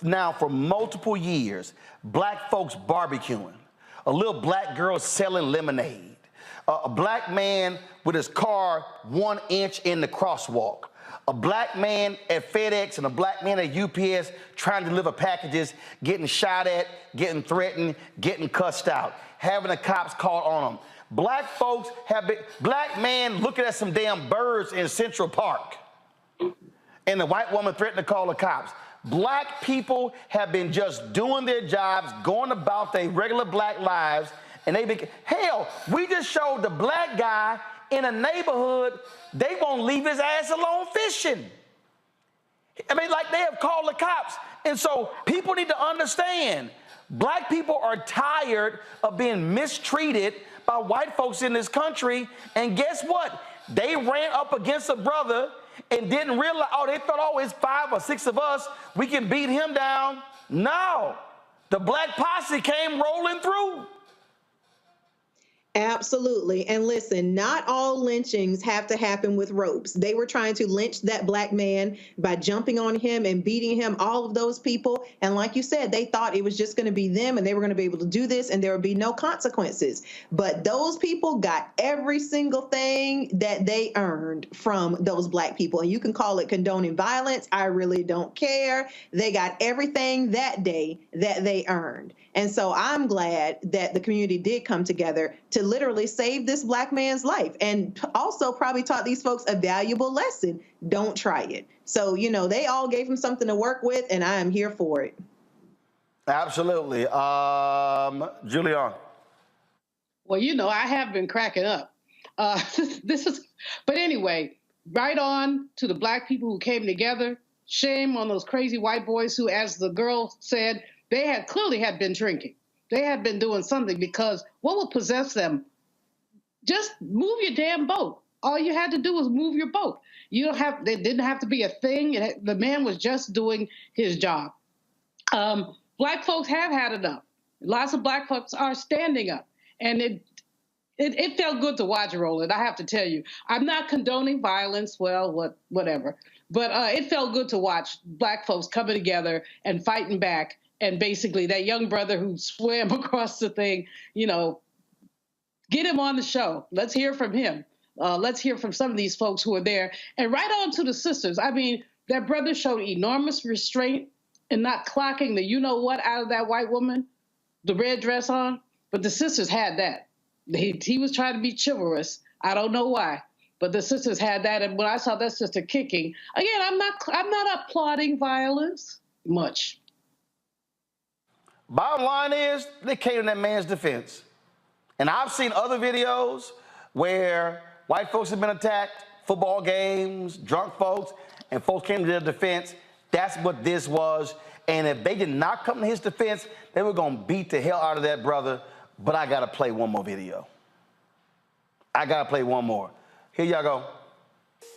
now for multiple years black folks barbecuing, a little black girl selling lemonade, a black man with his car 1 inch in the crosswalk. A black man at FedEx and a black man at UPS trying to deliver packages, getting shot at, getting threatened, getting cussed out, having the cops called on them. Black folks have been, black man looking at some damn birds in Central Park, and the white woman threatened to call the cops. Black people have been just doing their jobs, going about their regular black lives, and hell, we just showed the black guy in a neighborhood, they won't leave his ass alone fishing. I mean, like, they have called the cops. And so people need to understand, black people are tired of being mistreated by white folks in this country. And guess what? They ran up against a brother and didn't realize, they thought, it's 5 or 6 of us, we can beat him down. No, the black posse came rolling through. Absolutely. And listen, not all lynchings have to happen with ropes. They were trying to lynch that black man by jumping on him and beating him, all of those people. And like you said, they thought it was just going to be them and they were going to be able to do this and there would be no consequences. But those people got every single thing that they earned from those black people. And you can call it condoning violence. I really don't care. They got everything that day that they earned. And so I'm glad that the community did come together to literally save this black man's life and also probably taught these folks a valuable lesson. Don't try it. So, you know, they all gave him something to work with, and I am here for it. Absolutely. Julian. Well, you know, I have been cracking up. But anyway, right on to the black people who came together. Shame on those crazy white boys who, as the girl said, they had clearly been drinking. They had been doing something, because what would possess them? Just move your damn boat. All you had to do was move your boat. They didn't have to be a thing. The man was just doing his job. Black folks have had enough. Lots of black folks are standing up. And it felt good to watch, Roland. I have to tell you, I'm not condoning violence. Well, whatever. But it felt good to watch Black folks coming together and fighting back. And basically, that young brother who swam across the thing, you know, get him on the show. Let's hear from him. Let's hear from some of these folks who are there. And right on to the sisters. I mean, that brother showed enormous restraint in not clocking the you-know-what out of that white woman, the red dress on. But the sisters had that. He was trying to be chivalrous. I don't know why. But the sisters had that. And when I saw that sister kicking, again, I'm not applauding violence much. Bottom line is, they came to that man's defense. And I've seen other videos where white folks have been attacked, football games, drunk folks, and folks came to their defense. That's what this was. And if they did not come to his defense, they were going to beat the hell out of that brother. But I got to play one more video. I got to play one more. Here y'all go.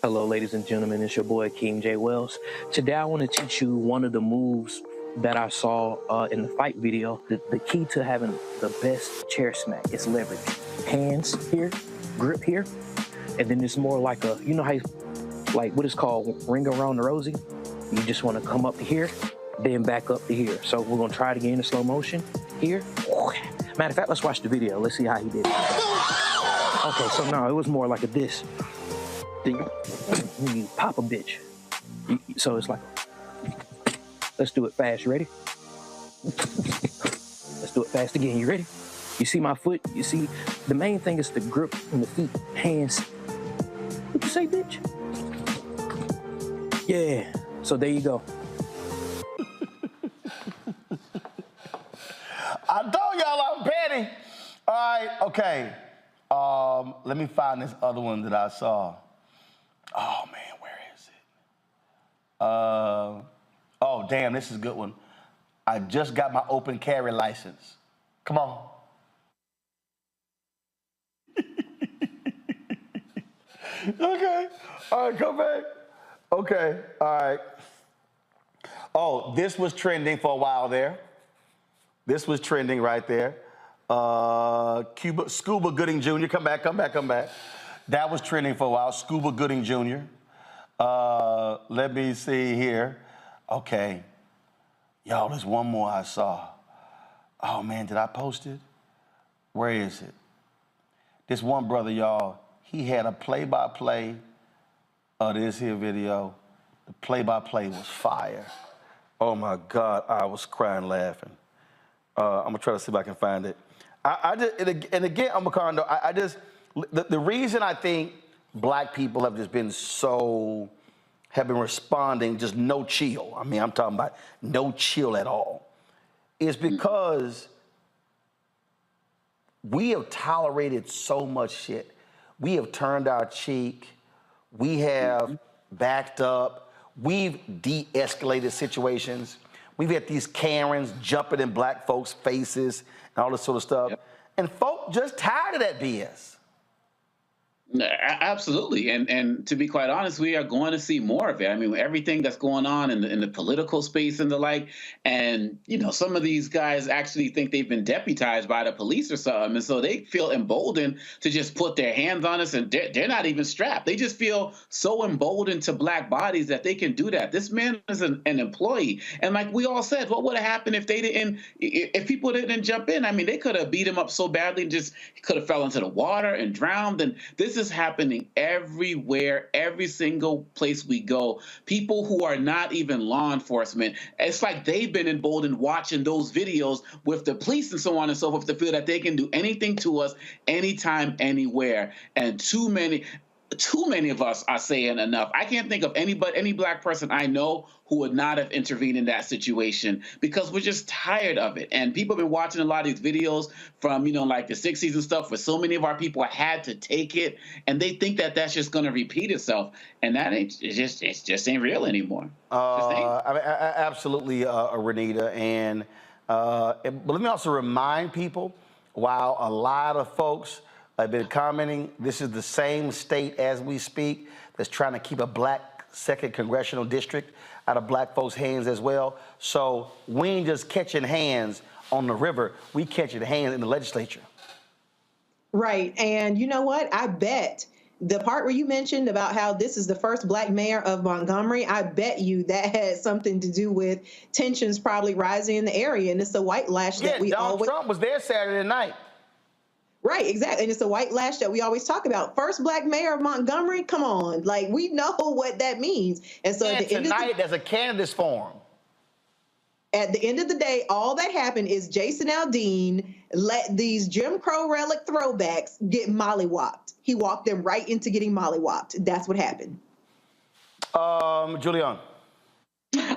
Hello, ladies and gentlemen. It's your boy, King J. Wells. Today, I want to teach you one of the moves that I saw in the fight video. The key to having the best chair smack is leverage. Hands here, grip here, and then it's more like a, you know how, like what is called ring around the rosy? You just want to come up to here, then back up to here. So we're going to try it again in slow motion. Here. Matter of fact, let's watch the video. Let's see how he did it. Okay, so no, it was more like a this. Then you pop a bitch. So it's like, let's do it fast. You ready? Let's do it fast again. You ready? You see my foot? You see, the main thing is the grip in the feet, hands. What you say, bitch? Yeah. So there you go. I told y'all I'm petty. All right, okay. Let me find this other one that I saw. Oh, man, where is it? Oh, damn, this is a good one. I just got my open carry license. Come on. Okay. All right, come back. Okay, all right. Oh, this was trending for a while there. This was trending right there. Scuba Gooding Jr., come back. That was trending for a while, Scuba Gooding Jr. Let me see here. Okay. Y'all, there's one more I saw. Oh, man, did I post it? Where is it? This one brother, y'all, he had a play-by-play of this here video. The play-by-play was fire. Oh, my God, I was crying laughing. I'm going to try to see if I can find it. And again, I'm a condo. The reason I think black people have just been have been responding just no chill. I mean, I'm talking about no chill at all. Is because we have tolerated so much shit. We have turned our cheek. We have backed up. We've de-escalated situations. We've had these Karens jumping in black folks' faces and all this sort of stuff. Yep. And folk just tired of that BS. Absolutely. And to be quite honest, we are going to see more of it. I mean, everything that's going on in the political space and the like. And, you know, some of these guys actually think they've been deputized by the police or something. And so they feel emboldened to just put their hands on us, and they're not even strapped. They just feel so emboldened to black bodies that they can do that. This man is an employee. And like we all said, what would have happened if people didn't jump in? I mean, they could have beat him up so badly, he could have fell into the water and drowned. And this is happening everywhere, every single place we go. People who are not even law enforcement, it's like they've been emboldened watching those videos with the police and so on and so forth to feel that they can do anything to us anytime, anywhere. And too many of us are saying enough. I can't think of any black person I know who would not have intervened in that situation, because we're just tired of it. And people have been watching a lot of these videos from, you know, like the 60s and stuff, where so many of our people had to take it, and they think that that's just going to repeat itself. And that it just ain't real anymore. I mean, absolutely, Renita. And but let me also remind people, while a lot of folks have been commenting, this is the same state as we speak that's trying to keep a black second congressional district out of black folks' hands as well. So we ain't just catching hands on the river, we catching hands in the legislature. Right. And you know what? I bet the part where you mentioned about how this is the first black mayor of Montgomery, I bet you that had something to do with tensions probably rising in the area. And it's the white lash that we Donald always... Trump was there Saturday night. Right, exactly. And it's the white lash that we always talk about. First black mayor of Montgomery, come on. Like, we know what that means. And so at the end of tonight, there's a candidates forum. At the end of the day, all that happened is Jason Aldean let these Jim Crow relic throwbacks get mollywopped. He walked them right into getting mollywopped. That's what happened. Julian.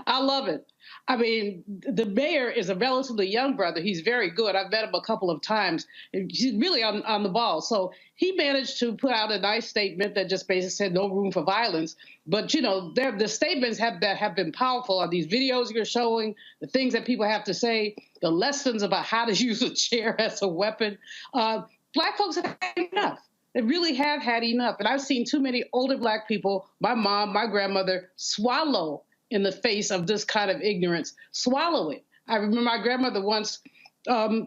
I love it. I mean, the mayor is a relatively young brother. He's very good. I've met him a couple of times. He's really on the ball. So he managed to put out a nice statement that just basically said no room for violence. But, you know, the statements have been powerful on these videos you're showing, the things that people have to say, the lessons about how to use a chair as a weapon. Black folks have had enough. They really have had enough. And I've seen too many older black people, my mom, my grandmother, swallow in the face of this kind of ignorance, swallow it. I remember my grandmother once,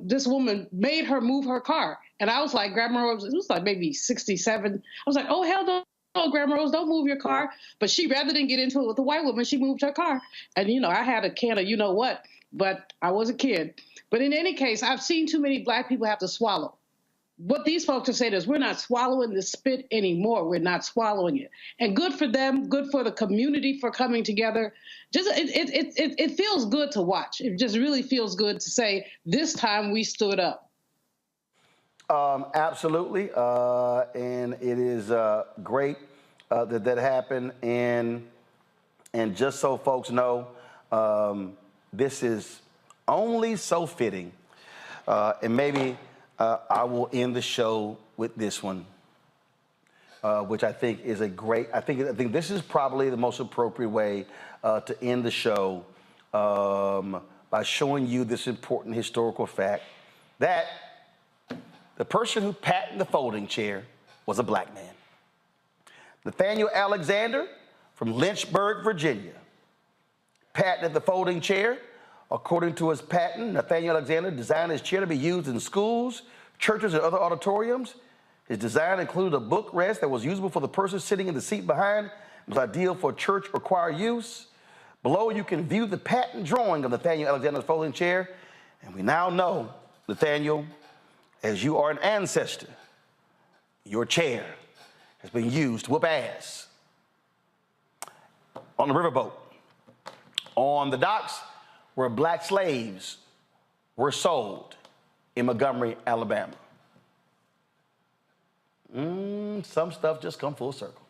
this woman made her move her car. And I was like, Grandma Rose, it was like maybe 67. I was like, oh, hell no, Grandma Rose, don't move your car. But she, rather than get into it with the white woman, she moved her car. And, you know, I had a can of you-know-what, but I was a kid. But in any case, I've seen too many black people have to swallow. What these folks are saying is we're not swallowing the spit anymore. We're not swallowing it. And good for them, good for the community for coming together. Just it feels good to watch. It just really feels good to say this time we stood up. Absolutely. And it is great that happened. And just so folks know, this is only so fitting. And maybe I will end the show with this one, which I think is a great. I think this is probably the most appropriate way to end the show by showing you this important historical fact that the person who patented the folding chair was a black man. Nathaniel Alexander from Lynchburg, Virginia, patented the folding chair. According to his patent, Nathaniel Alexander designed his chair to be used in schools, churches, and other auditoriums. His design included a bookrest that was usable for the person sitting in the seat behind. It was ideal for church or choir use. Below, you can view the patent drawing of Nathaniel Alexander's folding chair. And we now know, Nathaniel, as you are an ancestor, your chair has been used to whoop ass on the riverboat, on the docks, where black slaves were sold in Montgomery, Alabama. Some stuff just come full circle.